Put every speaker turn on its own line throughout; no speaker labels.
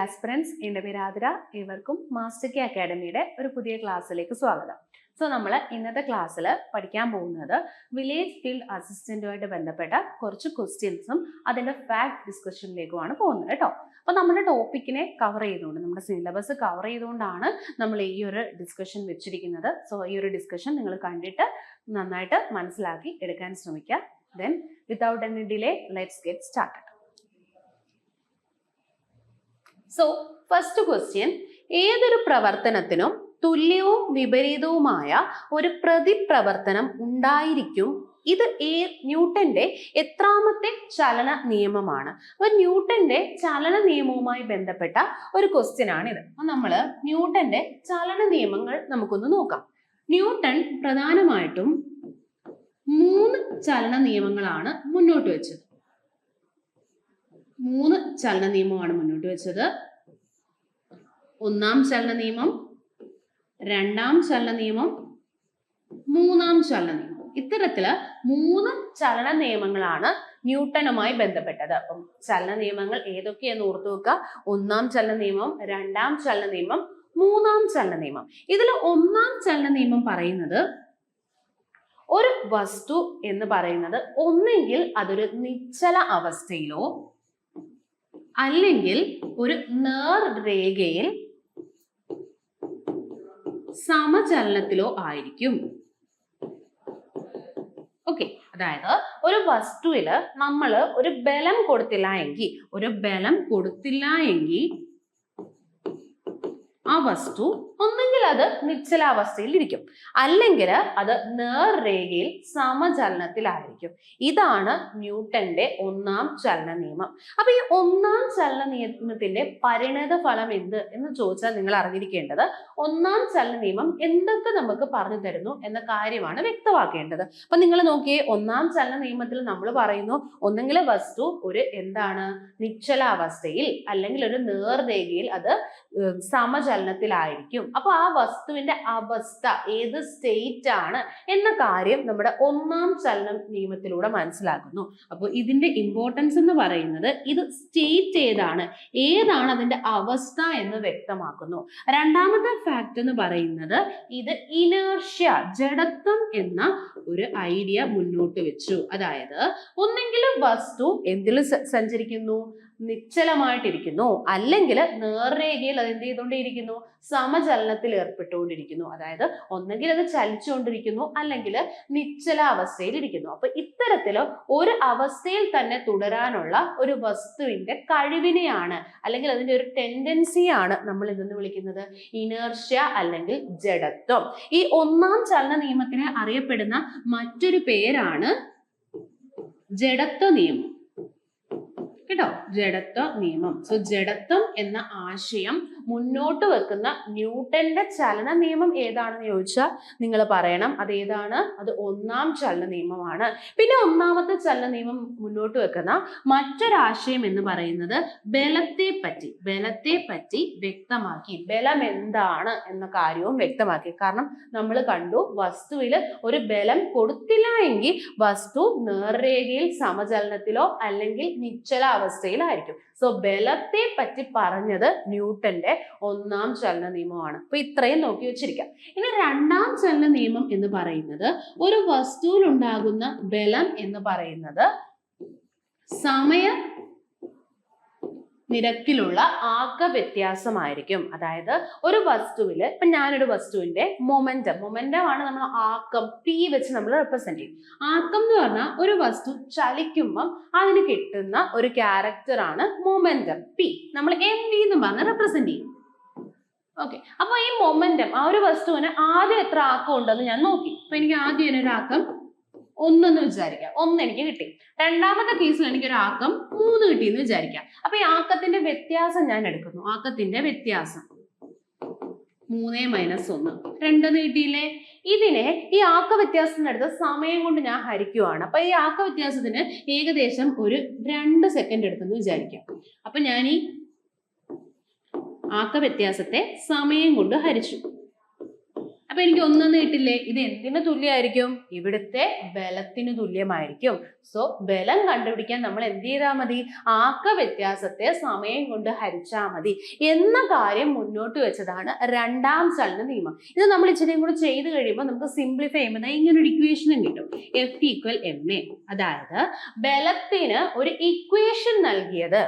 Aspirants, എൻ്റെ പേര് ആതിര. ഇവർക്കും മാസ്റ്റർ കെ അക്കാഡമിയുടെ ഒരു പുതിയ ക്ലാസ്സിലേക്ക് സ്വാഗതം. സോ നമ്മൾ ഇന്നത്തെ ക്ലാസ്സിൽ പഠിക്കാൻ പോകുന്നത് വില്ലേജ് ഫീൽഡ് അസിസ്റ്റന്റുമായിട്ട് ബന്ധപ്പെട്ട കുറച്ച് ക്വസ്റ്റ്യൻസും അതിൻ്റെ ഫാക്ട് ഡിസ്കഷനിലേക്കുമാണ് പോകുന്നത് കേട്ടോ. അപ്പോൾ നമ്മുടെ ടോപ്പിക്കിനെ കവർ ചെയ്തുകൊണ്ട്, നമ്മുടെ സിലബസ് കവർ ചെയ്തുകൊണ്ടാണ് നമ്മൾ ഈ ഒരു ഡിസ്കഷൻ വെച്ചിരിക്കുന്നത്. സോ ഈ ഒരു ഡിസ്കഷൻ നിങ്ങൾ കണ്ടിട്ട് നന്നായിട്ട് മനസ്സിലാക്കി എടുക്കാൻ ശ്രമിക്കുക. Then without any delay, let's get started. So first question, ഏതൊരു പ്രവർത്തനത്തിനും തുല്യവും വിപരീതവുമായ ഒരു പ്രതിപ്രവർത്തനം ഉണ്ടായിരിക്കും. ഇത് ന്യൂട്ടന്റെ എത്രാമത്തെ ചലന നിയമമാണ്? അപ്പൊ ന്യൂട്ടന്റെ ചലന നിയമവുമായി ബന്ധപ്പെട്ട ഒരു ക്വസ്റ്റ്യൻ ആണിത്. അപ്പൊ നമ്മൾ ന്യൂട്ടന്റെ ചലന നിയമങ്ങൾ നമുക്കൊന്ന് നോക്കാം. ന്യൂട്ടൺ പ്രധാനമായിട്ടും 3 ചലന നിയമങ്ങളാണ് മുന്നോട്ട് വെച്ചത്. 3 ചലന നിയമമാണ് മുന്നോട്ട് വെച്ചത്. ഒന്നാം ചലന നിയമം, രണ്ടാം ചലന നിയമം, മൂന്നാം ചലന നിയമം. ഇത്തരത്തില് 3 ചലന നിയമങ്ങളാണ് ന്യൂട്ടനുമായി ബന്ധപ്പെട്ടത്. അപ്പം ചലന നിയമങ്ങൾ ഏതൊക്കെയെന്ന് ഓർത്തു വെക്കുക. ഒന്നാം ചലന നിയമം, രണ്ടാം ചലന നിയമം, മൂന്നാം ചലന നിയമം. ഇതിൽ ഒന്നാം ചലന നിയമം പറയുന്നത് ഒരു വസ്തു എന്ന് പറയുന്നത് ഒന്നെങ്കിൽ അതൊരു നിശ്ചല അവസ്ഥയിലോ അല്ലെങ്കിൽ ഒരു നേർരേഖയിൽ സമചലനത്തിലോ ആയിരിക്കും. ഓക്കെ, അതായത് ഒരു വസ്തുവില് നമ്മൾ ഒരു ബലം കൊടുത്തില്ല എങ്കിൽ ആ വസ്തു ഒന്നെങ്കിൽ അത് നിശ്ചലാവസ്ഥയിൽ ഇരിക്കും, അല്ലെങ്കിൽ അത് നേർരേഖയിൽ സമചലനത്തിലായിരിക്കും. ഇതാണ് ന്യൂട്ടന്റെ ഒന്നാം ചലന നിയമം. അപ്പൊ ഈ ഒന്നാം ചലന നിയമത്തിന്റെ പരിണത ഫലം എന്ത് എന്ന് ചോദിച്ചാൽ നിങ്ങൾ അറിഞ്ഞിരിക്കേണ്ടത് ഒന്നാം ചലന നിയമം എന്തൊക്കെ നമുക്ക് പറഞ്ഞു തരുന്നു എന്ന കാര്യമാണ് വ്യക്തമാക്കേണ്ടത്. അപ്പൊ നിങ്ങൾ നോക്കിയേ, ഒന്നാം ചലന നിയമത്തിൽ നമ്മൾ പറയുന്നു ഒന്നെങ്കിൽ വസ്തു ഒരു നിശ്ചലാവസ്ഥയിൽ അല്ലെങ്കിൽ ഒരു നേർരേഖയിൽ അത് സമചലനത്തിലായിരിക്കും. അപ്പൊ ആ വസ്തുവിന്റെ അവസ്ഥ ഏത് സ്റ്റേറ്റ് ആണ് എന്ന കാര്യം നമ്മുടെ ഒന്നാം ചലന നിയമത്തിലൂടെ മനസ്സിലാക്കുന്നു. അപ്പോൾ ഇതിന്റെ ഇമ്പോർട്ടൻസ് എന്ന് പറയുന്നത് ഇത് സ്റ്റേറ്റ് ഏതാണ് അതിന്റെ അവസ്ഥ എന്ന് വ്യക്തമാക്കുന്നു. രണ്ടാമത്തെ ഫാക്ട് എന്ന് പറയുന്നത് ഇത് ഇനേർഷ്യ, ജഡത്വം എന്ന ഒരു ഐഡിയ മുന്നോട്ട് വെച്ചു. അതായത് ഒന്നെങ്കിൽ വസ്തു എന്തിൽ സഞ്ചരിക്കുന്നു, നിശ്ചലമായിട്ടിരിക്കുന്നു, അല്ലെങ്കിൽ നേർരേഖയിൽ അത് എന്ത് ചെയ്തുകൊണ്ടേയിരിക്കുന്നു, സമചലനത്തിൽ ഏർപ്പെട്ടുകൊണ്ടിരിക്കുന്നു. അതായത് ഒന്നെങ്കിൽ അത് ചലിച്ചുകൊണ്ടിരിക്കുന്നു അല്ലെങ്കിൽ നിശ്ചല അവസ്ഥയിൽ ഇരിക്കുന്നു. അപ്പൊ ഇത്തരത്തില് ഒരു അവസ്ഥയിൽ തന്നെ തുടരാനുള്ള ഒരു വസ്തുവിന്റെ കഴിവിനെയാണ് അല്ലെങ്കിൽ അതിന്റെ ഒരു ടെൻഡൻസിയാണ് നമ്മൾ ഇതെന്ന് വിളിക്കുന്നത് ഇനേർഷ്യ അല്ലെങ്കിൽ ജഡത്വം. ഈ ഒന്നാം ചലന നിയമത്തിന് അറിയപ്പെടുന്ന മറ്റൊരു പേരാണ് ജഡത്വ നിയമം കേട്ടോ, ജഡത്വ നിയമം. സോ ജഡത്വം എന്ന ആശയം മുന്നോട്ട് വെക്കുന്ന ന്യൂട്ടന്റെ ചലന നിയമം ഏതാണെന്ന് ചോദിച്ചാൽ നിങ്ങൾ പറയണം അതേതാണ്, അത് ഒന്നാം ചലന നിയമമാണ്. പിന്നെ ഒന്നാമത്തെ ചലന നിയമം മുന്നോട്ട് വെക്കുന്ന മറ്റൊരാശയം എന്ന് പറയുന്നത് ബലത്തെ പറ്റി വ്യക്തമാക്കി, ബലം എന്താണ് എന്ന കാര്യവും വ്യക്തമാക്കി. കാരണം നമ്മൾ കണ്ടു വസ്തുവിൽ ഒരു ബലം കൊടുത്തില്ല എങ്കിൽ വസ്തു നേർരേഖയിൽ സമചലനത്തിലോ അല്ലെങ്കിൽ നിശ്ചല അവസ്ഥയിലായിരിക്കും. സോ ബലത്തെ പറ്റി പറഞ്ഞത് ന്യൂട്ടന്റെ ഒന്നാം ചലന നിയമമാണ്. അപ്പൊ ഇത്രയും നോക്കി വെച്ചിരിക്കാം. ഇനി രണ്ടാം ചലന നിയമം എന്ന് പറയുന്നത് ഒരു വസ്തുവിൽ ഉണ്ടാകുന്ന ബലം എന്ന് പറയുന്നത് സമയ നിരക്കിലുള്ള ആക്ക വ്യത്യാസമായിരിക്കും. അതായത് ഒരു വസ്തുവില് ഇപ്പൊ ഞാനൊരു വസ്തുവിന്റെ മൊമെന്റം ആണ് നമ്മൾ ആക്കം P വെച്ച് നമ്മൾ റെപ്രസെന്റ് ചെയ്യും. ആക്കം എന്ന് പറഞ്ഞാൽ ഒരു വസ്തു ചലിക്കുമ്പം അതിന് കിട്ടുന്ന ഒരു ക്യാരക്ടർ ആണ് മൊമെന്റം P. നമ്മൾ mv എന്ന് പറഞ്ഞ് റെപ്രസെന്റ് ചെയ്യും. ഓക്കെ, അപ്പൊ ഈ മൊമെന്റം ആ ഒരു വസ്തുവിന് ആദ്യം എത്ര ആക്കം ഉണ്ടെന്ന് ഞാൻ നോക്കി. അപ്പൊ എനിക്ക് ആദ്യം ഒരു ആക്കം 1 എന്ന് വിചാരിക്കാം, 1 എനിക്ക് കിട്ടി. രണ്ടാമത്തെ കേസിൽ എനിക്കൊരു ആക്കം 3 കിട്ടി എന്ന് വിചാരിക്കാം. അപ്പൊ ഈ ആക്കത്തിന്റെ വ്യത്യാസം ഞാൻ എടുക്കുന്നു. ആക്കത്തിന്റെ വ്യത്യാസം 3 - 1 2 കിട്ടിയില്ലേ? ഇതിനെ ഈ ആക്ക വ്യത്യാസം എടുത്ത് സമയം കൊണ്ട് ഞാൻ ഹരിക്കുവാണ്. അപ്പൊ ഈ ആക്ക വ്യത്യാസത്തിന് ഏകദേശം ഒരു 2 സെക്കൻഡ് എടുത്തെന്ന് വിചാരിക്കാം. അപ്പൊ ഞാൻ ഈ ആക്ക വ്യത്യാസത്തെ സമയം കൊണ്ട് ഹരിച്ചു അപ്പൊ എനിക്ക് ഒന്നെന്ന് കിട്ടില്ലേ? ഇത് എന്തിനു തുല്യമായിരിക്കും? ഇവിടുത്തെ ബലത്തിന് തുല്യമായിരിക്കും. സോ ബലം കണ്ടുപിടിക്കാൻ നമ്മൾ എന്ത് ചെയ്താൽ മതി? ആക്ക വ്യത്യാസത്തെ സമയം കൊണ്ട് ഹരിച്ചാൽ മതി എന്ന കാര്യം മുന്നോട്ട് വെച്ചതാണ് രണ്ടാം ചലന നിയമം. ഇത് നമ്മൾ ഇച്ചിരിയും കൂടെ ചെയ്ത് കഴിയുമ്പോൾ നമുക്ക് സിംപ്ലിഫൈ ചെയ്യുമ്പോൾ ഇങ്ങനെ ഒരു ഇക്വേഷനും കിട്ടും, F=ma. അതായത് ബലത്തിന് ഒരു ഇക്വേഷൻ നൽകിയത്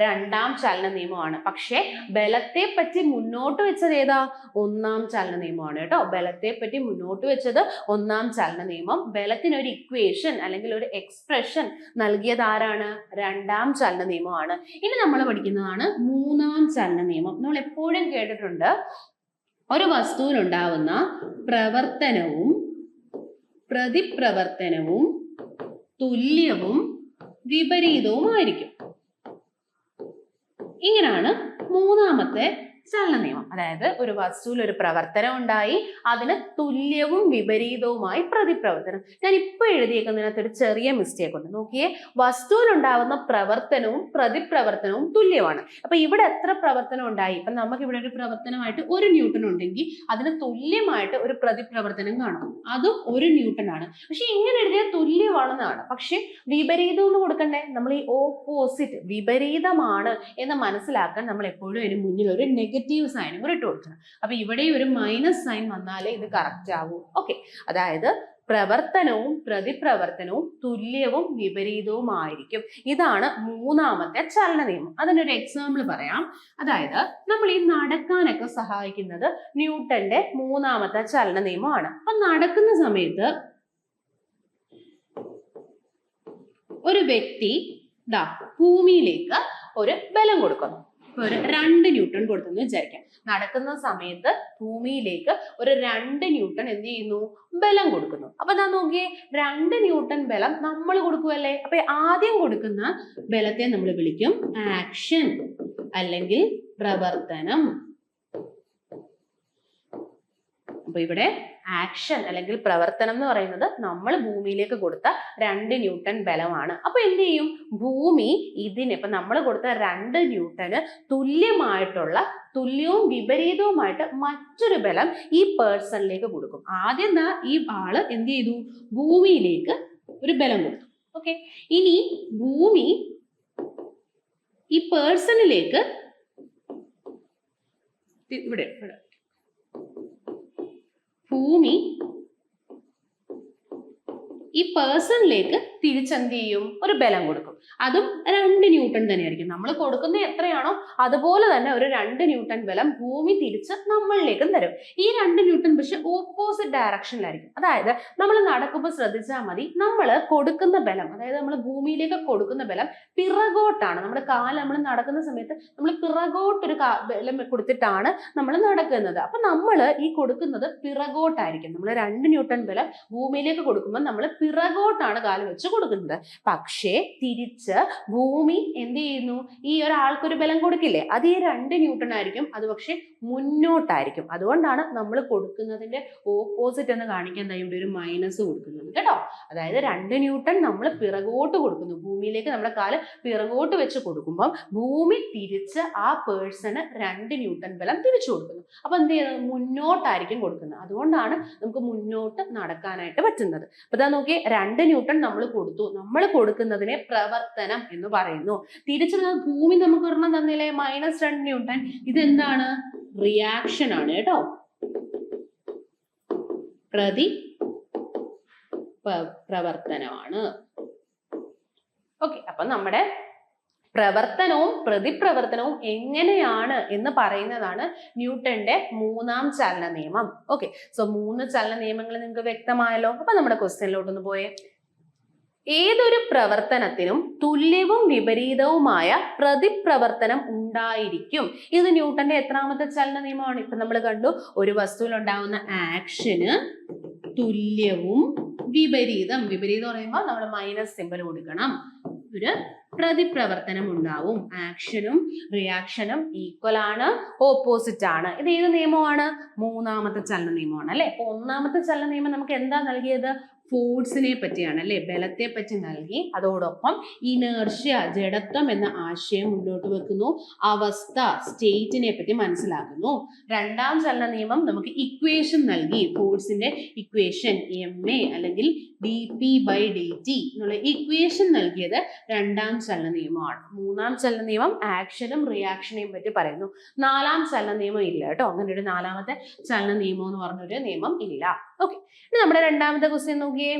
രണ്ടാം ചലന നിയമമാണ്. പക്ഷെ ബലത്തെ പറ്റി മുന്നോട്ട് വെച്ചത് ഏതാ? ഒന്നാം ചലന നിയമമാണ് കേട്ടോ. ബലത്തെ പറ്റി മുന്നോട്ട് വെച്ചത് ഒന്നാം ചലന നിയമം. ബലത്തിന് ഒരു ഇക്വേഷൻ അല്ലെങ്കിൽ ഒരു എക്സ്പ്രഷൻ നൽകിയത് ആരാണ്? രണ്ടാം ചലന നിയമമാണ്. ഇനി നമ്മൾ പഠിക്കുന്നതാണ് മൂന്നാം ചലന നിയമം. നമ്മൾ എപ്പോഴും കേട്ടിട്ടുണ്ട്, ഒരു വസ്തുവിൽ ഉണ്ടാവുന്ന പ്രവർത്തനവും പ്രതിപ്രവർത്തനവും തുല്യവും വിപരീതവുമായിരിക്കും. ഇങ്ങനെയാണ് മൂന്നാമത്തെ ചലന നിയമം. അതായത് ഒരു വസ്തുവിൽ ഒരു പ്രവർത്തനം ഉണ്ടായി, അതിന് തുല്യവും വിപരീതവുമായി പ്രതിപ്രവർത്തനം. ഞാൻ ഇപ്പൊ എഴുതിയേക്കുന്നതിനകത്ത് ഒരു ചെറിയ മിസ്റ്റേക്ക് ഉണ്ട്. നോക്കിയേ, വസ്തുവിൽ ഉണ്ടാവുന്ന പ്രവർത്തനവും പ്രതിപ്രവർത്തനവും തുല്യമാണ്. അപ്പൊ ഇവിടെ എത്ര പ്രവർത്തനം ഉണ്ടായി? ഇപ്പൊ നമുക്ക് ഇവിടെ ഒരു പ്രവർത്തനമായിട്ട് 1 ന്യൂട്ടൺ ഉണ്ടെങ്കിൽ അതിന് തുല്യമായിട്ട് ഒരു പ്രതിപ്രവർത്തനം കാണും, അതും 1 ന്യൂട്ടൺ ആണ്. പക്ഷെ ഇങ്ങനെ എഴുതിയാൽ തുല്യമാണെന്നാണ്. പക്ഷെ വിപരീതം എന്ന് കൊടുക്കണ്ടേ? നമ്മൾ ഈ ഓപ്പോസിറ്റ് വിപരീതമാണ് എന്ന് മനസ്സിലാക്കാൻ നമ്മൾ എപ്പോഴും അതിന് മുന്നിൽ ഒരു നെഗറ്റീവ് സൈനും കൂടെ ഇട്ട് കൊടുക്കണം. അപ്പൊ ഇവിടെ ഒരു മൈനസ് സൈൻ വന്നാലേ ഇത് കറക്റ്റ് ആവൂ. ഓക്കെ, അതായത് പ്രവർത്തനവും പ്രതിപ്രവർത്തനവും തുല്യവും വിപരീതവുമായിരിക്കും. ഇതാണ് മൂന്നാമത്തെ ചലന നിയമം. അതിനൊരു എക്സാമ്പിൾ പറയാം. അതായത് നമ്മൾ ഈ നടക്കാനൊക്കെ സഹായിക്കുന്നത് ന്യൂട്ടന്റെ മൂന്നാമത്തെ ചലന നിയമമാണ്. അപ്പൊ നടക്കുന്ന സമയത്ത് ഒരു വ്യക്തി ഭൂമിയിലേക്ക് ഒരു ബലം കൊടുക്കുന്നു. ഒരു 2 ന്യൂട്ടൺ കൊടുത്തെന്ന് വിചാരിക്കാം. നടക്കുന്ന സമയത്ത് ഭൂമിയിലേക്ക് ഒരു 2 ന്യൂട്ടൺ എന്ത് ചെയ്യുന്നു? ബലം കൊടുക്കുന്നു. അപ്പൊ ഞാൻ നോക്കിയേ, 2 ന്യൂട്ടൺ ബലം നമ്മൾ കൊടുക്കുമല്ലേ? അപ്പൊ ആദ്യം കൊടുക്കുന്ന ബലത്തെ നമ്മൾ വിളിക്കും ആക്ഷൻ അല്ലെങ്കിൽ പ്രവർത്തനം. അപ്പൊ ഇവിടെ ആക്ഷൻ അല്ലെങ്കിൽ പ്രവർത്തനം എന്ന് പറയുന്നത് നമ്മൾ ഭൂമിയിലേക്ക് കൊടുത്ത 2 ന്യൂട്ടൺ ബലമാണ്. അപ്പൊ എന്ത് ചെയ്യും? ഭൂമി ഇതിന് ഇപ്പൊ നമ്മൾ കൊടുത്ത 2 ന്യൂട്ടന് തുല്യവും വിപരീതവുമായിട്ട് മറ്റൊരു ബലം ഈ പേഴ്സണിലേക്ക് കൊടുക്കും. ആദ്യം ഈ ആള് എന്ത് ചെയ്തു? ഭൂമിയിലേക്ക് ഒരു ബലം കൊടുത്തു. ഓക്കെ, ഇനി ഭൂമി ഈ പേഴ്സണിലേക്ക് ഭൂമി ഈ പേഴ്സണിലേക്ക് തിരിച്ചെന്ത് ചെയ്യും? ഒരു ബലം കൊടുക്കും. അതും 2 ന്യൂട്ടൺ തന്നെയായിരിക്കും. നമ്മൾ കൊടുക്കുന്നത് എത്രയാണോ അതുപോലെ തന്നെ ഒരു 2 ന്യൂട്ടൺ ബലം ഭൂമി തിരിച്ച് നമ്മളിലേക്കും തരും. ഈ 2 ന്യൂട്ടൺ പക്ഷെ ഓപ്പോസിറ്റ് ഡയറക്ഷനിലായിരിക്കും. അതായത് നമ്മൾ നടക്കുമ്പോൾ ശ്രദ്ധിച്ചാൽ മതി, നമ്മൾ കൊടുക്കുന്ന ബലം, അതായത് നമ്മൾ ഭൂമിയിലേക്ക് കൊടുക്കുന്ന ബലം പിറകോട്ടാണ്. നമ്മുടെ കാല് നമ്മൾ നടക്കുന്ന സമയത്ത് നമ്മൾ പിറകോട്ടൊരു ബലം കൊടുത്തിട്ടാണ് നമ്മൾ നടക്കുന്നത്. അപ്പൊ നമ്മൾ ഈ കൊടുക്കുന്നത് പിറകോട്ടായിരിക്കും. നമ്മൾ 2 ന്യൂട്ടൺ ബലം ഭൂമിയിലേക്ക് കൊടുക്കുമ്പോൾ നമ്മൾ പിറകോട്ടാണ് കാല് വെച്ച് കൊടുക്കുന്നത്. പക്ഷേ തിരിച്ച് ഭൂമി എന്ത് ചെയ്യുന്നു? ഈ ഒരാൾക്കൊരു ബലം കൊടുക്കില്ലേ, അത് ഈ 2 ന്യൂട്ടൺ ആയിരിക്കും. അത് പക്ഷെ മുന്നോട്ടായിരിക്കും. അതുകൊണ്ടാണ് നമ്മൾ കൊടുക്കുന്നതിന്റെ ഓപ്പോസിറ്റ് എന്ന് കാണിക്കാൻ ഇവിടെ ഒരു മൈനസ് കൊടുക്കുന്നത് കേട്ടോ. അതായത് 2 ന്യൂട്ടൺ നമ്മൾ പിറകോട്ട് കൊടുക്കുന്നു, ഭൂമിയിലേക്ക് നമ്മുടെ കാല് പിറകോട്ട് വെച്ച് കൊടുക്കുമ്പോൾ ഭൂമി തിരിച്ച് ആ പേഴ്സണ് 2 ന്യൂട്ടൺ ബലം തിരിച്ചു കൊടുക്കുന്നു. അപ്പൊ എന്ത് ചെയ്യുന്നത്? മുന്നോട്ടായിരിക്കും കൊടുക്കുന്നത്. അതുകൊണ്ടാണ് നമുക്ക് മുന്നോട്ട് നടക്കാനായിട്ട് പറ്റുന്നത്. അപ്പൊ ഇതാ നോക്കി, 2 ന്യൂട്ടൺ നമ്മൾ കൊടുത്തു. നമ്മൾ കൊടുക്കുന്നതിനെ പ്രവർത്തനം എന്ന് പറയുന്നു. തിരിച്ചു ഭൂമി നമുക്ക് ഒരെണ്ണം തന്നില്ലേ, -2 ന്യൂട്ടൺ. ഇതെന്താണ്? റിയാക്ഷൻ ആണ് കേട്ടോ, പ്രവർത്തനമാണ്. ഓക്കെ, അപ്പൊ നമ്മുടെ പ്രവർത്തനവും പ്രതിപ്രവർത്തനവും എങ്ങനെയാണ് എന്ന് പറയുന്നതാണ് ന്യൂട്ടന്റെ മൂന്നാം ചലന നിയമം. ഓക്കെ, സോ 3 ചലന നിയമങ്ങൾ നിങ്ങൾക്ക് വ്യക്തമായല്ലോ. അപ്പൊ നമ്മുടെ ക്വസ്റ്റ്യനിലോട്ടൊന്ന് പോയേ. ഏതൊരു പ്രവർത്തനത്തിനും തുല്യവും വിപരീതവുമായ പ്രതിപ്രവർത്തനം ഉണ്ടായിരിക്കും. ഇത് ന്യൂട്ടന്റെ എത്രാമത്തെ ചലന നിയമമാണ്? ഇപ്പൊ നമ്മൾ കണ്ടു, ഒരു വസ്തുവിൽ ഉണ്ടാവുന്ന ആക്ഷന് തുല്യവും വിപരീതം പറയുമ്പോൾ നമ്മൾ മൈനസ് സിമ്പൽ കൊടുക്കണം. ഒരു പ്രതിപ്രവർത്തനം ഉണ്ടാവും. ആക്ഷനും റിയാക്ഷനും ഈക്വൽ ആണ്, ഓപ്പോസിറ്റ് ആണ്. ഇത് ഏത് നിയമമാണ്? മൂന്നാമത്തെ ചലന നിയമമാണ് അല്ലെ. അപ്പൊ ഒന്നാമത്തെ ചലന നിയമം നമുക്ക് എന്താ നൽകിയത്? ഫോഴ്സിനെ പറ്റിയാണ് അല്ലെ, ബലത്തെ പറ്റി നൽകി. അതോടൊപ്പം ഇനേർഷ്യ, ജഡത്വം എന്ന ആശയം മുന്നോട്ട് വെക്കുന്നു. അവസ്ഥ, സ്റ്റേറ്റിനെ പറ്റി മനസ്സിലാക്കുന്നു. രണ്ടാം ചലന നിയമം നമുക്ക് ഇക്വേഷൻ നൽകി. ഫോഴ്സിന്റെ ഇക്വേഷൻ MA അല്ലെങ്കിൽ dP/dt എന്നുള്ള ഇക്വേഷൻ നൽകിയത് രണ്ടാം ചലന നിയമമാണ്. മൂന്നാം ചലന നിയമം ആക്ഷനും റിയാക്ഷനെയും പറ്റി പറയുന്നു. നാലാം ചലന നിയമം ഇല്ല കേട്ടോ. അങ്ങനെ ഒരു നാലാമത്തെ ചലന നിയമം എന്ന് പറഞ്ഞൊരു നിയമം ഇല്ല. ഓക്കെ, ഇനി നമ്മുടെ രണ്ടാമത്തെ ക്വസ്റ്റ്യൻ നോക്കിയേ.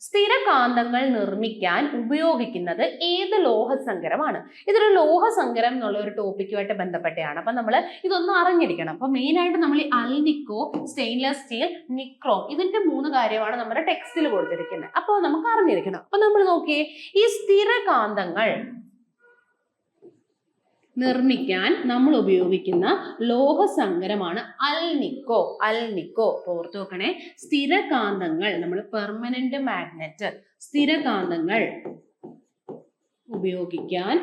സ്ഥിരകാന്തങ്ങൾ നിർമ്മിക്കാൻ ഉപയോഗിക്കുന്നത് ഏത് ലോഹസങ്കരമാണ്? ഇതൊരു ലോഹസങ്കരം എന്നുള്ള ഒരു ടോപ്പിക്കുമായിട്ട് ബന്ധപ്പെട്ടാണ്. അപ്പൊ നമ്മൾ ഇതൊന്നും അറിഞ്ഞിരിക്കണം. അപ്പൊ മെയിൻ ആയിട്ട് നമ്മൾ ഈ അൽനിക്കോ, സ്റ്റെയിൻലെസ് സ്റ്റീൽ, നിക്രോം, ഇതിന്റെ 3 കാര്യമാണ് നമ്മുടെ ടെക്സ്റ്റിൽ കൊടുത്തിരിക്കുന്നത്. അപ്പോൾ നമുക്ക് അറിഞ്ഞിരിക്കണം. അപ്പൊ നമ്മൾ നോക്കിയേ, ഈ സ്ഥിരകാന്തങ്ങൾ നിർമ്മിക്കാൻ നമ്മൾ ഉപയോഗിക്കുന്ന ലോഹസങ്കരമാണ് അൽനിക്കോ. അൽനിക്കോ ഓർത്തു വെക്കണേ. സ്ഥിരകാന്തങ്ങൾ, നമ്മൾ പെർമനന്റ് മാഗ്നറ്റ്, സ്ഥിരകാന്തങ്ങൾ ഉപയോഗിക്കാൻ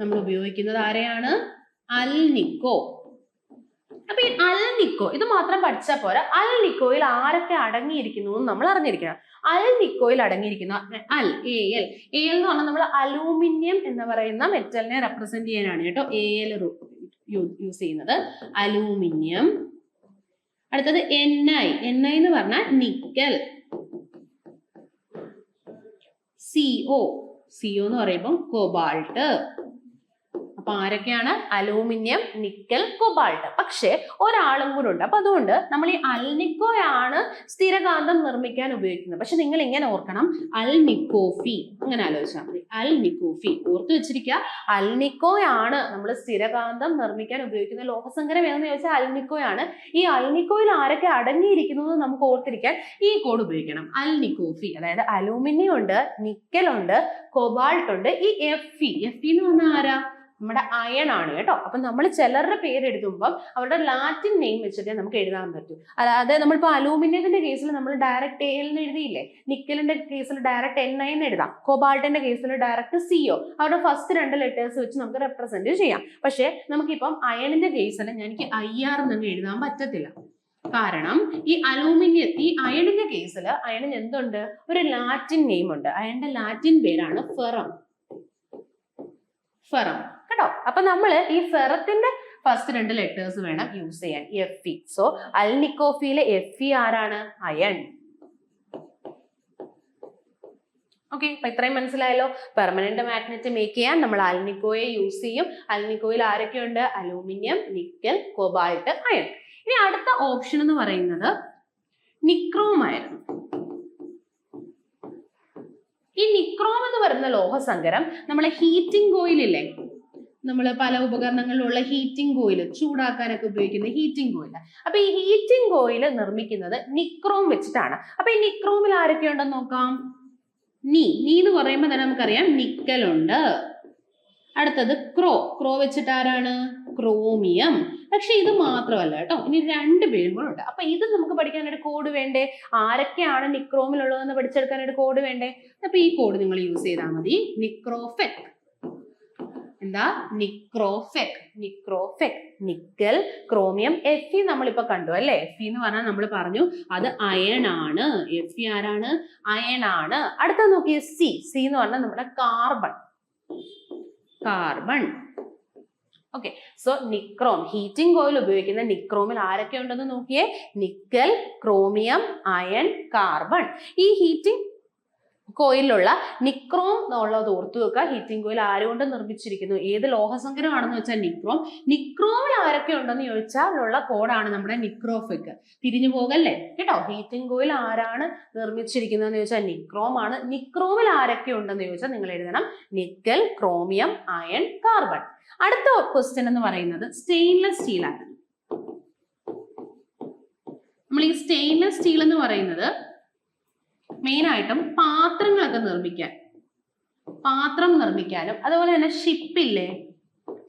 നമ്മൾ ഉപയോഗിക്കുന്നത് ആരെയാണ്? അൽനിക്കോ. അപ്പൊ ഈ അൽനിക്കോ ഇത് മാത്രം പഠിച്ചാൽ പോരാ. അൽനിക്കോയിൽ ആരൊക്കെ അടങ്ങിയിരിക്കുന്നു എന്ന് നമ്മൾ അറിഞ്ഞിരിക്കണം. അൽനിക്കോയിൽ അടങ്ങിയിരിക്കുന്ന AL എന്ന് പറഞ്ഞാൽ നമ്മൾ അലൂമിനിയം എന്ന് പറയുന്ന മെറ്റലിനെ റെപ്രസെന്റ് ചെയ്യാനാണ് കേട്ടോ AL യൂസ് ചെയ്യുന്നത്. അലൂമിനിയം. അടുത്തത് Ni എന്ന് പറഞ്ഞാൽ നിക്കൽ. CO എന്ന് പറയുമ്പോൾ കൊബാൾട്ട്. അപ്പൊ ആരൊക്കെയാണ്? Aluminium, nickel, cobalt. പക്ഷെ ഒരാളും കൂടെ ഉണ്ട്. അപ്പൊ അതുകൊണ്ട് നമ്മൾ ഈ അൽനിക്കോയാണ് സ്ഥിരകാന്തം നിർമ്മിക്കാൻ ഉപയോഗിക്കുന്നത്. പക്ഷെ നിങ്ങൾ ഇങ്ങനെ ഓർക്കണം, അൽനിക്കോഫി, അങ്ങനെ ആലോചിച്ചാൽ മതി. അൽനിക്കോഫി ഓർത്തു വെച്ചിരിക്കുക. അൽനിക്കോയാണ് നമ്മൾ സ്ഥിരകാന്തം നിർമ്മിക്കാൻ ഉപയോഗിക്കുന്ന ലോഹസങ്കരം എന്ന് ചോദിച്ചാൽ അൽനിക്കോയാണ്. ഈ അൽനിക്കോയിൽ ആരൊക്കെ അടങ്ങിയിരിക്കുന്നു എന്ന് നമുക്ക് ഓർത്തിരിക്കാൻ ഈ കോഡ് ഉപയോഗിക്കണം. അൽനിക്കോഫി, അതായത് അലൂമിനിയം ഉണ്ട്, നിക്കൽ ഉണ്ട്, കൊബാൾട്ട് ഉണ്ട്. ഈ Fe എന്ന് പറഞ്ഞാൽ ആരാ? നമ്മുടെ അയൺ ആണ് കേട്ടോ. അപ്പൊ നമ്മൾ ചിലരുടെ പേര് എഴുതുമ്പോൾ അവരുടെ ലാറ്റിൻ നെയിം വെച്ചിട്ട് നമുക്ക് എഴുതാൻ പറ്റും. അതായത് നമ്മളിപ്പോ അലൂമിനിയത്തിന്റെ കേസിൽ നമ്മൾ ഡയറക്റ്റ് AL എന്ന് എഴുതിയില്ലേ, നിക്കലിന്റെ കേസിൽ ഡയറക്റ്റ് Ni എന്ന് എഴുതാം, കൊബാൾട്ടിന്റെ കേസിൽ ഡയറക്റ്റ് CO. അവരുടെ ഫസ്റ്റ് 2 ലെറ്റേഴ്സ് വെച്ച് നമുക്ക് റെപ്രസെന്റ് ചെയ്യാം. പക്ഷെ നമുക്കിപ്പം അയണിന്റെ കേസിൽ എനിക്ക് IR എന്നൊന്നും എഴുതാൻ പറ്റത്തില്ല. കാരണം ഈ അലൂമിനിയം, ഈ അയണിന്റെ കേസിൽ അയണിന് എന്തുണ്ട്? ഒരു ലാറ്റിൻ നെയിം ഉണ്ട്. അയണിന്റെ ലാറ്റിൻ പേരാണ് ഫെറം. കേട്ടോ. അപ്പൊ നമ്മൾ ഈ ഫെറത്തിന്റെ ഫസ്റ്റ് 2 ലെറ്റേഴ്സ് വേണം യൂസ് ചെയ്യാൻ, Fe. സോ അൽനിക്കോഫിയിലെ Fe ആരാണ്? അയൺ. ഓക്കെ, അപ്പൊ ഇത്രയും മനസ്സിലായല്ലോ. പെർമനന്റ് മാഗ്നറ്റ് മേക്ക് ചെയ്യാൻ നമ്മൾ അൽനിക്കോയെ യൂസ് ചെയ്യും. അൽനിക്കോയിൽ ആരൊക്കെയുണ്ട്? Aluminium, nickel, cobalt, iron. ഇനി അടുത്ത ഓപ്ഷൻ എന്ന് പറയുന്നത് നിക്രോം ആയിരുന്നു. ഈ നിക്രോം എന്ന് പറയുന്ന ലോഹസങ്കരം നമ്മളെ ഹീറ്റിംഗ് കോയിൽ ഇല്ലേ, നമ്മൾ പല ഉപകരണങ്ങളിലുള്ള ഹീറ്റിംഗ് കോയിൽ, ചൂടാക്കാനൊക്കെ ഉപയോഗിക്കുന്ന ഹീറ്റിംഗ് കോയിൽ. അപ്പൊ ഈ ഹീറ്റിംഗ് കോയിൽ നിർമ്മിക്കുന്നത് നിക്രോം വെച്ചിട്ടാണ്. അപ്പൊ ഈ നിക്രോമിൽ ആരൊക്കെ ഉണ്ടെന്ന് നോക്കാം. നീ എന്ന് പറയുമ്പോൾ തന്നെ നമുക്കറിയാം നിക്കൽ ഉണ്ട്. അടുത്തത് ക്രോ വെച്ചിട്ട് ആരാണ്? ക്രോമിയം. പക്ഷെ ഇത് മാത്രമല്ല കേട്ടോ, ഇനി 2 പേരും കൂടെ ഉണ്ട്. അപ്പൊ ഇത് നമുക്ക് പഠിക്കാനായിട്ട് കോഡ് വേണ്ടേ? ആരൊക്കെയാണ് നിക്രോമിലുള്ളതെന്ന് പഠിച്ചെടുക്കാനായിട്ട് കോഡ് വേണ്ടേ? അപ്പൊ ഈ കോഡ് നിങ്ങൾ യൂസ് ചെയ്താൽ മതി. നിക്രോഫെക്. എന്താ? നിക്രോഫെക്. Nickel, chromium. Fe നമ്മളിപ്പോ കണ്ടു അല്ലെ. Fe എന്ന് പറഞ്ഞാൽ നമ്മൾ പറഞ്ഞു അത് അയൺ ആണ്. Fe ആരാണ്? അയൺ ആണ്. അടുത്ത നോക്കിയേ C എന്ന് പറഞ്ഞാൽ നമ്മുടെ carbon. Okay, so nichrome, heating coil ഉപയോഗിക്കുന്ന നിക്രോമിൽ ആരൊക്കെ ഉണ്ടെന്ന് നോക്കിയേ. Nickel, chromium, iron, carbon. ഈ ഹീറ്റിംഗ് കോയിലുള്ള നിക്രോം എന്നുള്ളത് ഓർത്തു വെക്കുക. ഹീറ്റിംഗ് കോയിൽ ആരുകൊണ്ട് നിർമ്മിച്ചിരിക്കുന്നു? ഏത് ലോഹസങ്കരമാണെന്ന് വെച്ചാൽ നിക്രോം. നിക്രോമിൽ ആരൊക്കെ ഉണ്ടെന്ന് ചോദിച്ചാൽ ഉള്ള കോഡാണ് നമ്മുടെ നിക്രോഫെക്. തിരിഞ്ഞു പോകല്ലേ കേട്ടോ. ഹീറ്റിംഗ് കോയിൽ ആരാണ് നിർമ്മിച്ചിരിക്കുന്നതെന്ന് ചോദിച്ചാൽ നിക്രോം ആണ്. നിക്രോമിൽ ആരൊക്കെ ഉണ്ടെന്ന് ചോദിച്ചാൽ നിങ്ങൾ എഴുതണം നിക്കൽ, ക്രോമിയം, അയൺ, കാർബൺ. അടുത്ത ക്വസ്റ്റ്യൻ എന്ന് പറയുന്നത് സ്റ്റെയിൻലെസ് സ്റ്റീൽ ആണ്. നമ്മൾ ഈ സ്റ്റെയിൻലെസ് സ്റ്റീൽ എന്ന് പറയുന്നത് മെയിൻ ആയിട്ടും പാത്രങ്ങളൊക്കെ പാത്രം നിർമ്മിക്കാനും അതുപോലെ തന്നെ ഷിപ്പില്ലേ,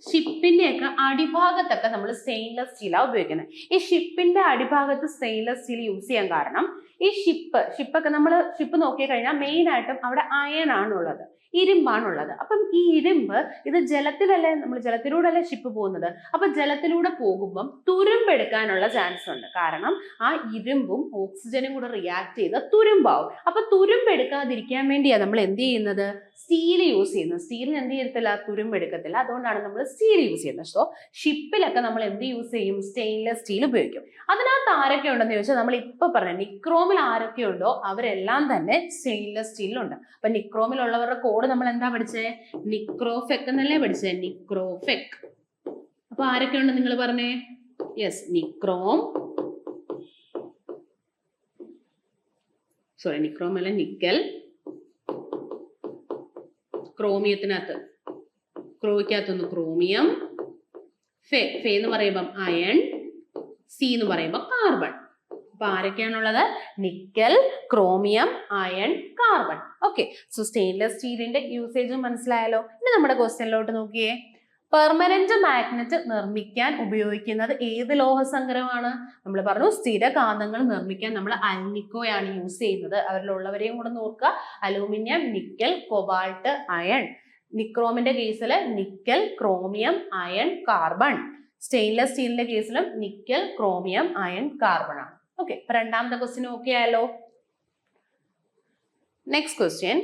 ഷിപ്പിന്റെയൊക്കെ അടിഭാഗത്തൊക്കെ നമ്മൾ സ്റ്റെയിൻലെസ് സ്റ്റീലാണ് ഉപയോഗിക്കുന്നത്. ഈ ഷിപ്പിന്റെ അടിഭാഗത്ത് സ്റ്റെയിൻലെസ് സ്റ്റീൽ യൂസ് ചെയ്യാൻ കാരണം ഈ ഷിപ്പൊക്കെ നമ്മൾ ഷിപ്പ് നോക്കിക്കഴിഞ്ഞാൽ മെയിൻ ആയിട്ടും അവിടെ അയൺ ആണുള്ളത്, ഇരുമ്പാണുള്ളത്. അപ്പം ഈ ഇരുമ്പ് ഇത് ജലത്തിലല്ലേ, നമ്മൾ ജലത്തിലൂടെ അല്ലേ ഷിപ്പ് പോകുന്നത്. അപ്പൊ ജലത്തിലൂടെ പോകുമ്പം തുരുമ്പെടുക്കാനുള്ള ചാൻസ് ഉണ്ട്. കാരണം ആ ഇരുമ്പും ഓക്സിജനും കൂടെ റിയാക്ട് ചെയ്ത് തുരുമ്പാവും. അപ്പൊ തുരുമ്പെടുക്കാതിരിക്കാൻ വേണ്ടിയാണ് നമ്മൾ എന്ത് ചെയ്യുന്നത്, സ്റ്റീൽ യൂസ് ചെയ്യുന്നത്. സ്റ്റീലിന് എന്ത് ചെയ്യത്തില്ല, തുരുമ്പെടുക്കത്തില്ല. അതുകൊണ്ടാണ് നമ്മൾ സ്റ്റീൽ യൂസ് ചെയ്യുന്നത്. സോ ഷിപ്പിലൊക്കെ നമ്മൾ എന്ത് യൂസ് ചെയ്യും, സ്റ്റെയിൻലെസ് സ്റ്റീൽ ഉപയോഗിക്കും. അതിനകത്ത് ആരൊക്കെ ഉണ്ടെന്ന് ചോദിച്ചാൽ നമ്മൾ ഇപ്പൊ പറഞ്ഞ നിക്രോമിൽ ആരൊക്കെ ഉണ്ടോ അവരെല്ലാം തന്നെ സ്റ്റെയിൻലെസ് സ്റ്റീലിലുണ്ട്. അപ്പൊ നിക്രോമിലുള്ളവരുടെ കോഡ് നമ്മൾ എന്താ പഠിച്ചേ, നിക്രോഫെക് എന്നല്ലേ പഠിച്ചേ, നിക്രോഫെക്. അപ്പൊ ആരൊക്കെ ഉണ്ട് നിങ്ങൾ പറഞ്ഞേ, യെസ്, നിക്രോം, സോറി നിക്രോം അല്ല, നിക്കൽ, ക്രോമിയത്തിനകത്ത് ക്രോയ്ക്കകത്തൊന്ന് ക്രോമിയം, ഫെ എന്ന് പറയുമ്പം അയൺ, സി എന്ന് പറയുമ്പോൾ കാർബൺ. അപ്പൊ ആരൊക്കെയാണുള്ളത്, nickel, chromium, iron, carbon. Okay, so stainless സ്റ്റീലിന്റെ യൂസേജും മനസ്സിലായല്ലോ. ഇനി നമ്മുടെ ക്വസ്റ്റ്യനിലോട്ട് നോക്കിയേ. പെർമനന്റ് മാഗ്നറ്റ് നിർമ്മിക്കാൻ ഉപയോഗിക്കുന്നത് ഏത് ലോഹസങ്കരമാണ്? നമ്മൾ പറഞ്ഞു സ്ഥിരകാന്തങ്ങൾ നിർമ്മിക്കാൻ നമ്മൾ അൽനിക്കോയാണ് യൂസ് ചെയ്യുന്നത്. അവരിലുള്ളവരെയും കൂടെ നോക്കുക, അലൂമിനിയം, നിക്കൽ, കൊബാൾട്ട്, അയൺ. നിക്രോമിന്റെ കേസിൽ nickel, chromium, iron, carbon. Stainless സ്റ്റീലിന്റെ കേസിലും നിക്കൽ, ക്രോമിയം, അയൺ, കാർബൺ ആണ്. ഓക്കെ, അപ്പൊ രണ്ടാമത്തെ ക്വസ്റ്റ്യൻ നോക്കിയാലോ. നെക്സ്റ്റ് ക്വസ്റ്റ്യൻ,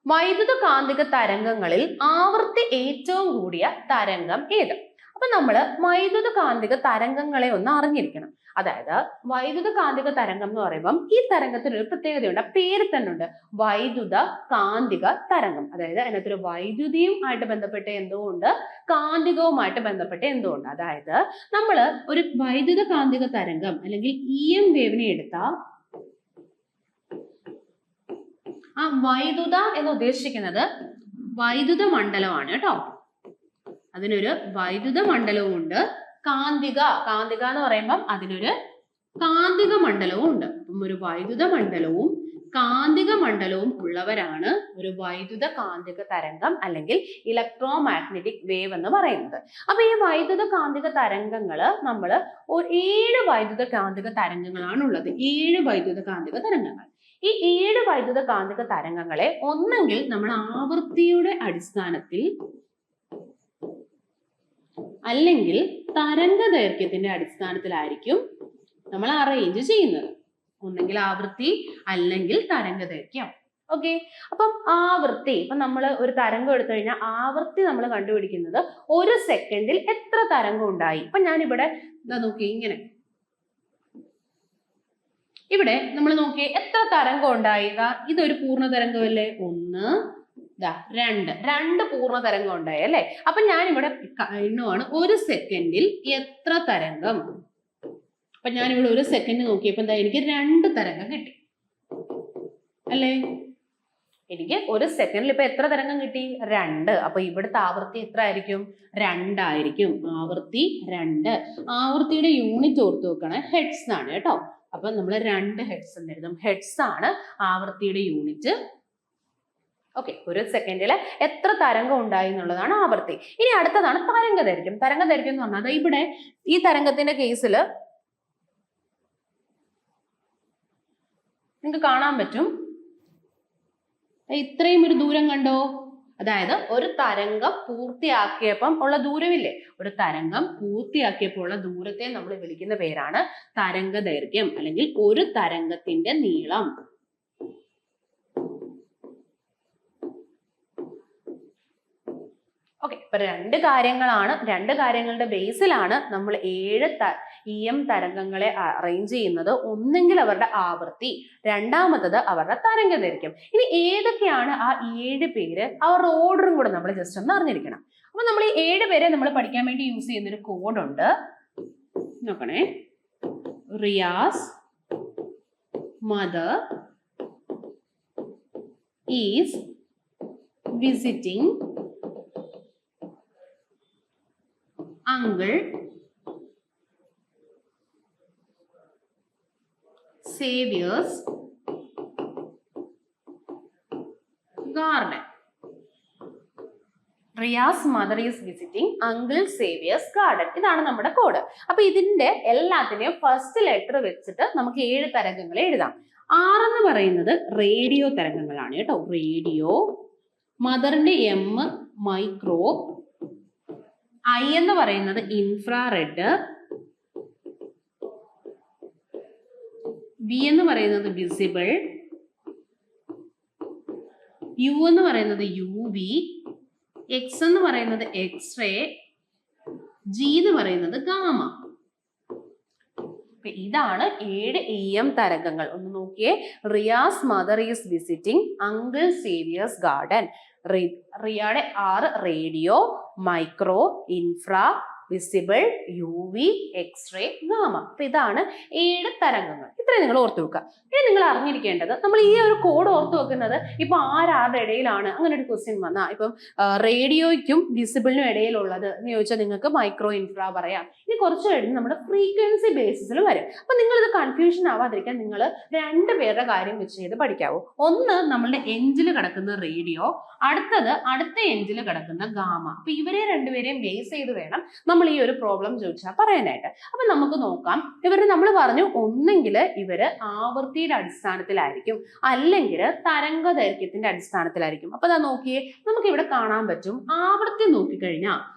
വൈദ്യുത കാന്തിക തരംഗങ്ങളിൽ ആവൃത്തി ഏറ്റവും കൂടിയ തരംഗം ഏത്? അപ്പൊ നമ്മൾ വൈദ്യുത കാന്തിക തരംഗങ്ങളെ ഒന്ന് അറിഞ്ഞിരിക്കണം. അതായത് വൈദ്യുത കാന്തിക തരംഗം എന്ന് പറയുമ്പം ഈ തരംഗത്തിന് ഒരു പ്രത്യേകതയുണ്ട്, പേര് തന്നെ ഉണ്ട്, വൈദ്യുത കാന്തിക തരംഗം. അതായത് അതിനകത്തൊരു വൈദ്യുതിയും ആയിട്ട് ബന്ധപ്പെട്ട എന്തോ ഉണ്ട്, കാന്തികവുമായിട്ട് ബന്ധപ്പെട്ട എന്തോ ഉണ്ട്. അതായത് നമ്മൾ ഒരു വൈദ്യുത കാന്തിക തരംഗം അല്ലെങ്കിൽ EM വേവിനെ എടുത്താൽ ആ വൈദ്യുത എന്ന് ഉദ്ദേശിക്കുന്നത് വൈദ്യുത മണ്ഡലമാണ് കേട്ടോ. അതിനൊരു വൈദ്യുത മണ്ഡലവും ഉണ്ട്, കാന്തിക എന്ന് പറയുമ്പം അതിനൊരു കാന്തിക മണ്ഡലവും ഉണ്ട്. അപ്പം ഒരു വൈദ്യുത മണ്ഡലവും കാന്തിക മണ്ഡലവും ഉള്ളവരാണ് ഒരു വൈദ്യുത കാന്തിക തരംഗം അല്ലെങ്കിൽ ഇലക്ട്രോ മാഗ്നറ്റിക് വേവ് എന്ന് പറയുന്നത്. അപ്പൊ ഈ വൈദ്യുത കാന്തിക തരംഗങ്ങള് നമ്മൾ 7 വൈദ്യുത കാന്തിക തരംഗങ്ങളാണ് ഉള്ളത്. 7 വൈദ്യുത കാന്തിക തരംഗങ്ങൾ. ഈ 7 വൈദ്യുത കാന്തിക തരംഗങ്ങളെ ഒന്നെങ്കിൽ നമ്മൾ ആവൃത്തിയുടെ അടിസ്ഥാനത്തിൽ അല്ലെങ്കിൽ തരംഗ ദൈർഘ്യത്തിന്റെ അടിസ്ഥാനത്തിലായിരിക്കും നമ്മൾ അറേഞ്ച് ചെയ്യുന്നത്. ഒന്നെങ്കിൽ ആവൃത്തി അല്ലെങ്കിൽ തരംഗ ദൈർഘ്യം. ഓക്കെ, അപ്പം ആവൃത്തി, ഇപ്പൊ നമ്മൾ ഒരു തരംഗം എടുത്തു കഴിഞ്ഞാൽ ആവൃത്തി നമ്മൾ കണ്ടുപിടിക്കുന്നത് 1 സെക്കൻഡിൽ എത്ര തരംഗം ഉണ്ടായി. ഇപ്പൊ ഞാനിവിടെ നോക്കി, ഇങ്ങനെ ഇവിടെ നമ്മൾ നോക്കിയേ എത്ര തരംഗം ഉണ്ടായി. ഇതൊരു പൂർണ്ണ തരംഗമല്ലേ, 1, 2 പൂർണ്ണ തരംഗം ഉണ്ടായി അല്ലെ. അപ്പൊ ഞാനിവിടെ എണ്ണുവാണ് 1 സെക്കൻഡിൽ എത്ര തരംഗം. അപ്പൊ ഞാനിവിടെ 1 സെക്കൻഡ് നോക്കിയപ്പോ എന്താ, എനിക്ക് 2 തരംഗം കിട്ടി അല്ലേ. എനിക്ക് 1 സെക്കൻഡിൽ ഇപ്പൊ എത്ര തരംഗം കിട്ടി, 2. അപ്പൊ ഇവിടുത്തെ ആവൃത്തി എത്ര ആയിരിക്കും, 2 ആയിരിക്കും. ആവൃത്തി 2. ആവൃത്തിയുടെ യൂണിറ്റ് ഓർത്ത് വെക്കണേ, ഹെഡ്സ് ആണ് കേട്ടോ. അപ്പൊ നമ്മൾ 2 ഹെഡ്സ് എന്ന് എഴുതും. ഹെഡ്സ് ആണ് ആവൃത്തിയുടെ യൂണിറ്റ്. ഓക്കെ, 1 സെക്കൻഡിൽ എത്ര തരംഗം ഉണ്ടായി എന്നുള്ളതാണ് ആവൃത്തി. ഇനി അടുത്തതാണ് തരംഗ ദൈർഘ്യം. തരംഗ ദൈർഘ്യം എന്ന് പറഞ്ഞാൽ ഇവിടെ ഈ തരംഗത്തിന്റെ കേസിൽ നിങ്ങൾക്ക് കാണാൻ പറ്റും, ഇത്രയും ഒരു ദൂരം കണ്ടോ. അതായത് ഒരു തരംഗം പൂർത്തിയാക്കിയപ്പം ഉള്ള ദൂരമില്ലേ, ഒരു തരംഗം പൂർത്തിയാക്കിയപ്പോൾ ഉള്ള ദൂരത്തെ നമ്മൾ വിളിക്കുന്ന പേരാണ് തരംഗ ദൈർഘ്യം അല്ലെങ്കിൽ ഒരു തരംഗത്തിന്റെ നീളം. ഓക്കെ, ഇപ്പൊ 2 കാര്യങ്ങളാണ്, 2 കാര്യങ്ങളുടെ ബേസിലാണ് നമ്മൾ 7 EM തരംഗങ്ങളെ അറേഞ്ച് ചെയ്യുന്നത്. ഒന്നെങ്കിൽ അവരുടെ ആവൃത്തി, രണ്ടാമത്തത് അവരുടെ തരംഗ ദൈർഘ്യം. ഇനി ഏതൊക്കെയാണ് ആ 7 പേര്, അവരുടെ ഓർഡറും കൂടെ നമ്മൾ ജസ്റ്റ് ഒന്ന് അറിഞ്ഞിരിക്കണം. അപ്പൊ നമ്മൾ ഈ 7 പേരെ നമ്മൾ പഠിക്കാൻ വേണ്ടി യൂസ് ചെയ്യുന്ന ഒരു കോഡുണ്ട്, നോക്കണേ. Riyas mother is visiting uncle Saviour's garden. Riyas mother is visiting uncle Xavier's garden. ഇതാണ് നമ്മുടെ കോഡ്. അപ്പൊ ഇതിന്റെ എല്ലാത്തിനെയും ഫസ്റ്റ് ലെറ്റർ വെച്ചിട്ട് നമുക്ക് 7 തരംഗങ്ങളെ എഴുതാം. 6 എന്ന് പറയുന്നത് റേഡിയോ തരംഗങ്ങളാണ് കേട്ടോ. റേഡിയോ, മദറിന്റെ എം മൈക്രോ, ഐ എന്ന് പറയുന്നത് ഇൻഫ്രാറെഡ്, വി എന്ന് പറയുന്നത് വിസിബിൾ, യു എന്ന് പറയുന്നത് യു വി, എക്സ് എന്ന് പറയുന്നത് എക്സ്റേ, ജി എന്ന് പറയുന്നത് ഗാമ. ഇതാണ് 7 EM തരംഗങ്ങൾ. ഒന്ന് നോക്കിയേ. Riya's mother is visiting uncle Xavier's garden. റിയയുടെ 6 radio, micro, infra, visible, U V, x-ray, gamma. അപ്പൊ ഇതാണ് 7 തരംഗങ്ങൾ. ഇത്രയും നിങ്ങൾ ഓർത്തു വെക്കുക. ഇനി നിങ്ങൾ അറിഞ്ഞിരിക്കേണ്ടത്, നമ്മൾ ഈ ഒരു കോഡ് ഓർത്തു വെക്കുന്നത് ഇപ്പൊ ആരുടെ ഇടയിലാണ് അങ്ങനെ ഒരു ക്വസ്റ്റ്യൻ വന്നാൽ, ഇപ്പം റേഡിയോയ്ക്കും വിസിബിളിനും ഇടയിലുള്ളത് എന്ന് ചോദിച്ചാൽ നിങ്ങൾക്ക് മൈക്രോ, ഇൻഫ്രാ പറയാം. ഇനി കുറച്ച് കഴിഞ്ഞ് നമ്മുടെ ഫ്രീക്വൻസി ബേസിസിൽ വരും. അപ്പൊ നിങ്ങൾ ഇത് കൺഫ്യൂഷൻ ആവാതിരിക്കാൻ നിങ്ങൾ 2 പേരുടെ കാര്യം വെച്ച് ചെയ്ത് പഠിക്കാവൂ. ഒന്ന് നമ്മളുടെ എൻജിൽ കിടക്കുന്ന റേഡിയോ, അടുത്തത് അടുത്ത എൻജിൽ കിടക്കുന്ന ഗാമ. അപ്പൊ ഇവരെ 2 പേരെയും ബേസ് ചെയ്ത് വേണം നമ്മൾ ഈ ഒരു പ്രോബ്ലം ചോദിച്ചാൽ പറയാനായിട്ട്. അപ്പൊ നമുക്ക് നോക്കാം. ഇവര് നമ്മൾ പറഞ്ഞു ഒന്നെങ്കിൽ ഇവര് ആവൃത്തിയുടെ അടിസ്ഥാനത്തിലായിരിക്കും, അല്ലെങ്കിൽ തരംഗ ദൈർഘ്യത്തിന്റെ അടിസ്ഥാനത്തിലായിരിക്കും. അപ്പൊ അതാ നോക്കിയേ, നമുക്ക് ഇവിടെ കാണാൻ പറ്റും. ആവൃത്തി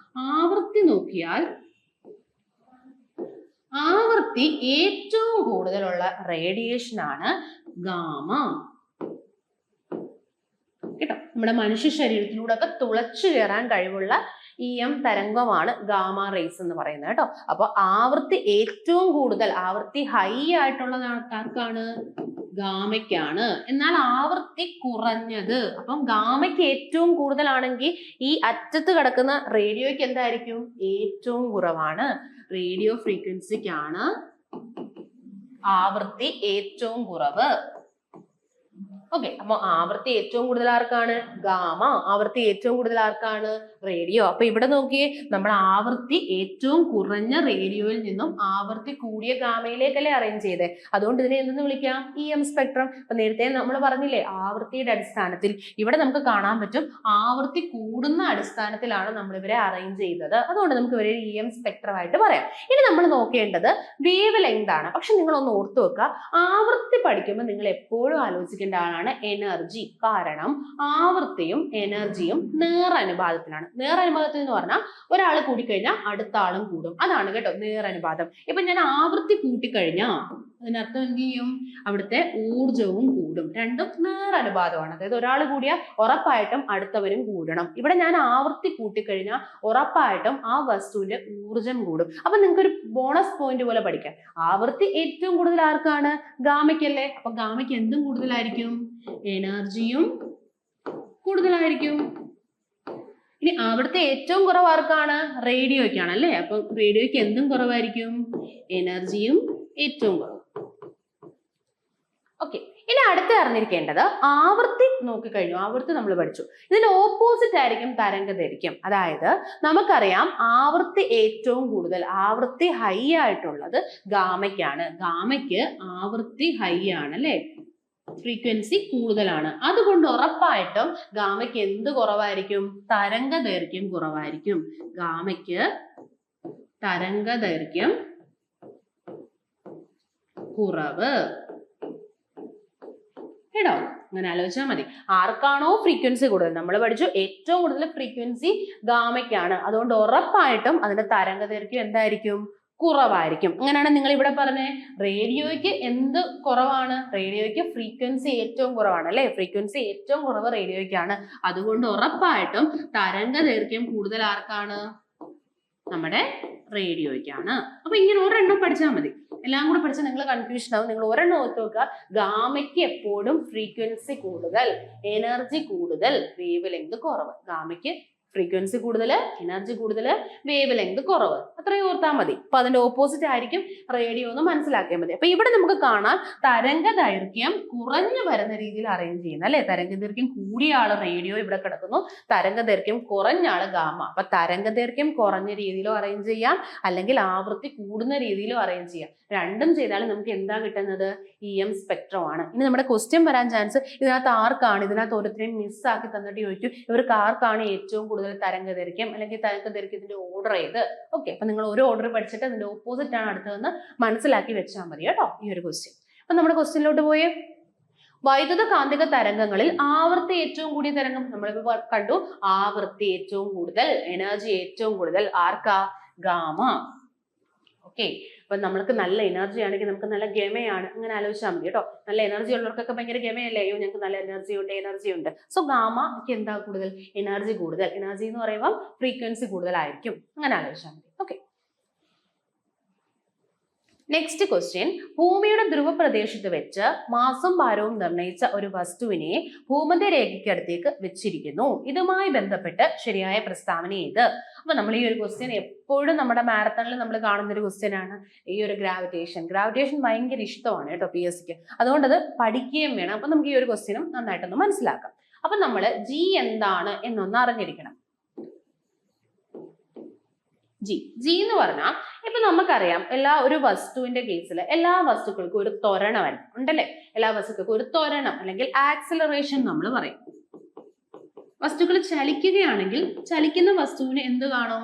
നോക്കിയാൽ ആവൃത്തി ഏറ്റവും കൂടുതലുള്ള റേഡിയേഷൻ ആണ് ഗാമ കേട്ടോ. നമ്മുടെ മനുഷ്യ ശരീരത്തിലൂടെ ഒക്കെ തുളച്ചു കയറാൻ കഴിവുള്ള EM തരംഗമാണ് ഗാമ റേസ് എന്ന് പറയുന്നത് കേട്ടോ. അപ്പൊ ആവൃത്തി ഏറ്റവും കൂടുതൽ, ആവൃത്തി ഹൈ ആയിട്ടുള്ളത് ആർക്കാണ്? ഗാമയ്ക്കാണ്. എന്നാൽ ആവൃത്തി കുറഞ്ഞത്, അപ്പം ഗാമയ്ക്ക് ഏറ്റവും കൂടുതലാണെങ്കിൽ ഈ അറ്റത്ത് കിടക്കുന്ന റേഡിയോയ്ക്ക് എന്തായിരിക്കും? ഏറ്റവും കുറവാണ്. റേഡിയോ ഫ്രീക്വൻസിക്കാണ് ആവൃത്തി ഏറ്റവും കുറവ്. ഓക്കെ, അപ്പൊ ആവൃത്തി ഏറ്റവും കൂടുതൽ ആർക്കാണ്? ഗാമ. ആവൃത്തി ഏറ്റവും കൂടുതൽ ആർക്കാണ്? റേഡിയോ. അപ്പൊ ഇവിടെ നോക്കിയേ, നമ്മൾ ആവൃത്തി ഏറ്റവും കുറഞ്ഞ റേഡിയോയിൽ നിന്നും ആവൃത്തി കൂടിയ ഗാമയിലേക്കല്ലേ അറേഞ്ച് ചെയ്തേ. അതുകൊണ്ട് ഇതിനെ എന്തെന്ന് വിളിക്കാം? EM spectrum. അപ്പൊ നേരത്തെ നമ്മൾ പറഞ്ഞില്ലേ ആവൃത്തിയുടെ അടിസ്ഥാനത്തിൽ. ഇവിടെ നമുക്ക് കാണാൻ പറ്റും ആവൃത്തി കൂടുന്ന അടിസ്ഥാനത്തിലാണ് നമ്മൾ ഇവരെ അറേഞ്ച് ചെയ്തത്. അതുകൊണ്ട് നമുക്ക് ഇവരെ EM സ്പെക്ട്രം ആയിട്ട് പറയാം. ഇനി നമ്മൾ നോക്കേണ്ടത് വേവ് ലെങ്ത് ആണ്. പക്ഷെ നിങ്ങളൊന്ന് ഓർത്തു വെക്കുക, ആവൃത്തി പഠിക്കുമ്പോൾ നിങ്ങൾ എപ്പോഴും ആലോചിക്കേണ്ട ആളാണ് എനർജി. കാരണം ആവൃത്തിയും എനർജിയും നേരനുപാതത്തിലാണ്. നേരനുപാതത്തിൽ എന്ന് പറഞ്ഞാൽ ഒരാൾ കൂടിക്കഴിഞ്ഞാൽ അടുത്ത ആളും കൂടും. അതാണ് കേട്ടോ നേരനുപാതം. ഇപ്പൊ ഞാൻ ആവൃത്തി കൂട്ടിക്കഴിഞ്ഞാൽ അതിനർത്ഥം എന്ത് ചെയ്യും? അവിടുത്തെ ഊർജവും കൂടും. രണ്ടും നേരനുപാതമാണ്. അതായത് ഒരാൾ കൂടിയാൽ ഉറപ്പായിട്ടും അടുത്തവരും കൂടണം. ഇവിടെ ഞാൻ ആവൃത്തി കൂട്ടിക്കഴിഞ്ഞാൽ ഉറപ്പായിട്ടും ആ വസ്തുവിന്റെ ഊർജം കൂടും. അപ്പൊ നിങ്ങൾക്ക് ഒരു ബോണസ് പോയിന്റ് പോലെ പഠിക്കാം. ആവൃത്തി ഏറ്റവും കൂടുതൽ ആർക്കാണ്? ഗാമയ്ക്കല്ലേ. അപ്പൊ ഗാമയ്ക്ക് എന്തും കൂടുതലായിരിക്കും? എനർജിയും കൂടുതലായിരിക്കും. ഇനി ആവൃത്തി ഏറ്റവും കുറവ് ആർക്കാണ്? റേഡിയോയ്ക്കാണ് അല്ലേ. അപ്പൊ റേഡിയോയ്ക്ക് എന്തും കുറവായിരിക്കും? എനർജിയും ഏറ്റവും കുറവ്. ഓക്കെ, ഇനി അടുത്ത് അറിഞ്ഞിരിക്കേണ്ടത് ആവൃത്തി നോക്കിക്കഴിഞ്ഞു. ആവൃത്തി നമ്മൾ പഠിച്ചു. ഇതിന്റെ ഓപ്പോസിറ്റ് ആയിരിക്കും തരംഗദൈർഘ്യം. അതായത് നമുക്കറിയാം ആവൃത്തി ഏറ്റവും കൂടുതൽ, ആവൃത്തി ഹൈ ആയിട്ടുള്ളത് ഗാമയ്ക്കാണ്. ഗാമയ്ക്ക് ആവൃത്തി ഹൈ ആണ് അല്ലേ, ഫ്രീക്വൻസി കൂടുതലാണ്. അതുകൊണ്ട് ഉറപ്പായിട്ടും ഗാമയ്ക്ക് എന്ത് കുറവായിരിക്കും? തരംഗദൈർഘ്യം കുറവായിരിക്കും. ഗാമയ്ക്ക് തരംഗദൈർഘ്യം കുറവ് കേട്ടോ. അങ്ങനെ ആലോചിച്ചാൽ മതി. ആർക്കാണോ ഫ്രീക്വൻസി കൂടുതൽ, നമ്മൾ പഠിച്ചു ഏറ്റവും കൂടുതൽ ഫ്രീക്വൻസി ഗാമയ്ക്കാണ്. അതുകൊണ്ട് ഉറപ്പായിട്ടും അതിന്റെ തരംഗദൈർഘ്യം എന്തായിരിക്കും? കുറവായിരിക്കും. അങ്ങനെയാണ് നിങ്ങൾ ഇവിടെ പറഞ്ഞേ. റേഡിയോയ്ക്ക് എന്ത് കുറവാണ്? റേഡിയോയ്ക്ക് ഫ്രീക്വൻസി ഏറ്റവും കുറവാണ് അല്ലെ. ഫ്രീക്വൻസി ഏറ്റവും കുറവ് റേഡിയോയ്ക്കാണ്. അതുകൊണ്ട് ഉറപ്പായിട്ടും തരംഗദൈർഘ്യം കൂടുതൽ ആർക്കാണ്? നമ്മുടെ റേഡിയോയ്ക്കാണ്. അപ്പൊ ഇങ്ങനെ ഒരെണ്ണം പഠിച്ചാൽ മതി. എല്ലാം കൂടെ പഠിച്ചാൽ നിങ്ങൾ കൺഫ്യൂഷൻ ആവും. നിങ്ങൾ ഒരെണ്ണം ഓർത്ത് വെക്കുക. ഗാമയ്ക്ക് എപ്പോഴും ഫ്രീക്വൻസി കൂടുതൽ, എനർജി കൂടുതൽ, വേവ് ലെങ്ത് കുറവ്. ഗാമയ്ക്ക് ഫ്രീക്വൻസി കൂടുതൽ, എനർജി കൂടുതൽ, വേവ് ലെങ്ത് കുറവ്. അത്രയും ഓർത്താൽ മതി. അപ്പൊ അതിന്റെ ഓപ്പോസിറ്റ് ആയിരിക്കും റേഡിയോ എന്ന് മനസ്സിലാക്കിയാൽ മതി. അപ്പൊ ഇവിടെ നമുക്ക് കാണാം തരംഗദൈർഘ്യം കുറഞ്ഞു വരുന്ന രീതിയിൽ അറേഞ്ച് ചെയ്യുന്നത് അല്ലെ. തരംഗദൈർഘ്യം കൂടിയ ആള് റേഡിയോ ഇവിടെ കിടക്കുന്നു, തരംഗദൈർഘ്യം കുറഞ്ഞ ആള് ഗാമ. അപ്പൊ തരംഗദൈർഘ്യം കുറഞ്ഞ രീതിയിലോ അറേഞ്ച് ചെയ്യാം, അല്ലെങ്കിൽ ആവൃത്തി കൂടുന്ന രീതിയിലോ അറേഞ്ച് ചെയ്യാം. രണ്ടും ചെയ്താലും നമുക്ക് എന്താ കിട്ടുന്നത്? EM സ്പെക്ട്രം ആണ്. ഇനി നമ്മുടെ ക്വസ്റ്റ്യൻ വരാൻ ചാൻസ് ഇതിനകത്ത് ആർക്കാണ്, ഇതിനകത്ത് ഓരോരുത്തരെയും മിസ്സാക്കി തന്നിട്ട് ചോദിക്കും ഇവർക്ക് ആർക്കാണ് ഏറ്റവും കൂടുതൽ തരംഗദൈർഘ്യം അല്ലെങ്കിൽ തരംഗദൈർഘ്യത്തിന്റെ ഓർഡർ ഏത്? ഓക്കെ, അപ്പൊ നിങ്ങൾ ഒരു ഓർഡർ പഠിച്ചിട്ട് അതിന്റെ ഓപ്പോസിറ്റ് ആണ് അടുത്തതെന്ന് മനസ്സിലാക്കി വെച്ചാൽ മതി കേട്ടോ ഈ ഒരു ക്വസ്റ്റ്യൻ. അപ്പൊ നമ്മുടെ ക്വസ്റ്റ്യനിലോട്ട് പോയേ. വൈദ്യുത കാന്തിക തരംഗങ്ങളിൽ ആവൃത്തി ഏറ്റവും കൂടിയ തരംഗം നമ്മളിപ്പോ കണ്ടു. ആവൃത്തി ഏറ്റവും കൂടുതൽ, എനർജി ഏറ്റവും കൂടുതൽ ആർക്കാ? ഗാമ. ഓക്കെ, അപ്പൊ നമ്മൾക്ക് നല്ല എനർജി ആണെങ്കിൽ നമുക്ക് നല്ല ഗമയാണ്, അങ്ങനെ ആലോചിച്ചാൽ മതി കേട്ടോ. നല്ല എനർജി ഉള്ളവർക്കൊക്കെ ഭയങ്കര ഗമയല്ലേ, അയ്യോ ഞങ്ങൾക്ക് നല്ല എനർജി ഉണ്ട്. സോ ഗാമയ്ക്ക് എന്താ കൂടുതൽ? എനർജി കൂടുതൽ. എനർജി എന്ന് പറയുമ്പോൾ ഫ്രീക്വൻസി കൂടുതലായിരിക്കും, അങ്ങനെ ആലോചിച്ചാൽ മതി. Okay, next question. ഭൂമിയുടെ ധ്രുവ പ്രദേശത്ത് വെച്ച് മാസും ഭാരവും നിർണയിച്ച ഒരു വസ്തുവിനെ ഭൂമധ്യരേഖയ്ക്കടുത്തേക്ക് വെച്ചിരിക്കുന്നു. ഇതുമായി ബന്ധപ്പെട്ട് ശരിയായ പ്രസ്താവന ഏത്? അപ്പൊ നമ്മൾ ഈ ഒരു ക്വസ്റ്റ്യൻ എപ്പോഴും നമ്മുടെ മാരത്തണിൽ നമ്മൾ കാണുന്ന ഒരു ക്വസ്റ്റ്യൻ ആണ് ഈ ഒരു ഗ്രാവിറ്റേഷൻ. ഗ്രാവിറ്റേഷൻ ഭയങ്കര ഇഷ്ടമാണ് കേട്ടോ PSCക്ക്, അതുകൊണ്ട് അത് പഠിക്കുകയും വേണം. അപ്പൊ നമുക്ക് ഈ ഒരു ക്വസ്റ്റ്യനും നന്നായിട്ടൊന്ന് മനസ്സിലാക്കാം. അപ്പൊ നമ്മൾ G എന്താണ് എന്നൊന്ന് അറിഞ്ഞിരിക്കണം. ജി എന്ന് പറഞ്ഞാൽ ഇപ്പൊ നമുക്കറിയാം എല്ലാ ഒരു വസ്തുവിന്റെ കേസിൽ എല്ലാ വസ്തുക്കൾക്കും ഒരു ത്വരണം ഉണ്ടല്ലേ. എല്ലാ വസ്തുക്കൾക്കും ഒരു ത്വരണം അല്ലെങ്കിൽ ആക്സിലറേഷൻ നമ്മൾ പറയും. വസ്തുക്കൾ ചലിക്കുകയാണെങ്കിൽ ചലിക്കുന്ന വസ്തുവിന് എന്ത് കാണും?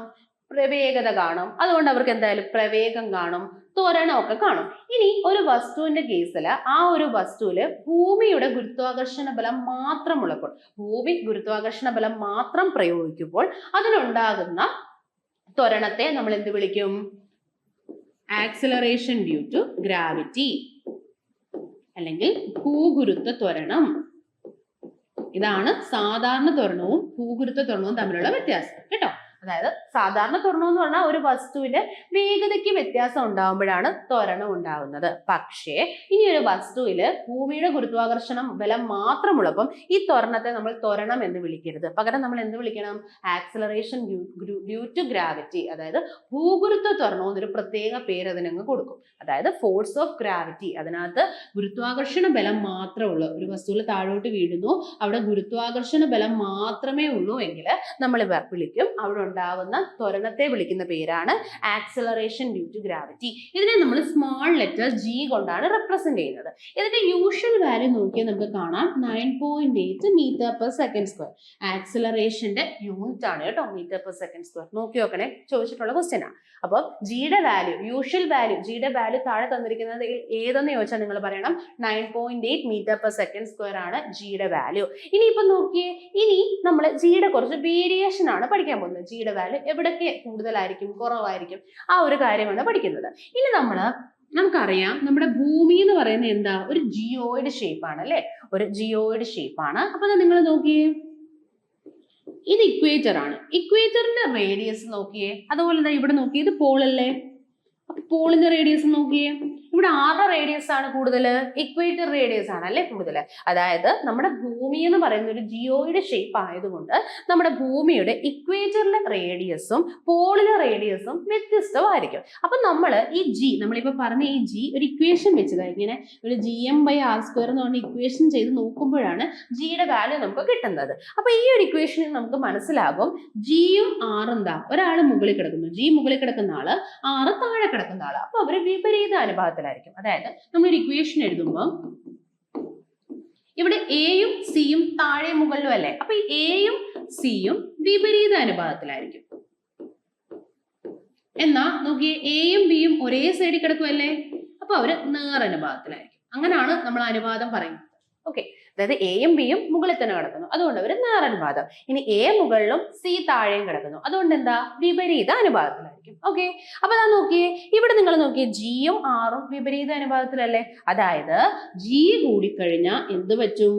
പ്രവേഗത കാണും. അതുകൊണ്ട് അവർക്ക് എന്തായാലും പ്രവേഗം കാണും, ത്വരണം ഒക്കെ കാണും. ഇനി ഒരു വസ്തുവിന്റെ കേസിൽ ആ ഒരു വസ്തുവില് ഭൂമിയുടെ ഗുരുത്വാകർഷണ ബലം മാത്രമുള്ളപ്പോൾ, ഭൂമി ഗുരുത്വാകർഷണ ബലം മാത്രം പ്രയോഗിക്കുമ്പോൾ അതിനുണ്ടാകുന്ന ത്വരണത്തെ നമ്മൾ എന്ത് വിളിക്കും? ആക്സിലറേഷൻ ഡ്യൂ ടു ഗ്രാവിറ്റി അല്ലെങ്കിൽ ഭൂഗുരുത്വ ത്വരണം. ഇതാണ് സാധാരണ ത്വരണവും ഭൂഗുരുത്വ ത്വരണവും തമ്മിലുള്ള വ്യത്യാസം കേട്ടോ. അതായത് സാധാരണ ത്വരണം എന്ന് പറഞ്ഞാൽ ഒരു വസ്തുവിന്റെ വേഗതയ്ക്ക് വ്യത്യാസം ഉണ്ടാകുമ്പോഴാണ് ത്വരണം ഉണ്ടാകുന്നത്. പക്ഷേ ഇനി ഒരു വസ്തുവില് ഭൂമിയുടെ ഗുരുത്വാകർഷണം ബലം മാത്രമുള്ളപ്പം ഈ ത്വരണത്തെ നമ്മൾ ത്വരണം എന്ന് വിളിക്കരുത്. പകരം നമ്മൾ എന്ത് വിളിക്കണം? ആക്സിലറേഷൻ ഡ്യൂ ടു ഗ്രാവിറ്റി, അതായത് ഭൂഗുരുത്വ ത്വരണം എന്നൊരു പ്രത്യേക പേര് അതിനങ്ങ് കൊടുക്കും. അതായത് ഫോഴ്സ് ഓഫ് ഗ്രാവിറ്റി. അതിനകത്ത് ഗുരുത്വാകർഷണ ബലം മാത്രമുള്ളൂ. ഒരു വസ്തുവിൽ താഴോട്ട് വീഴുന്നു, അവിടെ ഗുരുത്വാകർഷണ ബലം മാത്രമേ ഉള്ളൂ എങ്കിൽ നമ്മൾ വിളിക്കും അവിടെ ഉണ്ടാവുന്ന ത്വരണത്തെ വിളിക്കുന്ന പേരാണ് ആക്സിലറേഷൻ ഡ്യൂ ടു ഗ്രാവിറ്റി. ഇതിനെ നമ്മൾ സ്മോൾ ലെറ്റർ G കൊണ്ടാണ് റെപ്രസെന്റ് ചെയ്യുന്നത്. ഇതിന്റെ യൂഷ്വൽ വാല്യൂ നോക്കിയാൽ നമുക്ക് കാണാം 9.8 മീറ്റർ പെർ സെക്കൻഡ് സ്ക്വയർ. ആക്സിലറേഷന്റെ യൂണിറ്റ് ആണ് കേട്ടോ മീറ്റർ പെർ സെക്കൻഡ് സ്ക്വയർ. നോക്കി നോക്കണേ, ചോദിച്ചിട്ടുള്ള ക്വസ്റ്റ്യൻ ആണ്. അപ്പൊ ജിയുടെ വാല്യൂ, യൂഷ്വൽ വാല്യൂ, ജിയുടെ വാല്യൂ താഴെ തന്നിരിക്കുന്നത് ഏതെന്ന് ചോദിച്ചാൽ നിങ്ങൾ പറയണം 9.8 മീറ്റർ പെർ സെക്കൻഡ് സ്ക്വയർ ആണ് ജിയുടെ വാല്യൂ. ഇനിയിപ്പോ നോക്കിയേ, ഇനി നമ്മൾ ജിയുടെ കുറച്ച് വേരിയേഷൻ ആണ് പഠിക്കാൻ പോകുന്നത്. ജിയുടെ വാല്യൂ എവിടൊക്കെ കൂടുതലായിരിക്കും കുറവായിരിക്കും ആ ഒരു കാര്യമാണ് പഠിക്കുന്നത്. ഇനി നമുക്കറിയാം നമ്മുടെ ഭൂമി എന്ന് പറയുന്നത് എന്താ? ഒരു ജിയോയിഡ് ഷേപ്പ് ആണ് അല്ലെ, ഒരു ജിയോയിഡ് ഷേപ്പ് ആണ്. അപ്പൊ നിങ്ങൾ നോക്കിയേ, ഇത് ഇക്വേറ്റർ ആണ്. ഇക്വേറ്ററിന്റെ റേഡിയസ് നോക്കിയേ, അതുപോലെ ഇവിടെ നോക്കിയേ ഇത് പോളല്ലേ. അപ്പൊ പോളിന്റെ റേഡിയസ് നോക്കിയേ, ഇവിടെ ആരുടെ റേഡിയസ് ആണ് കൂടുതൽ? ഇക്വേറ്റർ റേഡിയസ് ആണ് അല്ലെ കൂടുതൽ. അതായത് നമ്മുടെ ഭൂമി എന്ന് പറയുന്ന ഒരു ജിയോയിഡ് ഷേപ്പ് ആയതുകൊണ്ട് നമ്മുടെ ഭൂമിയുടെ ഇക്വേറ്ററിലെ റേഡിയസും പോളിലെ റേഡിയസും വ്യത്യസ്തമായിരിക്കും. അപ്പൊ നമ്മൾ ഈ ജി, നമ്മളിപ്പോ പറഞ്ഞ ഈ ജി ഒരു ഇക്വേഷൻ വെച്ചത്, ഇങ്ങനെ ഒരു GM/r² എന്ന് പറഞ്ഞ ഇക്വേഷൻ ചെയ്ത് നോക്കുമ്പോഴാണ് ജിയുടെ വാല്യൂ നമുക്ക് കിട്ടുന്നത്. അപ്പൊ ഈ ഒരു ഇക്വേഷനിൽ നമുക്ക് മനസ്സിലാകും ജിയും ആറും എന്താ, ഒരാള് മുകളിൽ കിടക്കുന്നു, ജി മുകളിൽ കിടക്കുന്ന ആള്, ആറ് താഴെ കിടക്കുന്ന ആള്. അപ്പൊ അവര് വിപരീത അനുപാതത്തിലായിരിക്കും. അതായത് നമ്മളൊരു ഇക്വേഷൻ എഴുതുമ്പോൾ ഇവിടെ എയും സിയും താഴെ മുകളിലും അല്ലേ, അപ്പൊ ഈ എയും സിയും വിപരീത അനുപാതത്തിലായിരിക്കും. എന്നാ നോക്കിയേ, എയും ബിയും ഒരേ സൈഡിൽ കിടക്കുമല്ലേ, അപ്പൊ അവര് നേരനുപാതത്തിലായിരിക്കും. അങ്ങനെയാണ് നമ്മൾ അനുപാതം പറയുന്നത്. ഓക്കെ, അതായത് എയും ബിയും മുകളിൽ തന്നെ കിടക്കുന്നു, അതുകൊണ്ട് അവർ നേരനുപാതം. ഇനി എ മുകളിലും സി താഴെയും കിടക്കുന്നു, അതുകൊണ്ട് എന്താ? വിപരീത അനുപാതത്തിലായിരിക്കും. ഓക്കെ, അപ്പൊ ഞാൻ നോക്കിയേ, ഇവിടെ നിങ്ങൾ നോക്കിയേ ജിയും ആറും വിപരീത അനുപാതത്തിലല്ലേ. അതായത് ജി കൂടിക്കഴിഞ്ഞാൽ എന്ത് പറ്റും?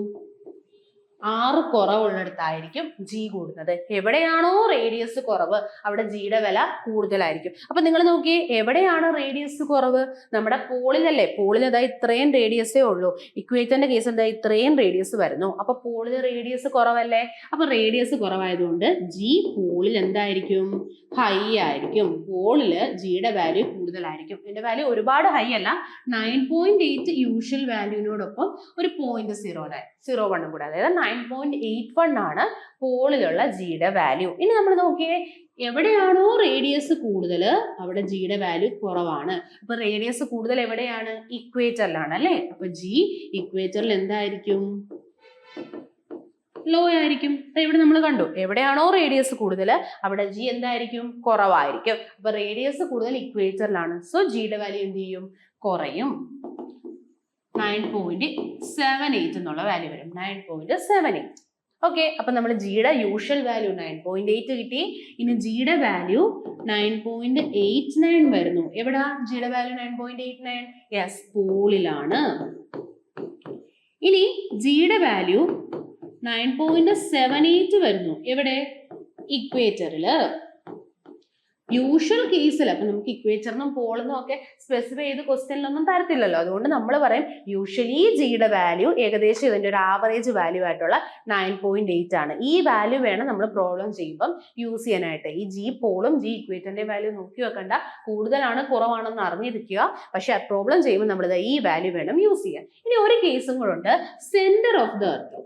ആറ് കുറവുള്ളിടത്തായിരിക്കും ജി കൂടുന്നത്. എവിടെയാണോ റേഡിയസ് കുറവ് അവിടെ ജിയുടെ വില കൂടുതലായിരിക്കും. അപ്പൊ നിങ്ങൾ നോക്കിയേ, എവിടെയാണ് റേഡിയസ് കുറവ്? നമ്മുടെ പോളിലല്ലേ. പോളിൽ അതായത് ഇത്രയും റേഡിയസേ ഉള്ളൂ. ഇക്വേറ്ററിന്റെ കേസ് എന്താ? ഇത്രയും റേഡിയസ് വരുന്നു. അപ്പൊ പോളിൽ റേഡിയസ് കുറവല്ലേ. അപ്പൊ റേഡിയസ് കുറവായതുകൊണ്ട് ജി പോളിൽ എന്തായിരിക്കും? ഹൈ ആയിരിക്കും. പോളില് ജിയുടെ വാല്യൂ കൂടുതലായിരിക്കും. ഇതിന്റെ വാല്യൂ ഒരുപാട് ഹൈ അല്ല, 9.8 യൂഷ്വൽ വാല്യൂവിനോടൊപ്പം ഒരു 0.01 കൂടെ, അതായത് 9.81 ആണ് പോളിലുള്ള ജിയുടെ വാല്യൂ. ഇനി നമ്മൾ നോക്കിയേ, എവിടെയാണോ റേഡിയസ് കൂടുതൽ അവിടെ ജിയുടെ വാല്യൂ കുറവാണ്. അപ്പൊ റേഡിയസ് കൂടുതൽ എവിടെയാണ്? ഇക്വേറ്ററിലാണ് അല്ലെ. അപ്പൊ ജി ഇക്വേറ്ററിൽ എന്തായിരിക്കും? ലോ ആയിരിക്കും. ഇവിടെ നമ്മൾ കണ്ടു, എവിടെയാണോ റേഡിയസ് കൂടുതൽ അവിടെ ജി എന്തായിരിക്കും, കുറവായിരിക്കും. അപ്പൊ റേഡിയസ് കൂടുതൽ ഇക്വേറ്ററിലാണ്, സോ ജിയുടെ വാല്യൂ എന്ത് ചെയ്യും, കുറയും. 9.78 എന്നുള്ള വാല്യൂ വരും. 9.78. ഓക്കെ, അപ്പൊ നമ്മൾ ജിയുടെ യൂഷ്വൽ വാല്യൂ 9.8 കിട്ടി. ഇനി ജിയുടെ വാല്യൂ 9.89 വരുന്നു. എവിടാ ജിയുടെ വാല്യൂ 9.89? യെസ്, പോളിലാണ്. ഇനി ജിയുടെ വാല്യൂ 9.78 വരുന്നു. എവിടെ? ഇക്വേറ്ററില്. യൂഷ്വൽ കേസിൽ, അപ്പൊ നമുക്ക് ഇക്വേറ്ററിനും പോളിനും ഒക്കെ സ്പെസിഫൈ ചെയ്ത് ക്വസ്റ്റ്യനിലൊന്നും തരത്തില്ലല്ലോ, അതുകൊണ്ട് നമ്മൾ പറയും യൂഷ്വലി ജിയുടെ വാല്യൂ ഏകദേശം ഇതിന്റെ ഒരു ആവറേജ് വാല്യൂ ആയിട്ടുള്ള 9.8 ആണ്. ഈ വാല്യൂ വേണം നമ്മൾ പ്രോബ്ലം ചെയ്യുമ്പം യൂസ് ചെയ്യാനായിട്ട്. ഈ ജി പോളും ജി ഇക്വേറ്ററിന്റെ വാല്യൂ നോക്കി വെക്കണ്ട, കൂടുതലാണ് കുറവാണെന്ന് അറിഞ്ഞിരിക്കുക. പക്ഷെ പ്രോബ്ലം ചെയ്യുമ്പോൾ നമ്മൾ ഈ വാല്യൂ വേണം യൂസ് ചെയ്യാൻ. ഇനി ഒരു കേസും കൂടെ ഉണ്ട്, സെന്റർ ഓഫ് ദ എർത്ത്.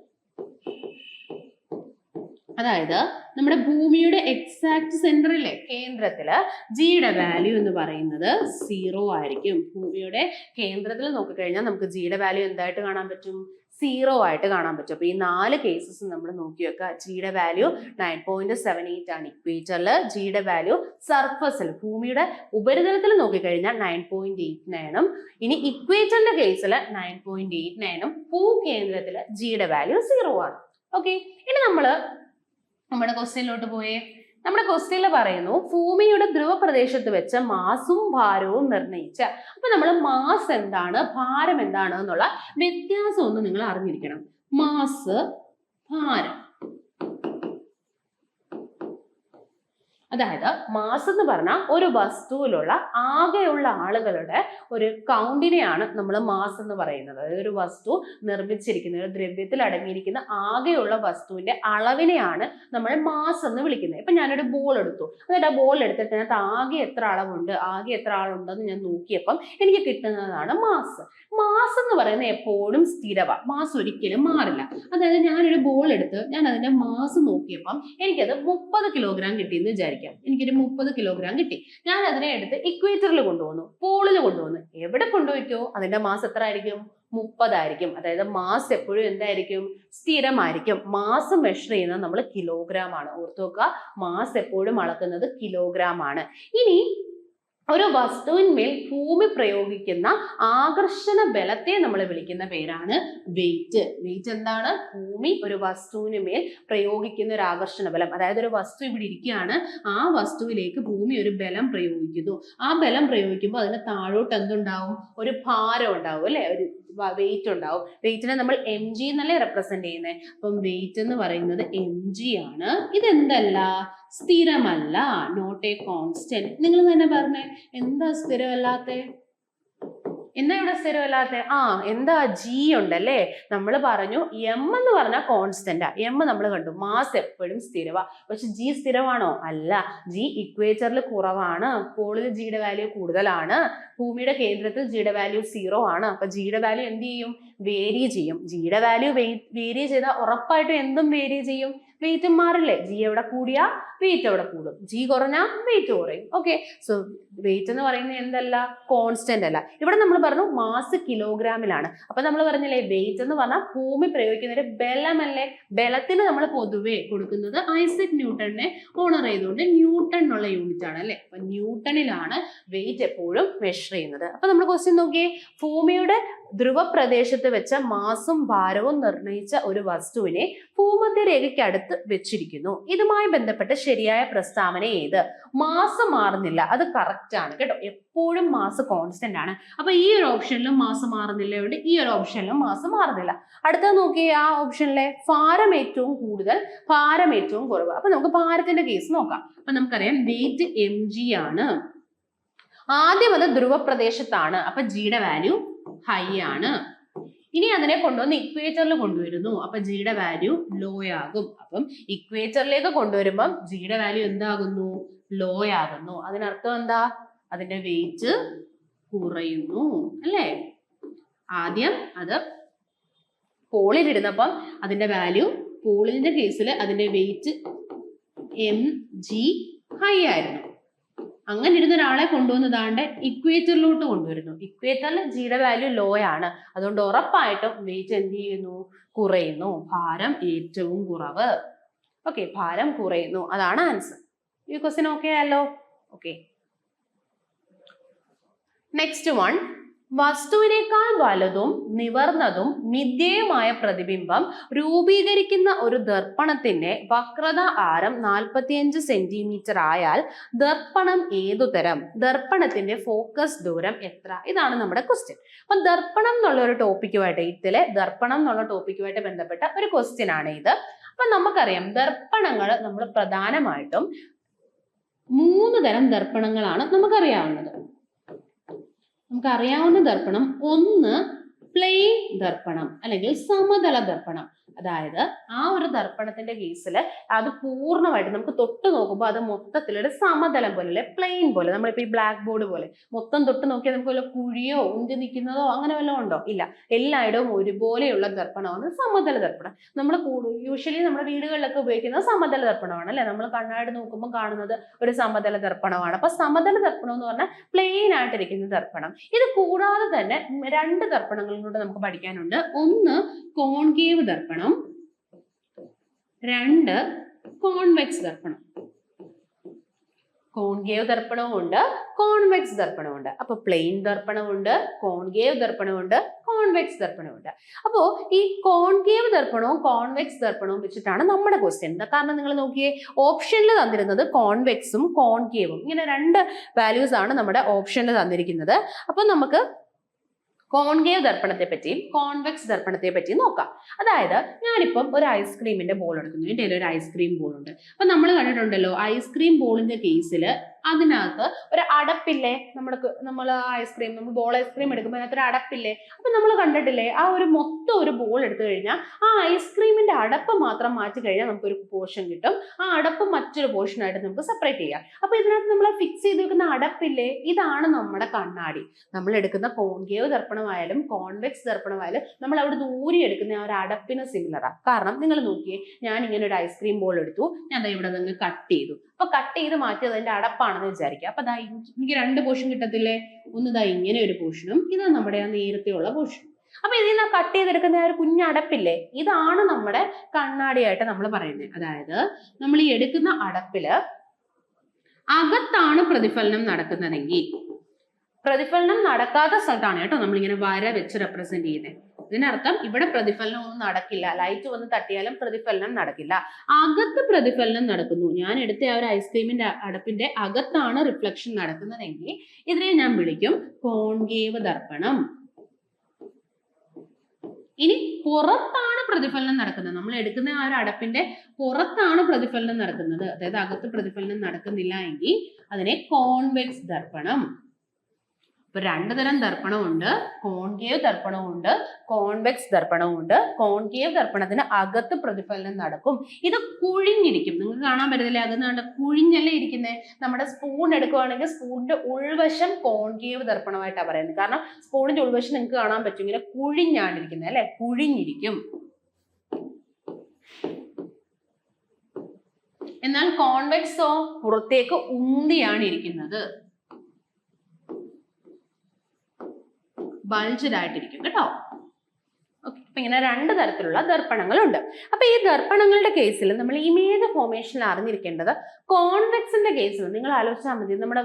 അതായത് നമ്മുടെ ഭൂമിയുടെ എക്സാക്ട് സെന്ററിലെ കേന്ദ്രത്തില് ജിയുടെ വാല്യൂ എന്ന് പറയുന്നത് 0 ആയിരിക്കും. ഭൂമിയുടെ കേന്ദ്രത്തിൽ നോക്കിക്കഴിഞ്ഞാൽ നമുക്ക് ജിയുടെ വാല്യൂ എന്തായിട്ട് കാണാൻ പറ്റും, 0 ആയിട്ട് കാണാൻ പറ്റും. അപ്പൊ ഈ 4 കേസസ് നമ്മൾ നോക്കി വെക്കുക. ജിയുടെ വാല്യൂ 9.78 ആണ് ഇക്വേറ്ററിൽ. ജിയുടെ വാല്യൂ സർഫസിൽ, ഭൂമിയുടെ ഉപരിതലത്തിൽ നോക്കിക്കഴിഞ്ഞാൽ 9.89ഉം. ഇനി ഇക്വേറ്ററിന്റെ കേസിൽ 9.89ഉം. ഭൂകേന്ദ്രത്തിൽ ജിയുടെ വാല്യൂ 0 ആണ്. ഓക്കെ, ഇനി നമ്മുടെ ക്വസ്റ്റ്യനിലോട്ട് പോയേ. നമ്മുടെ ക്വസ്റ്റ്യനിൽ പറയുന്നു ഭൂമിയുടെ ധ്രുവപ്രദേശത്ത് വെച്ച് മാസും ഭാരവും നിർണയിച്ച. അപ്പൊ നമ്മൾ മാസ് എന്താണ്, ഭാരം എന്താണ് എന്നുള്ള വ്യത്യാസം ഒന്ന് നിങ്ങൾ അറിഞ്ഞിരിക്കണം. മാസ്, ഭാരം. അതായത് മാസ് എന്ന് പറഞ്ഞാൽ ഒരു വസ്തുവിലുള്ള ആകെയുള്ള ആളുകളുടെ ഒരു കൗണ്ടിനെയാണ് നമ്മൾ മാസ് എന്ന് പറയുന്നത്. അതായത് ഒരു വസ്തു നിർമ്മിച്ചിരിക്കുന്ന, ഒരു ദ്രവ്യത്തിൽ അടങ്ങിയിരിക്കുന്ന ആകെയുള്ള വസ്തുവിന്റെ അളവിനെയാണ് നമ്മൾ മാസ് എന്ന് വിളിക്കുന്നത്. ഇപ്പൊ ഞാനൊരു ബോൾ എടുത്തു, എന്നിട്ട് ആ ബോൾ എടുത്തിട്ട് അതിനകത്ത് ആകെ എത്ര അളവുണ്ട്, ആകെ എത്ര ആളുണ്ടെന്ന് ഞാൻ നോക്കിയപ്പം എനിക്ക് കിട്ടുന്നതാണ് മാസ്. മാസ് എന്ന് പറയുന്നത് എപ്പോഴും സ്ഥിരമാണ്, മാസ് ഒരിക്കലും മാറില്ല. അതായത് ഞാനൊരു ബോൾ എടുത്ത് ഞാൻ അതിന്റെ മാസ് നോക്കിയപ്പം എനിക്കത് 30 കിലോഗ്രാം കിട്ടിയെന്ന് വിചാരിക്കും. എനിക്കൊരു 30 കിലോഗ്രാം കിട്ടി. ഞാൻ അതിനെ എടുത്ത് ഇക്വേറ്ററിൽ കൊണ്ടുവന്നു, പോളിൽ കൊണ്ടുവന്നു. എവിടെ കൊണ്ടുപോയിക്കോ അതിന്റെ മാസ് എത്ര ആയിരിക്കും, 30 ആയിരിക്കും. അതായത് മാസ് എപ്പോഴും എന്തായിരിക്കും, സ്ഥിരമായിരിക്കും. മാസ് മെഷർ ചെയ്യുന്നത് നമ്മൾ കിലോഗ്രാം ആണ്. ഓർത്തു വെക്കുക, മാസ് എപ്പോഴും അളക്കുന്നത് കിലോഗ്രാം ആണ്. ഇനി ഒരു വസ്തുവിന്മേൽ ഭൂമി പ്രയോഗിക്കുന്ന ആകർഷണ ബലത്തെ നമ്മൾ വിളിക്കുന്ന പേരാണ് വെയിറ്റ്. വെയിറ്റ് എന്താണ്? ഭൂമി ഒരു വസ്തുവിന് മേൽ പ്രയോഗിക്കുന്ന ഒരു ആകർഷണ ബലം. അതായത് ഒരു വസ്തു ഇവിടെ ഇരിക്കുകയാണ്, ആ വസ്തുവിലേക്ക് ഭൂമി ഒരു ബലം പ്രയോഗിക്കുന്നു. ആ ബലം പ്രയോഗിക്കുമ്പോൾ അതിന് താഴോട്ട് എന്തുണ്ടാവും, ഒരു ഭാരം ഉണ്ടാവും അല്ലെ, ഒരു വെയിറ്റ് ഉണ്ടാവും. വെയിറ്റിനെ നമ്മൾ mg എന്നല്ലേ റെപ്രസെന്റ് ചെയ്യുന്നത്. അപ്പം വെയിറ്റ് എന്ന് പറയുന്നത് mg ആണ്. ഇതെന്തല്ല, സ്ഥിരമല്ല, നോട്ട് എ കോൺസ്റ്റന്റ്. നിങ്ങൾ തന്നെ പറഞ്ഞേ, എന്താ സ്ഥിരമല്ലാത്ത? എന്താ ഇവിടെ സ്ഥിരമല്ലാത്ത? എന്താ ജി ഉണ്ടല്ലേ. നമ്മൾ പറഞ്ഞു എം എന്ന് പറഞ്ഞാൽ കോൺസ്റ്റന്റാ. എം നമ്മൾ കണ്ടു, മാസ് എപ്പോഴും സ്ഥിരവാ. പക്ഷെ ജി സ്ഥിരമാണോ? അല്ല. ജി ഇക്വേറ്ററിൽ കുറവാണ്, പോളിൽ ജിയുടെ വാല്യൂ കൂടുതലാണ്, ഭൂമിയുടെ കേന്ദ്രത്തിൽ ജിയുടെ വാല്യൂ 0 ആണ്. അപ്പൊ ജിയുടെ വാല്യൂ എന്ത് ചെയ്യും, വേരി ചെയ്യും. ജിയുടെ വാല്യൂ വേരി ചെയ്താൽ ഉറപ്പായിട്ടും എന്തും വേരി ചെയ്യും, വെയിറ്റും മാറില്ലേ. ജി എവിടെ കൂടിയാ വെയിറ്റ് എവിടെ കൂടും, ജി കുറഞ്ഞാ വെയിറ്റ് കുറയും. ഓക്കെ, സോ വെയിറ്റ് എന്ന് പറയുന്നത് എന്തല്ല, കോൺസ്റ്റന്റ് അല്ല. ഇവിടെ നമ്മൾ പറഞ്ഞു മാസ് കിലോഗ്രാമിലാണ്. അപ്പൊ നമ്മൾ പറഞ്ഞില്ലേ വെയിറ്റ് എന്ന് പറഞ്ഞാൽ ഭൂമി പ്രയോഗിക്കുന്ന ഒരു ബലമല്ലേ. ബലത്തിന് നമ്മൾ പൊതുവെ കൊടുക്കുന്നത് ഐസക് ന്യൂട്ടണിനെ ഓണർ ചെയ്തുകൊണ്ട് ന്യൂട്ടൺ എന്നുള്ള യൂണിറ്റ് ആണ് അല്ലെ. അപ്പൊ ന്യൂട്ടണിലാണ് വെയിറ്റ് എപ്പോഴും മെഷർ ചെയ്യുന്നത്. അപ്പൊ നമ്മൾ ക്വസ്റ്റ്യൻ നോക്കിയേ, ഭൂമിയുടെ ധ്രുവപ്രദേശത്ത് വെച്ച മാസും ഭാരവും നിർണയിച്ച ഒരു വസ്തുവിനെ ഭൂമധ്യരേഖയ്ക്ക് അടുത്ത് വെച്ചിരിക്കുന്നു. ഇതുമായി ബന്ധപ്പെട്ട ശരിയായ പ്രസ്താവന ഏത്? മാസ് മാറുന്നില്ല, അത് കറക്റ്റ് ആണ് കേട്ടോ. എപ്പോഴും മാസ് കോൺസ്റ്റന്റ് ആണ്. അപ്പൊ ഈ ഒരു ഓപ്ഷനിലും മാസ് മാറുന്നില്ല, ഈ ഒരു ഓപ്ഷനിലും മാസ് മാറുന്നില്ല. അടുത്തത് നോക്കിയേ, ആ ഓപ്ഷനിലെ ഭാരം ഏറ്റവും കൂടുതൽ, ഭാരം ഏറ്റവും കുറവ്. അപ്പൊ നമുക്ക് ഭാരത്തിന്റെ കേസ് നോക്കാം. അപ്പൊ നമുക്കറിയാം വെയിറ്റ് mg ആണ്. ആദ്യം അത് ധ്രുവപ്രദേശത്താണ്, അപ്പൊ ജിയുടെ വാല്യൂ ഹൈ ആണ്. ഇനി അതിനെ കൊണ്ടുവന്ന് ഇക്വേറ്ററിൽ കൊണ്ടുവരുന്നു, അപ്പൊ ജിയുടെ വാല്യൂ ലോ ആകും. അപ്പം ഇക്വേറ്ററിലേക്ക് കൊണ്ടുവരുമ്പം ജിയുടെ വാല്യൂ എന്താകുന്നു, ലോ ആകുന്നു. അതിനർത്ഥം എന്താ, അതിന്റെ വെയിറ്റ് കുറയുന്നു അല്ലേ. ആദ്യം അത് പോളിലിരുന്നപ്പം അതിന്റെ വാല്യൂ, പോളിന്റെ കേസിൽ അതിന്റെ വെയിറ്റ് mg ഹൈ ആയിരുന്നു. അങ്ങനെ ഇരുന്ന ഒരാളെ കൊണ്ടുവന്നതാണ്ട് ഇക്വേറ്ററിലോട്ട് കൊണ്ടുവരുന്നു. ഇക്വേറ്ററിൽ ജിയുടെ വാല്യൂ ലോ ആണ്, അതുകൊണ്ട് ഉറപ്പായിട്ടും വെയിറ്റ് എന്ത് ചെയ്യുന്നു? കുറയുന്നു. ഭാരം ഏറ്റവും കുറവ്. ഓക്കെ, ഭാരം കുറയുന്നു, അതാണ് ആൻസർ. ഈ ക്വസ്റ്റ്യൻ ഓക്കെ ആയല്ലോ? ഓക്കെ. നെക്സ്റ്റ് വൺ, വസ്തുവിനേക്കാൾ വലുതും നിവർന്നതും മിഥ്യയുമായ പ്രതിബിംബം രൂപീകരിക്കുന്ന ഒരു ദർപ്പണത്തിന്റെ വക്രത ആരം 45 സെന്റിമീറ്റർ ആയാൽ ദർപ്പണം ഏതുതരം? ദർപ്പണത്തിന്റെ ഫോക്കസ് ദൂരം എത്ര? ഇതാണ് നമ്മുടെ ക്വസ്റ്റ്യൻ. അപ്പൊ ദർപ്പണം എന്നുള്ള ഒരു ടോപ്പിക്കുമായിട്ട്, ഇതിലെ ദർപ്പണം എന്നുള്ള ടോപ്പിക്കുമായിട്ട് ബന്ധപ്പെട്ട ഒരു ക്വസ്റ്റ്യൻ ആണ് ഇത്. അപ്പൊ നമുക്കറിയാം ദർപ്പണങ്ങൾ നമ്മൾ പ്രധാനമായിട്ടും 3 തരം ദർപ്പണങ്ങളാണ് നമുക്കറിയാവുന്നത്. നമുക്കറിയാവുന്ന ദർപ്പണം, ഒന്ന് പ്ലെയിൻ ദർപ്പണം അല്ലെങ്കിൽ സമതല ദർപ്പണം. അതായത് ആ ഒരു ദർപ്പണത്തിന്റെ കേസിൽ അത് പൂർണ്ണമായിട്ട് നമുക്ക് തൊട്ട് നോക്കുമ്പോൾ അത് മൊത്തത്തിലൊരു സമതലം പോലെ അല്ലെ, പ്ലെയിൻ പോലെ, നമ്മളിപ്പോ ഈ ബ്ലാക്ക് ബോർഡ് പോലെ മൊത്തം തൊട്ട് നോക്കിയാൽ നമുക്ക് വല്ല കുഴിയോ ഉന്തി നിൽക്കുന്നതോ അങ്ങനെ വല്ലതും ഉണ്ടോ? ഇല്ല, എല്ലായിടവും ഒരുപോലെയുള്ള ദർപ്പണമാണ് സമതല ദർപ്പണം. നമ്മൾ യൂഷ്വലി നമ്മുടെ വീടുകളിലൊക്കെ ഉപയോഗിക്കുന്നത് സമതല ദർപ്പണമാണ് അല്ലെ. നമ്മൾ കണ്ണാടി നോക്കുമ്പോൾ കാണുന്നത് ഒരു സമതല ദർപ്പണമാണ്. അപ്പൊ സമതല ദർപ്പണം എന്ന് പറഞ്ഞാൽ പ്ലെയിൻ ആയിട്ടിരിക്കുന്ന ദർപ്പണം. ഇത് കൂടാതെ തന്നെ 2 ദർപ്പണങ്ങളും കൂടെ നമുക്ക് പഠിക്കാനുണ്ട്. ഒന്ന് കോൺകേവ് ദർപ്പണം, 2 കോൺവെക്സ് ദർപ്പണം. കോൺകേവ് ദർപ്പണമുണ്ട്, കോൺവെക്സ് ദർപ്പണമുണ്ട്. അപ്പൊ പ്ലെയിൻ ദർപ്പണമുണ്ട്, കോൺകേവ് ദർപ്പണമുണ്ട്, കോൺവെക്സ് ദർപ്പണമുണ്ട്. അപ്പോ ഈ കോൺകേവ് ദർപ്പണവും കോൺവെക്സ് ദർപ്പണവും വെച്ചിട്ടാണ് നമ്മുടെ ക്വസ്റ്റ്യൻ. കാരണം നിങ്ങൾ നോക്കിയേ, ഓപ്ഷനിൽ തന്നിരുന്നത് കോൺവെക്സും കോൺകേവും, ഇങ്ങനെ 2 വാല്യൂസ് ആണ് നമ്മുടെ ഓപ്ഷനിൽ തന്നിരിക്കുന്നത്. അപ്പൊ നമുക്ക് കോൺകേവ് ദർപ്പണത്തെ പറ്റിയും കോൺവെക്സ് ദർപ്പണത്തെ പറ്റിയും നോക്കാം. അതായത് ഞാനിപ്പം ഒരു ഐസ്ക്രീമിന്റെ ബോൾ എടുക്കുന്നു, എൻ്റെ കയ്യിൽ ഒരു ഐസ്ക്രീം ബോൾ ഉണ്ട്. അപ്പൊ നമ്മൾ കണ്ടിട്ടുണ്ടല്ലോ, ഐസ്ക്രീം ബോളിന്റെ കേസിൽ അതിനകത്ത് ഒരു അടപ്പില്ലേ, നമ്മൾ ഐസ്ക്രീം, നമ്മൾ ബോൾ ഐസ്ക്രീം എടുക്കുമ്പോൾ അതിനകത്ത് ഒരു അടപ്പില്ലേ. അപ്പൊ നമ്മൾ കണ്ടിട്ടില്ലേ, ആ ഒരു മൊത്തം ഒരു ബോൾ എടുത്തു കഴിഞ്ഞാൽ ആ ഐസ്ക്രീമിന്റെ അടപ്പ് മാത്രം മാറ്റി കഴിഞ്ഞാൽ നമുക്കൊരു പോർഷൻ കിട്ടും. ആ അടപ്പ് മറ്റൊരു പോർഷൻ ആയിട്ട് നമുക്ക് സെപ്പറേറ്റ് ചെയ്യാം. അപ്പൊ ഇതിനകത്ത് നമ്മൾ ഫിക്സ് ചെയ്ത് വെക്കുന്ന അടപ്പില്ലേ, ഇതാണ് നമ്മുടെ കണ്ണാടി. നമ്മൾ എടുക്കുന്ന കോൺകേവ് ദർപ്പണമായാലും കോൺവെക്സ് ദർപ്പണമായാലും നമ്മൾ അവിടെ ദൂരെ എടുക്കുന്ന ആ ഒരു അടപ്പിന് സിമിലറാണ്. കാരണം നിങ്ങൾ നോക്കിയേ, ഞാൻ ഇങ്ങനെ ഒരു ഐസ്ക്രീം ബോൾ എടുത്തു, ഞാൻ ഇവിടെ നിന്ന് കട്ട് ചെയ്തു. അപ്പൊ കട്ട് ചെയ്ത് മാറ്റിയത് അതിന്റെ അടപ്പാണെന്ന് വിചാരിക്കുക. അപ്പൊ എനിക്ക് 2 പോർഷൻ കിട്ടത്തില്ലേ? ഒന്ന് ഇങ്ങനെ ഒരു പോർഷനും ഇത് നമ്മുടെ ആ നേരത്തെ ഉള്ള പോർഷനും. അപ്പൊ ഇതിൽ നിന്ന് കട്ട് ചെയ്തെടുക്കുന്ന ഒരു കുഞ്ഞടപ്പില്ലേ, ഇതാണ് നമ്മുടെ കണ്ണാടിയായിട്ട് നമ്മൾ പറയുന്നത്. അതായത് നമ്മൾ ഈ എടുക്കുന്ന അടപ്പില് അകത്താണ് പ്രതിഫലനം നടക്കുന്നതെങ്കിൽ, പ്രതിഫലനം നടക്കാത്ത സ്ഥലത്താണ് കേട്ടോ നമ്മളിങ്ങനെ വര വെച്ച് റെപ്രസെന്റ് ചെയ്യുന്നത്. ഇതിനർത്ഥം ഇവിടെ പ്രതിഫലനം ഒന്നും നടക്കില്ല, ലൈറ്റ് വന്ന് തട്ടിയാലും പ്രതിഫലനം നടക്കില്ല. അകത്ത് പ്രതിഫലനം നടക്കുന്നു. ഞാൻ എടുത്ത ആ ഒരു ഐസ്ക്രീമിന്റെ അടപ്പിന്റെ അകത്താണ് റിഫ്ലക്ഷൻ നടക്കുന്നതെങ്കിൽ ഇതിനെ ഞാൻ വിളിക്കും കോൺകേവ് ദർപ്പണം. ഇനി പുറത്താണ് പ്രതിഫലനം നടക്കുന്നത്, നമ്മൾ എടുക്കുന്ന ആ ഒരു അടപ്പിന്റെ പുറത്താണ് പ്രതിഫലനം നടക്കുന്നത്, അതായത് അകത്ത് പ്രതിഫലനം നടക്കുന്നില്ല എങ്കിൽ അതിനെ കോൺവെക്സ് ദർപ്പണം. ഇപ്പൊ 2 തരം ദർപ്പണമുണ്ട്, കോൺകേവ് ദർപ്പണമുണ്ട്, കോൺവെക്സ് ദർപ്പണമുണ്ട്. കോൺകേവ് ദർപ്പണത്തിന് അകത്ത് പ്രതിഫലനം നടക്കും. ഇത് കുഴിഞ്ഞിരിക്കും, നിങ്ങൾക്ക് കാണാൻ പറ്റത്തില്ലേ, അകത്ത് കുഴിഞ്ഞല്ലേ ഇരിക്കുന്നത്. നമ്മുടെ സ്പൂൺ എടുക്കുവാണെങ്കിൽ സ്പൂണിന്റെ ഉൾവശം കോൺകേവ് ദർപ്പണമായിട്ടാണ് പറയുന്നത്. കാരണം സ്പൂണിന്റെ ഉൾവശം നിങ്ങൾക്ക് കാണാൻ പറ്റും, ഇങ്ങനെ കുഴിഞ്ഞാണ് ഇരിക്കുന്നത് അല്ലെ, കുഴിഞ്ഞിരിക്കും. എന്നാൽ കോൺവെക്സോ പുറത്തേക്ക് ഉന്തിയാണ് ഇരിക്കുന്നത്, ബൾജ്ഡ് ആയിട്ടിരിക്കും കേട്ടോ. ഓക്കെ, അപ്പൊ ഇങ്ങനെ 2 തരത്തിലുള്ള ദർപ്പണങ്ങളുണ്ട്. അപ്പൊ ഈ ദർപ്പണങ്ങളുടെ കേസിൽ നമ്മൾ ഇമേജ് ഫോർമേഷനിൽ അറിഞ്ഞിരിക്കേണ്ടത്, കോൺവെക്സിന്റെ കേസിൽ നിങ്ങൾ ആലോചിച്ചാൽ മതി, നമ്മുടെ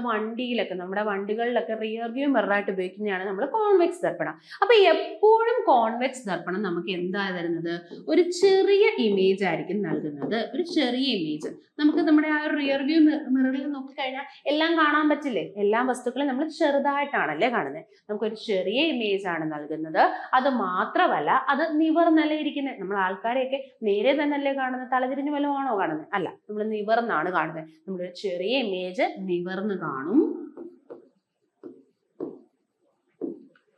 വണ്ടികളിലൊക്കെ റിയർ വ്യൂ മിററായിട്ട് ഉപയോഗിക്കുന്നതാണ് നമ്മൾ കോൺവെക്സ് ദർപ്പണം. അപ്പൊ എപ്പോഴും കോൺവെക്സ് ദർപ്പണം നമുക്ക് എന്താ തരുന്നത്? ഒരു ചെറിയ ഇമേജ് ആയിരിക്കും നൽകുന്നത്, ഒരു ചെറിയ ഇമേജ്. നമുക്ക് നമ്മുടെ ആ ഒരു റിയർ വ്യൂ മിററിൽ നോക്കിക്കഴിഞ്ഞാൽ എല്ലാം കാണാൻ പറ്റില്ലേ, എല്ലാ വസ്തുക്കളും നമ്മൾ ചെറുതായിട്ടാണല്ലേ കാണുന്നത്. നമുക്കൊരു ചെറിയ ഇമേജ് ആണ് നൽകുന്നത്. അത് മാത്രമല്ല, അത് നിവർന്നല്ലേ ഇരിക്കുന്നത്. നമ്മൾ ആൾക്കാരെയൊക്കെ നേരെ തന്നെയല്ലേ കാണുന്നത്, തലതിരിഞ്ഞ് വല്ലതും ആണോ കാണുന്നത്? അല്ല, നമ്മൾ നിവർന്നാണ് കാണുന്നത്. നമ്മളൊരു ചെറിയ ഇമേജ് നിവർന്ന് കാണും.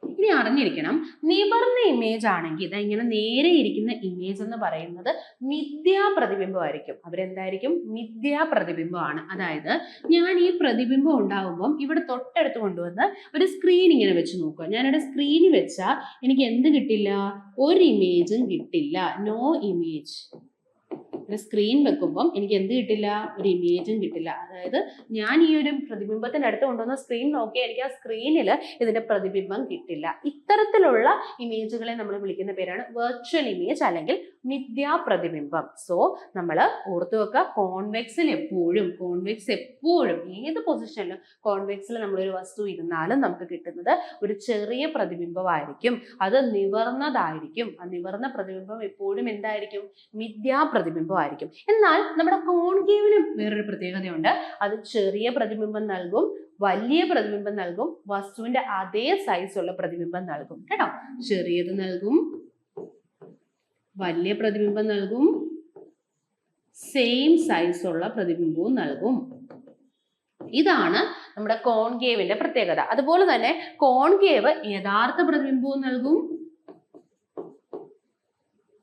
ഇനി അറിഞ്ഞിരിക്കണം, നിവർന്ന ഇമേജ് ആണെങ്കിൽ ഇത് ഇങ്ങനെ നേരെ ഇരിക്കുന്ന ഇമേജ് എന്ന് പറയുന്നത് മിഥ്യാപ്രതിബിംബമായിരിക്കും. അവരെന്തായിരിക്കും? മിഥ്യാപ്രതിബിംബമാണ്. അതായത് ഞാൻ ഈ പ്രതിബിംബം ഉണ്ടാകുമ്പോൾ ഇവിടെ തൊട്ടടുത്ത് കൊണ്ടുവന്ന് ഒരു സ്ക്രീൻ ഇങ്ങനെ വെച്ച് നോക്കുക. ഞാനിവിടെ സ്ക്രീനിൽ വെച്ചാൽ എനിക്ക് എന്ത് കിട്ടില്ല? ഒരു ഇമേജും കിട്ടില്ല, നോ ഇമേജ്. ഒരു സ്ക്രീൻ വെക്കുമ്പം എനിക്ക് എന്ത് കിട്ടില്ല, ഒരു ഇമേജും കിട്ടില്ല. അതായത് ഞാൻ ഈ ഒരു പ്രതിബിംബത്തിന്റെ അടുത്ത് കൊണ്ടുവന്ന സ്ക്രീൻ നോക്കിയാൽ എനിക്ക് ആ സ്ക്രീനിൽ ഇതിന്റെ പ്രതിബിംബം കിട്ടില്ല. ഇത്തരത്തിലുള്ള ഇമേജുകളെ നമ്മൾ വിളിക്കുന്ന പേരാണ് വെർച്വൽ ഇമേജ് അല്ലെങ്കിൽ മിഥ്യാ പ്രതിബിംബം. സോ നമ്മൾ ഓർത്തു വെക്കുക, കോൺവെക്സ് എപ്പോഴും ഏത് പൊസിഷനിലും കോൺവെക്സിൽ നമ്മളൊരു വസ്തു ഇരുന്നാലും നമുക്ക് കിട്ടുന്നത് ഒരു ചെറിയ പ്രതിബിംബമായിരിക്കും. അത് നിവർന്നതായിരിക്കും. ആ നിവർന്ന പ്രതിബിംബം എപ്പോഴും എന്തായിരിക്കും, മിഥ്യാ പ്രതിബിംബമായിരിക്കും. എന്നാൽ നമ്മുടെ കോൺകേവിനും വേറൊരു പ്രത്യേകതയുണ്ട്. അത് ചെറിയ പ്രതിബിംബം നൽകും, വലിയ പ്രതിബിംബം നൽകും, വസ്തുവിന്റെ അതേ സൈസുള്ള പ്രതിബിംബം നൽകും കേട്ടോ. ചെറിയത് നൽകും, വലിയ പ്രതിബിംബം നൽകും, സെയിം സൈസുള്ള പ്രതിബിംബവും നൽകും. ഇതാണ് നമ്മുടെ കോൺകേവിന്റെ പ്രത്യേകത. അതുപോലെ തന്നെ കോൺകേവ് യഥാർത്ഥ പ്രതിബിംബവും നൽകും,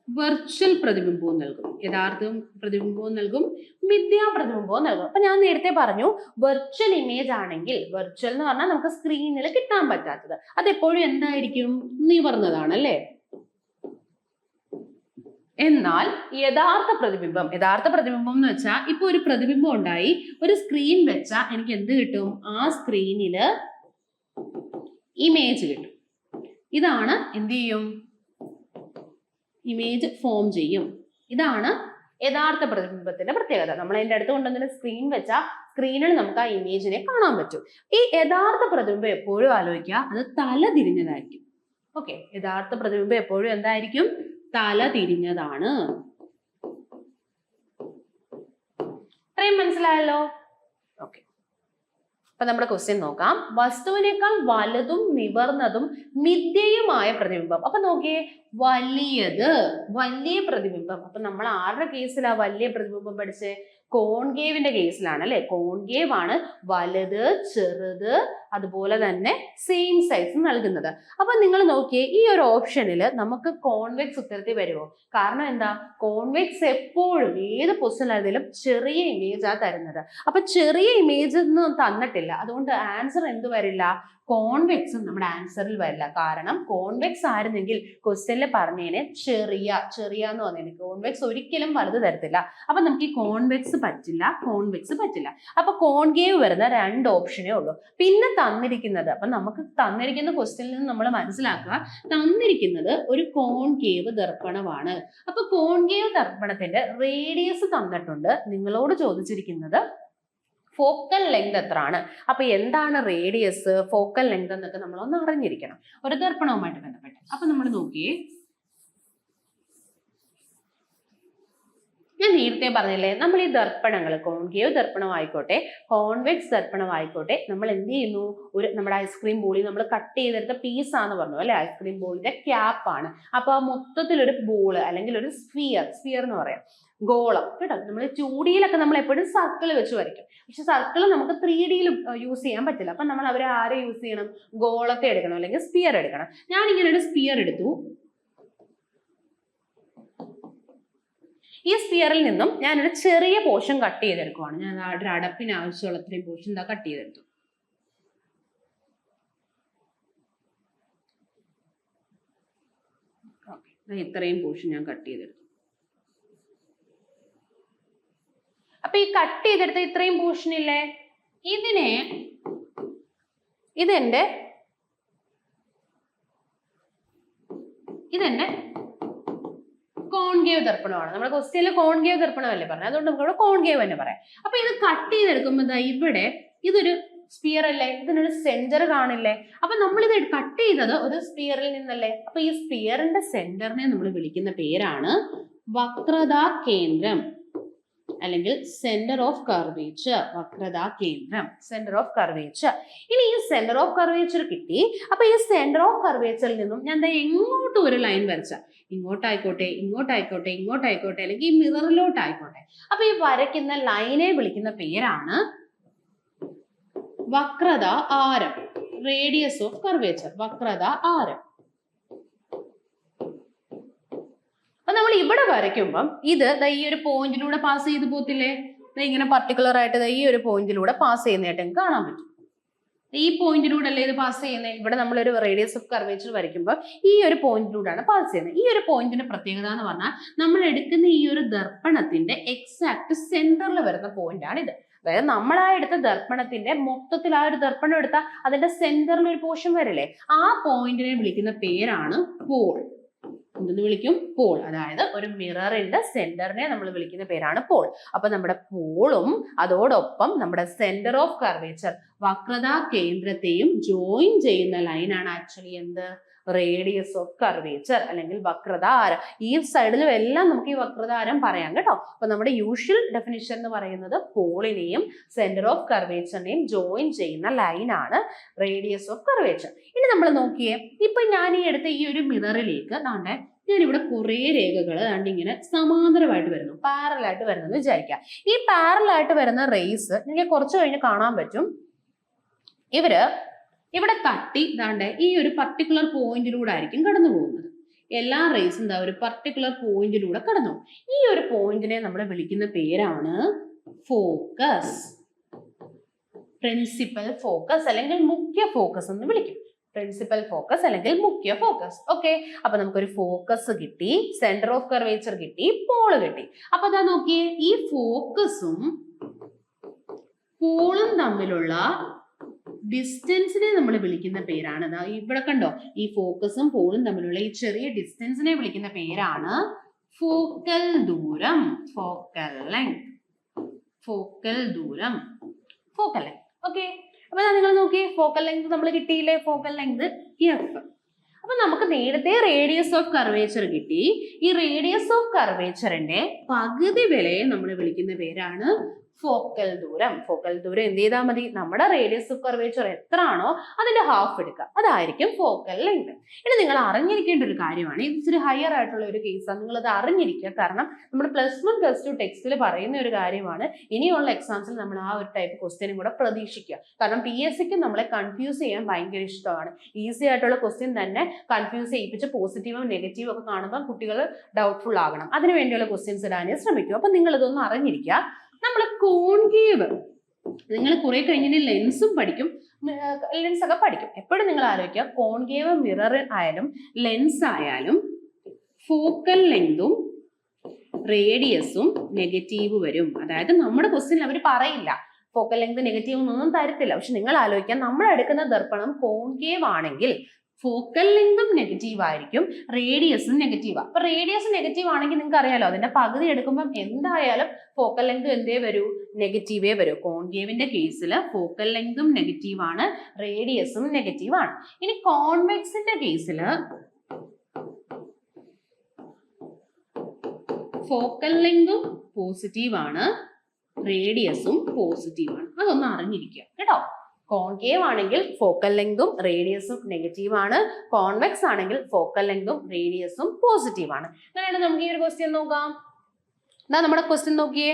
വെർച്വൽ പ്രതിബിംബവും നൽകും. യഥാർത്ഥ പ്രതിബിംബവും നൽകും, മിഥ്യാ പ്രതിബിംബവും നൽകും. അപ്പൊ ഞാൻ നേരത്തെ പറഞ്ഞു, വെർച്വൽ ഇമേജ് ആണെങ്കിൽ, വെർച്വൽ എന്ന് പറഞ്ഞാൽ നമുക്ക് സ്ക്രീനിൽ കിട്ടാൻ പറ്റാത്തത്, അതെപ്പോഴും എന്തായിരിക്കും, നിവർന്നതാണ് അല്ലേ. എന്നാൽ യഥാർത്ഥ പ്രതിബിംബം എന്ന് വെച്ചാൽ ഇപ്പൊ ഒരു പ്രതിബിംബം ഉണ്ടായി, ഒരു സ്ക്രീൻ വെച്ചാൽ എനിക്ക് എന്ത് കിട്ടും, ആ സ്ക്രീനില് ഇമേജ് കിട്ടും. ഇതാണ് എന്ത് ചെയ്യും, ഇമേജ് ഫോം ചെയ്യും. ഇതാണ് യഥാർത്ഥ പ്രതിബിംബത്തിന്റെ പ്രത്യേകത. നമ്മൾ അതിന്റെ അടുത്ത് കൊണ്ടുവന്ന സ്ക്രീൻ വെച്ചാൽ സ്ക്രീനിൽ നമുക്ക് ആ ഇമേജിനെ കാണാൻ പറ്റും. ഈ യഥാർത്ഥ പ്രതിബിംബം എപ്പോഴും ആലോചിക്കുക, അത് തല തിരിഞ്ഞതായിരിക്കും. ഓക്കെ, യഥാർത്ഥ പ്രതിബിംബം എപ്പോഴും എന്തായിരിക്കും, തല തിരിഞ്ഞതാണ്. ഇത്രയും മനസ്സിലായല്ലോ. ഓക്കെ, അപ്പൊ നമ്മുടെ ക്വസ്റ്റ്യൻ നോക്കാം. വസ്തുവിനേക്കാൾ വലുതും നിവർന്നതും മിഥ്യയുമായ പ്രതിബിംബം. അപ്പൊ നോക്കിയേ, വലിയ പ്രതിബിംബം. അപ്പൊ നമ്മൾ ആരുടെ കേസിലാ വലിയ പ്രതിബിംബം പഠിച്ചേ, കോൺകേവിന്റെ കേസിലാണ് അല്ലെ. കോൺകേവ് ആണ് വലുത്, ചെറുത്, അതുപോലെ തന്നെ സെയിം സൈസ് നൽകുന്നത്. അപ്പൊ നിങ്ങൾ നോക്കിയേ, ഈ ഒരു ഓപ്ഷനിൽ നമുക്ക് കോൺവെക്സ് ഉത്തരത്തിൽ വരുമോ? കാരണം എന്താ, കോൺവെക്സ് എപ്പോഴും ഏത് പൊസിഷനിലായാലും ചെറിയ ഇമേജാ തരുന്നത്. അപ്പൊ ചെറിയ ഇമേജ് ഒന്നും തന്നിട്ടില്ല, അതുകൊണ്ട് ആൻസർ എന്ത് വരില്ല, കോൺവെക്സും നമ്മുടെ ആൻസറിൽ വരില്ല. കാരണം കോൺവെക്സ് ആയിരുന്നെങ്കിൽ ക്വസ്റ്റ്യനിൽ പറഞ്ഞേനെ ചെറിയ എന്ന് പറഞ്ഞേനെ. കോൺവെക്സ് ഒരിക്കലും വലുത് തരത്തില്ല. അപ്പൊ നമുക്ക് ഈ കോൺവെക്സ് പറ്റില്ല. അപ്പൊ കോൺകേവ് വരുന്ന 2 ഓപ്ഷനേ ഉള്ളൂ. പിന്നെ തന്നിരിക്കുന്നത്, അപ്പൊ നമുക്ക് തന്നിരിക്കുന്ന ക്വസ്റ്റ്യനിൽ നിന്ന് നമ്മൾ മനസ്സിലാക്കുക, തന്നിരിക്കുന്നത് ഒരു കോൺകേവ് ദർപ്പണമാണ്. അപ്പൊ കോൺകേവ് ദർപ്പണത്തിന്റെ റേഡിയസ് തന്നിട്ടുണ്ട്. നിങ്ങളോട് ചോദിച്ചിരിക്കുന്നത് ഫോക്കൽ ലെങ്ത് എത്രയാണ്. അപ്പൊ എന്താണ് റേഡിയസ്, ഫോക്കൽ ലെങ്ത് എന്നൊക്കെ നമ്മളൊന്ന് അറിഞ്ഞിരിക്കണം ഒരു ദർപ്പണവുമായിട്ട് ബന്ധപ്പെട്ട്. അപ്പൊ നമ്മൾ നോക്കിയേ, ഞാൻ നേരത്തെ പറഞ്ഞില്ലേ, നമ്മൾ ഈ ദർപ്പണങ്ങൾ, കോൺകേവ് ദർപ്പണം ആയിക്കോട്ടെ, കോൺവെക്സ് ദർപ്പണം ആയിക്കോട്ടെ, നമ്മൾ എന്ത് ചെയ്യുന്നു, നമ്മുടെ ഐസ്ക്രീം ബോളി നമ്മൾ കട്ട് ചെയ്തെടുത്ത പീസാന്ന് പറഞ്ഞു അല്ലെ. ഐസ്ക്രീം ബോളിന്റെ ക്യാപ്പാണ്. അപ്പൊ ആ മൊത്തത്തിലൊരു ബോള് അല്ലെങ്കിൽ ഒരു സ്ഫിയർ എന്ന് പറയാം, ഗോളം കേട്ടോ. നമ്മൾ 2Dയിലൊക്കെ നമ്മൾ എപ്പോഴും സർക്കിൾ വെച്ച് വരയ്ക്കും. പക്ഷെ സർക്കിൾ നമുക്ക് 3Dയിൽ യൂസ് ചെയ്യാൻ പറ്റില്ല. അപ്പൊ നമ്മൾ അവരെ ആരെ യൂസ് ചെയ്യണം, ഗോളത്തെ എടുക്കണം അല്ലെങ്കിൽ സ്ഫിയർ എടുക്കണം. ഞാൻ ഇങ്ങനെ ഒരു സ്ഫിയർ എടുത്തു. ഈ സ്ഫിയറിൽ നിന്നും ഞാനൊരു ചെറിയ പോർഷൻ കട്ട് ചെയ്തെടുക്കുവാണ്. ഞാൻ ഒരു അടപ്പിന് ആവശ്യമുള്ള ഇത്രയും പോർഷൻ എന്താ കട്ട് ചെയ്തെടുത്തു. ഇത്രയും പോർഷൻ ഞാൻ കട്ട് ചെയ്തെടുത്തു. അപ്പൊ ഈ കട്ട് ചെയ്തെടുത്ത ഇത്രയും പോർഷൻ ഇല്ലേ, ഇതെന്റെ കോൺകേവ് ദർപ്പണമാണ്. നമ്മുടെ ക്വസ്റ്റ്യനിൽ കോൺകേവ് ദർപ്പണമല്ലേ പറഞ്ഞത്, അതുകൊണ്ട് നമുക്ക് ഇവിടെ കോൺകേവ് തന്നെ പറയാം. അപ്പൊ ഇത് കട്ട് ചെയ്തെടുക്കുമ്പോൾ ഇവിടെ ഇതൊരു സ്പിയർ അല്ലേ, ഇതിനൊരു സെന്റർ കാണില്ലേ. അപ്പൊ നമ്മൾ ഇത് കട്ട് ചെയ്തത് ഒരു സ്പിയറിൽ നിന്നല്ലേ. അപ്പൊ ഈ സ്പിയറിന്റെ സെന്ററിനെ നമ്മൾ വിളിക്കുന്ന പേരാണ് വക്രതാ കേന്ദ്രം അല്ലെങ്കിൽ സെന്റർ ഓഫ് കർവേച്ചർ. വക്രതാ കേന്ദ്രം, സെന്റർ ഓഫ് കർവേച്ചർ. ഇനി ഈ സെന്റർ ഓഫ് കർവേച്ചർ കിട്ടി. അപ്പൊ ഈ സെന്റർ ഓഫ് കർവേച്ചറിൽ നിന്നും ഞാൻ എങ്ങോട്ടും ഒരു ലൈൻ വരച്ച, ഇങ്ങോട്ടായിക്കോട്ടെ, അല്ലെങ്കിൽ ഈ മിററിലോട്ടായിക്കോട്ടെ. അപ്പൊ ഈ വരയ്ക്കുന്ന ലൈനെ വിളിക്കുന്ന പേരാണ് വക്രത ആരം, റേഡിയസ് ഓഫ് കർവേച്ചർ, വക്രത ആരം. അപ്പൊ നമ്മൾ ഇവിടെ വരയ്ക്കുമ്പം ഇത് ഈ ഒരു പോയിന്റിലൂടെ പാസ് ചെയ്ത് പോത്തില്ലേ, ഇങ്ങനെ പർട്ടിക്കുലർ ആയിട്ട് ഈ ഒരു പോയിന്റിലൂടെ പാസ് ചെയ്യുന്നതായിട്ട് കാണാൻ പറ്റും. ഈ പോയിന്റിലൂടെ അല്ലേ ഇത് പാസ് ചെയ്യുന്നത്. ഇവിടെ നമ്മളൊരു റേഡിയസ് ഓഫ് കർവേച്ചർ വരയ്ക്കുമ്പോൾ ഈ ഒരു പോയിന്റിലൂടെയാണ് പാസ് ചെയ്യുന്നത്. ഈ ഒരു പോയിന്റിന്റെ പ്രത്യേകത എന്ന് പറഞ്ഞാൽ നമ്മൾ എടുക്കുന്ന ഈ ഒരു ദർപ്പണത്തിന്റെ എക്സാക്ട് സെന്ററിൽ വരുന്ന പോയിന്റ് ആണ് ഇത്. അതായത് നമ്മളാ എടുത്ത ദർപ്പണത്തിന്റെ മൊത്തത്തിൽ ആ ഒരു ദർപ്പണം എടുത്താൽ അതിന്റെ സെന്ററിൽ ഒരു പോർഷൻ വരില്ലേ, ആ പോയിന്റിനെ വിളിക്കുന്ന പേരാണ് പോൾ. എന്തെന്ന് വിളിക്കും? പോൾ. അതായത് ഒരു മിററിന്റെ സെന്ററിനെ നമ്മൾ വിളിക്കുന്ന പേരാണ് പോൾ. അപ്പൊ നമ്മുടെ പോളും അതോടൊപ്പം നമ്മുടെ സെന്റർ ഓഫ് കർവേച്ചർ വക്രതാ കേന്ദ്രത്തെയും ജോയിൻ ചെയ്യുന്ന ലൈനാണ് ആക്ച്വലി എന്ത്? റേഡിയസ് ഓഫ് കർവേച്ചർ അല്ലെങ്കിൽ വക്രതാരം. ഈ സൈഡിലും എല്ലാം നമുക്ക് ഈ വക്രതാരം പറയാം കേട്ടോ. അപ്പൊ നമ്മുടെ യൂഷ്വൽ ഡെഫിനിഷൻ എന്ന് പറയുന്നത് പോളിനെയും സെന്റർ ഓഫ് കർവേച്ചറിനെയും ജോയിൻ ചെയ്യുന്ന ലൈനാണ് റേഡിയസ് ഓഫ് കർവേച്ചർ. ഇനി നമ്മൾ നോക്കിയേ, ഇപ്പൊ ഞാൻ ഈ എടുത്ത ഈ ഒരു മിററിലേക്ക് ഞാനിവിടെ കുറെ രേഖകൾ ഇങ്ങനെ സമാന്തരമായിട്ട് വരുന്നു, പാരലായിട്ട് വരുന്നെന്ന് വിചാരിക്കാം. ഈ പാരലായിട്ട് വരുന്ന റേസ് നിങ്ങൾക്ക് കുറച്ച് കഴിഞ്ഞ് കാണാൻ പറ്റും. ഇവിടെ തട്ടി ഈ ഒരു പർട്ടിക്കുലർ പോയിന്റിലൂടെ ആയിരിക്കും കടന്നു പോകുന്നത്. എല്ലാ റേസും ഒരു പർട്ടിക്കുലർ പോയിന്റിലൂടെ കടന്നു. ഈ ഒരു പോയിന്റിനെ നമ്മൾ വിളിക്കുന്ന പേരാണ് ഫോക്കസ്, പ്രിൻസിപ്പൽ ഫോക്കസ് അല്ലെങ്കിൽ മുഖ്യ ഫോക്കസ് എന്ന് വിളിക്കും. പ്രിൻസിപ്പൽ ഫോക്കസ് അല്ലെങ്കിൽ മുഖ്യ ഫോക്കസ്. ഓക്കെ, അപ്പൊ നമുക്കൊരു ഫോക്കസ് കിട്ടി, സെന്റർ ഓഫ് കർവേച്ചർ കിട്ടി, പോള് കിട്ടി. അപ്പൊ അതാ നോക്കിയേ, ഈ ഫോക്കസും പോളും തമ്മിലുള്ള ഡിസ്റ്റൻസിനെ നമ്മൾ വിളിക്കുന്ന പേരാണ്, ഇവിടെ കണ്ടോ, ഈ ഫോക്കസും പോളും തമ്മിലുള്ള ഈ ചെറിയ ഡിസ്റ്റൻസിനെ വിളിക്കുന്ന പേരാണ് ഫോക്കൽ ദൂരം, ഫോക്കൽ ലെങ്ത്, ഫോക്കൽ ദൂരം, ഫോക്കൽ ലെങ്ത്. ഓക്കെ, അപ്പൊ നിങ്ങൾ നോക്കിയേ, ഫോക്കൽ ലെങ്ത് നമ്മൾ കിട്ടിയില്ലേ, ഫോക്കൽ ലെങ്ത് എഫ്. അപ്പൊ നമുക്ക് നേരത്തെ റേഡിയസ് ഓഫ് കർവേച്ചർ കിട്ടി. ഈ റേഡിയസ് ഓഫ് കർവേച്ചറിന്റെ പകുതി വിലയെ നമ്മൾ വിളിക്കുന്ന പേരാണ് ഫോക്കൽ ദൂരം. ഫോക്കൽ ദൂരം എന്ത് ചെയ്താൽ മതി? നമ്മുടെ റേഡിയസ് ഓഫ് കർവേച്ചർ എത്ര ആണോ അതിന്റെ ഹാഫ് എടുക്കുക, അതായിരിക്കും ഫോക്കൽ ലെങ്ത്. ഇനി നിങ്ങൾ അറിഞ്ഞിരിക്കേണ്ട ഒരു കാര്യമാണ്, ഇത് ഇച്ചിരി ഹയർ ആയിട്ടുള്ള ഒരു കേസാണ്, നിങ്ങൾ അത് അറിഞ്ഞിരിക്കുക. കാരണം നമ്മുടെ +1 +2 ടെക്സ്റ്റിൽ പറയുന്ന ഒരു കാര്യമാണ്. ഇനിയുള്ള എക്സാംസിൽ നമ്മൾ ആ ഒരു ടൈപ്പ് ക്വസ്റ്റ്യനും കൂടെ പ്രതീക്ഷിക്കുക. കാരണം PSCക്ക് നമ്മളെ കൺഫ്യൂസ് ചെയ്യാൻ ഭയങ്കര ഇഷ്ടമാണ്. ഈസി ആയിട്ടുള്ള ക്വസ്റ്റ്യൻ തന്നെ കൺഫ്യൂസ് ചെയ്യിപ്പിച്ച് പോസിറ്റീവും നെഗറ്റീവും ഒക്കെ കാണുമ്പോൾ കുട്ടികൾ ഡൗട്ട്ഫുൾ ആകണം. അതിനു വേണ്ടിയുള്ള ക്വസ്റ്റ്യൻസ് ഇടാനേ ശ്രമിക്കും. അപ്പൊ നിങ്ങൾ ഇതൊന്നും അറിഞ്ഞിരിക്കുക. നമ്മൾ കോൺകേവ്, നിങ്ങൾ കുറെ കഴിഞ്ഞിട്ട് ലെൻസും പഠിക്കും, ലെൻസ് ഒക്കെ പഠിക്കും. എപ്പോഴും നിങ്ങൾ ആലോചിക്കുക, കോൺകേവ് മിറർ ആയാലും ലെൻസ് ആയാലും ഫോക്കൽ ലെങ്തും റേഡിയസും നെഗറ്റീവ് വരും. അതായത് നമ്മുടെ ക്വസ്റ്റ്യനിൽ അവർ പറയില്ല ഫോക്കൽ ലെങ്ത് നെഗറ്റീവ് ഒന്നും തരത്തില്ല. പക്ഷെ നിങ്ങൾ ആലോചിക്കുക, നമ്മൾ എടുക്കുന്ന ദർപ്പണം കോൺകേവ് ആണെങ്കിൽ ഫോക്കൽ ലെങ്തും നെഗറ്റീവ് ആയിരിക്കും, റേഡിയസും നെഗറ്റീവ്. അപ്പൊ റേഡിയസ് നെഗറ്റീവ് ആണെങ്കിൽ നിങ്ങൾക്ക് അറിയാലോ, അതിന്റെ പകുതി എടുക്കുമ്പോൾ എന്തായാലും ഫോക്കൽ ലെങ്ത് എന്തേ വരൂ? നെഗറ്റീവേ വരൂ. കോൺകേവിന്റെ കേസിൽ ഫോക്കൽ ലെങ്തും നെഗറ്റീവ് ആണ്, റേഡിയസും നെഗറ്റീവ് ആണ്. ഇനി കോൺവെക്സിന്റെ കേസിൽ ഫോക്കൽ ലെങ്തും പോസിറ്റീവ് ആണ്, റേഡിയസും പോസിറ്റീവ് ആണ്. അതൊന്ന് അറിഞ്ഞിരിക്കുക കേട്ടോ. കോൺകേവ് ആണെങ്കിൽ ഫോക്കൽ ലെങ്തും റേഡിയസും നെഗറ്റീവ് ആണ്, കോൺവെക്സ് ആണെങ്കിൽ ഫോക്കൽ ലെങ്തും റേഡിയസും പോസിറ്റീവ് ആണ്. അങ്ങനെയാണ് നമുക്ക് ഈ ഒരു ക്വസ്റ്റ്യൻ നോക്കാം. നമ്മുടെ ക്വസ്റ്റ്യൻ നോക്കിയേ,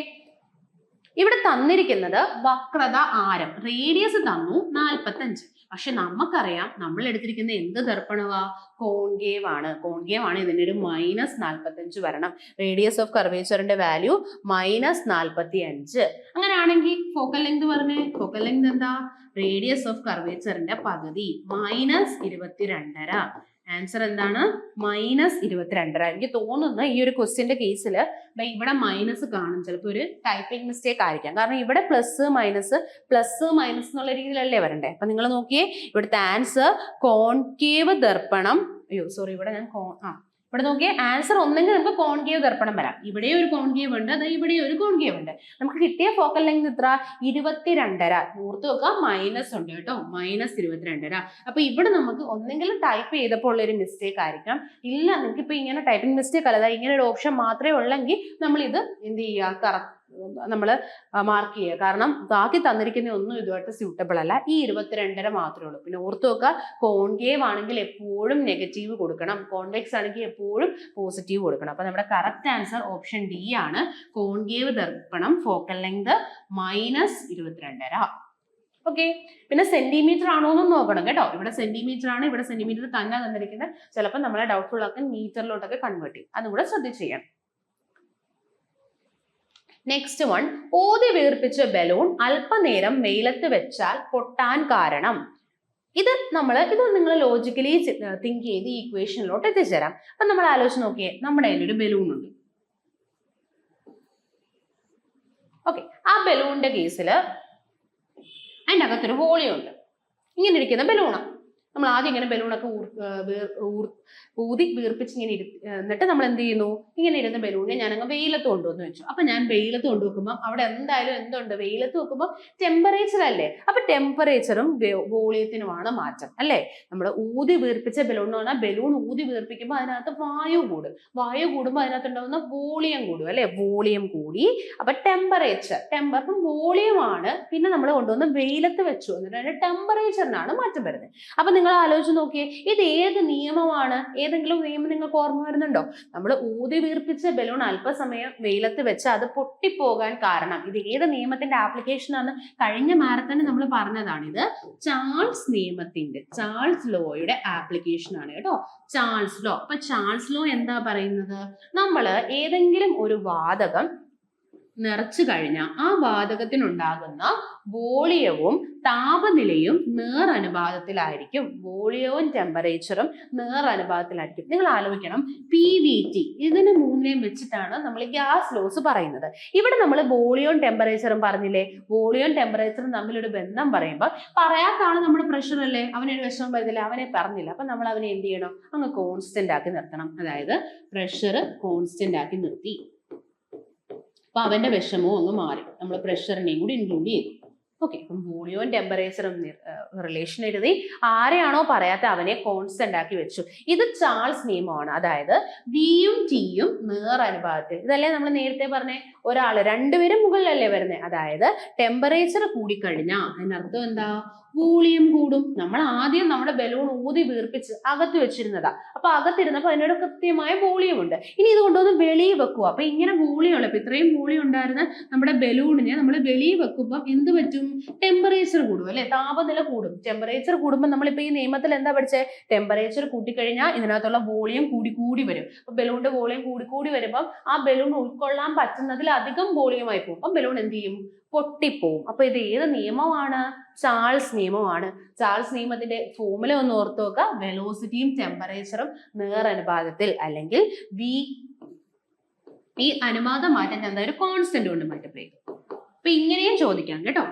ഇവിടെ തന്നിരിക്കുന്നത് വക്രത ആരം, റേഡിയസ് തന്നു 45. പക്ഷെ നമുക്കറിയാം നമ്മൾ എടുത്തിരിക്കുന്ന എന്ത് ദർപ്പണവാ? കോൺകേവ് ആണ്. കോൺകേവ് ആണ്, ഇതിൻ്റെ ഒരു -45 വരണം. റേഡിയസ് ഓഫ് കർവേച്ചറിന്റെ വാല്യൂ -45. അങ്ങനെയാണെങ്കിൽ ഫോക്കൽ ലെങ്ത് പറഞ്ഞേ, ഫോക്കൽ ലെങ്ത് എന്താ? റേഡിയസ് ഓഫ് കർവേച്ചറിന്റെ പകുതി -22.5. ആൻസർ എന്താണ്? -22.5. എനിക്ക് തോന്നുന്നു ഈ ഒരു ക്വസ്റ്റ്യന്റെ കേസിൽ ഇവിടെ മൈനസ് കാണും, ചിലപ്പോൾ ഒരു ടൈപ്പിംഗ് മിസ്റ്റേക്ക് ആയിരിക്കാം. കാരണം ഇവിടെ പ്ലസ് മൈനസ് എന്നുള്ള രീതിയിലല്ലേ വരണ്ടേ. അപ്പൊ നിങ്ങൾ നോക്കിയേ, ഇവിടുത്തെ ആൻസർ കോൺകേവ് ദർപ്പണം, ഇവിടെ ഞാൻ ഇവിടെ നോക്കിയേ, ആൻസർ ഒന്നെങ്കിൽ നമുക്ക് കോൺകേവ് ദർപ്പണം വരാം. ഇവിടെ ഒരു കോൺകേവ് ഉണ്ട്, അത് ഇവിടെ ഒരു കോൺകേവ് ഉണ്ട്. നമുക്ക് കിട്ടിയ ഫോക്കൽ ലെങ്ത് എത്ര? 22.5. ഓർത്ത് വെക്കുക, മൈനസ് ഉണ്ട് കേട്ടോ, -22.5. അപ്പൊ ഇവിടെ നമുക്ക് ഒന്നെങ്കിലും ടൈപ്പ് ചെയ്തപ്പോൾ ഉള്ളൊരു മിസ്റ്റേക്ക് ആയിരിക്കാം. ഇല്ല, നിങ്ങൾക്ക് ഇപ്പൊ ഇങ്ങനെ ടൈപ്പിംഗ് മിസ്റ്റേക്ക് അല്ല, ഇങ്ങനെ ഒരു ഓപ്ഷൻ മാത്രമേ ഉള്ളെങ്കിൽ നമ്മൾ ഇത് എന്ത് ചെയ്യുക? നമ്മൾ മാർക്ക് ചെയ്യുക. കാരണം ബാക്കി തന്നിരിക്കുന്ന ഒന്നും ഇതുമായിട്ട് സ്യൂട്ടബിൾ അല്ല. ഈ 22.5 മാത്രമേ ഉള്ളൂ. പിന്നെ ഓർത്ത് വെക്കുക, കോൺകേവ് ആണെങ്കിൽ എപ്പോഴും നെഗറ്റീവ് കൊടുക്കണം, കോൺവെക്സ് ആണെങ്കിൽ എപ്പോഴും പോസിറ്റീവ് കൊടുക്കണം. അപ്പൊ നമ്മുടെ കറക്റ്റ് ആൻസർ ഓപ്ഷൻ ഡി ആണ്. കോൺകേവ് ദർപ്പണം ഫോക്കൽ ലെങ്ത് -22.5. ഓക്കെ, പിന്നെ സെന്റിമീറ്റർ ആണോ എന്നും നോക്കണം കേട്ടോ. ഇവിടെ സെന്റിമീറ്റർ ആണ്, ഇവിടെ സെന്റിമീറ്റർ തന്നെ തന്നിരിക്കുന്നത്. ചിലപ്പോൾ നമ്മളെ ഡൗട്ട്ഫുൾ ആക്കാൻ മീറ്ററിലോട്ടൊക്കെ കൺവേർട്ട് ചെയ്യും. അതും കൂടെ ശ്രദ്ധിച്ച് ചെയ്യണം. നെക്സ്റ്റ് വൺ, ഊതി വീർപ്പിച്ച ബലൂൺ അല്പനേരം വെയിലത്ത് വെച്ചാൽ പൊട്ടാൻ കാരണം. ഇത് നിങ്ങൾ ലോജിക്കലി തിങ്ക് ചെയ്ത് ഈ ഇക്വേഷനിലോട്ട് എത്തിച്ചേരാം. അപ്പൊ നമ്മൾ ആലോചിച്ച് നോക്കിയേ, നമ്മുടെ കയ്യിലൊരു ബലൂൺ ഉണ്ട്. ഓക്കെ, ആ ബലൂണിന്റെ കേസിൽ അതിൻ്റെ അകത്തൊരു വോളിയം ഉണ്ട്. ഇങ്ങനെ ഇരിക്കുന്ന ബലൂണാണ്. നമ്മൾ ആദ്യം ഇങ്ങനെ ബലൂണൊക്കെ ഊതി വീർപ്പിച്ച് ഇങ്ങനെ എന്നിട്ട് നമ്മൾ എന്ത് ചെയ്യുന്നു, ഇങ്ങനെ ഇരുന്ന ബലൂണിനെ ഞാനങ്ങ് വെയിലത്ത് കൊണ്ടുവന്ന് വെച്ചു. അപ്പൊ ഞാൻ വെയിലത്ത് കൊണ്ടുവെക്കുമ്പോൾ അവിടെ എന്തായാലും എന്തുണ്ട്, വെയിലത്ത് വെക്കുമ്പോൾ ടെമ്പറേച്ചർ അല്ലേ, അപ്പൊ ടെമ്പറേച്ചറും വോളിയത്തിനുമാണ് മാറ്റം അല്ലേ. നമ്മൾ ഊതി വീർപ്പിച്ച ബലൂൺ എന്ന് പറഞ്ഞാൽ ബലൂൺ ഊതി വീർപ്പിക്കുമ്പോൾ അതിനകത്ത് വായു കൂടും. വായു കൂടുമ്പോൾ അതിനകത്ത് ഉണ്ടാകുന്ന വോളിയം കൂടും അല്ലെ, വോളിയം കൂടി. അപ്പൊ അപ്പം വോളിയം ആണ്. പിന്നെ നമ്മൾ കൊണ്ടുവന്ന് വെയിലത്ത് വെച്ചു എന്നിട്ട് ടെമ്പറേച്ചറിനാണ് മാറ്റം വരുന്നത്. അപ്പൊ നിങ്ങൾ ആലോചിച്ച് നോക്കിയേ, ഇത് ഏത് നിയമമാണ്? ഏതെങ്കിലും നിയമം നിങ്ങൾക്ക് ഓർമ്മ വരുന്നുണ്ടോ? നമ്മൾ ഊതി വീർപ്പിച്ച ബലൂൺ അല്പസമയം വെയിലത്ത് വെച്ച് അത് പൊട്ടിപ്പോകാൻ കാരണം ഇത് ഏത് നിയമത്തിന്റെ ആപ്ലിക്കേഷൻ ആണ്? കഴിഞ്ഞ മാരത്തണിൽ നമ്മൾ പറഞ്ഞതാണ്. ഇത് ചാൾസ് ലോയുടെ ആപ്ലിക്കേഷൻ ആണ് കേട്ടോ, ചാൾസ് ലോ. അപ്പൊ ചാൾസ് ലോ എന്താ പറയുന്നത്? നമ്മൾ ഏതെങ്കിലും ഒരു വാതകം നിറച്ചു കഴിഞ്ഞാൽ ആ വാതകത്തിനുണ്ടാകുന്ന വോളിയവും താപനിലയും നേരനുപാതത്തിലായിരിക്കും. വോളിയവും ടെമ്പറേച്ചറും നേരനുപാതത്തിലായിരിക്കും. നിങ്ങൾ ആലോചിക്കണം, PVT ഇതിന് മൂന്നിനെയും വെച്ചിട്ടാണ് നമ്മൾ ഗ്യാസ് ലോസ് പറയുന്നത്. ഇവിടെ നമ്മൾ വോളിയവും ടെമ്പറേച്ചറും പറഞ്ഞില്ലേ, വോളിയവും ടെമ്പറേച്ചറും തമ്മിലൊരു ബന്ധം പറയുമ്പോൾ പറയാത്ത ആള് നമ്മുടെ പ്രഷർ അല്ലേ, അവനൊരു വിഷമം വരുന്നില്ല, അവനെ പറഞ്ഞില്ല. അപ്പൊ നമ്മൾ അവനെ എന്ത് ചെയ്യണം, അങ്ങ് കോൺസ്റ്റന്റ് ആക്കി നിർത്തണം. അതായത് പ്രഷർ കോൺസ്റ്റന്റ് ആക്കി നിർത്തി. അപ്പൊ അവന്റെ വിഷമവും അങ്ങ് മാറി, നമ്മൾ പ്രഷറിനെയും കൂടി ഇൻക്ലൂഡ് ചെയ്തു. ഓക്കെ, അപ്പം വോളിയവും ടെമ്പറേച്ചറും റിലേഷൻ എഴുതി ആരെയാണോ പറയാത്ത അവനെ കോൺസ്റ്റന്റ് ആക്കി വെച്ചു. ഇത് ചാൾസ് നിയമമാണ്. അതായത് വിയും ടിയും നേരനുപാതത്തിൽ. ഇതല്ലേ നമ്മൾ നേരത്തെ പറഞ്ഞ ഒരാള് രണ്ടുപേരും മുകളിലല്ലേ വരുന്നത്. അതായത് ടെമ്പറേച്ചർ കൂടിക്കഴിഞ്ഞാൽ അതിനർത്ഥം എന്താ, വോളിയം കൂടും. നമ്മൾ ആദ്യം നമ്മുടെ ബലൂൺ ഊതി വീർപ്പിച്ച് അകത്ത് വെച്ചിരുന്നതാ. അപ്പൊ അകത്തിരുന്നപ്പോൾ അതിനോട് കൃത്യമായ വോളിയം ഉണ്ട്. ഇനി ഇത് കൊണ്ടുവന്ന് വെളിയിൽ വെക്കുക. അപ്പൊ ഇങ്ങനെ വോളിയം ഉള്ള, ഇപ്പൊ ഇത്രയും വോളിയം ഉണ്ടായിരുന്ന നമ്മുടെ ബലൂണിനെ നമ്മൾ വെളിയിൽ വെക്കുമ്പോൾ എന്ത് പറ്റും, ടെമ്പറേച്ചർ കൂടും അല്ലെ, താപനില കൂടും. ടെമ്പറേച്ചർ കൂടുമ്പോൾ നമ്മളിപ്പോ ഈ നിയമത്തിൽ എന്താ പഠിച്ചേ, ടെമ്പറേച്ചർ കൂട്ടിക്കഴിഞ്ഞാൽ ഇതിനകത്തുള്ള വോളിയം കൂടി വരും. അപ്പൊ ബലൂണിന്റെ വോളിയം കൂടി വരുമ്പോൾ ആ ബലൂൺ ഉൾക്കൊള്ളാൻ പറ്റുന്നതിൽ അധികം വോളിയം ആയി പോകും. അപ്പൊ ബലൂൺ എന്ത് ചെയ്യും, പൊട്ടിപ്പോവും. അപ്പൊ ഇത് ഏത് നിയമമാണ്? ചാൾസ് നിയമമാണ്. ചാൾസ് നിയമത്തിന്റെ ഫോർമുല ഒന്ന് ഓർത്ത് നോക്കുക. വെലോസിറ്റിയും ടെമ്പറേച്ചറും നേരനുപാതത്തിൽ, അല്ലെങ്കിൽ ഈ അനുപാത മാറ്റം എന്താ, ഒരു കോൺസ്റ്റന്റ് കൊണ്ട് മൾട്ടിപ്ലൈ ചെയ്തു. അപ്പൊ ഇങ്ങനെയും ചോദിക്കാം കേട്ടോ.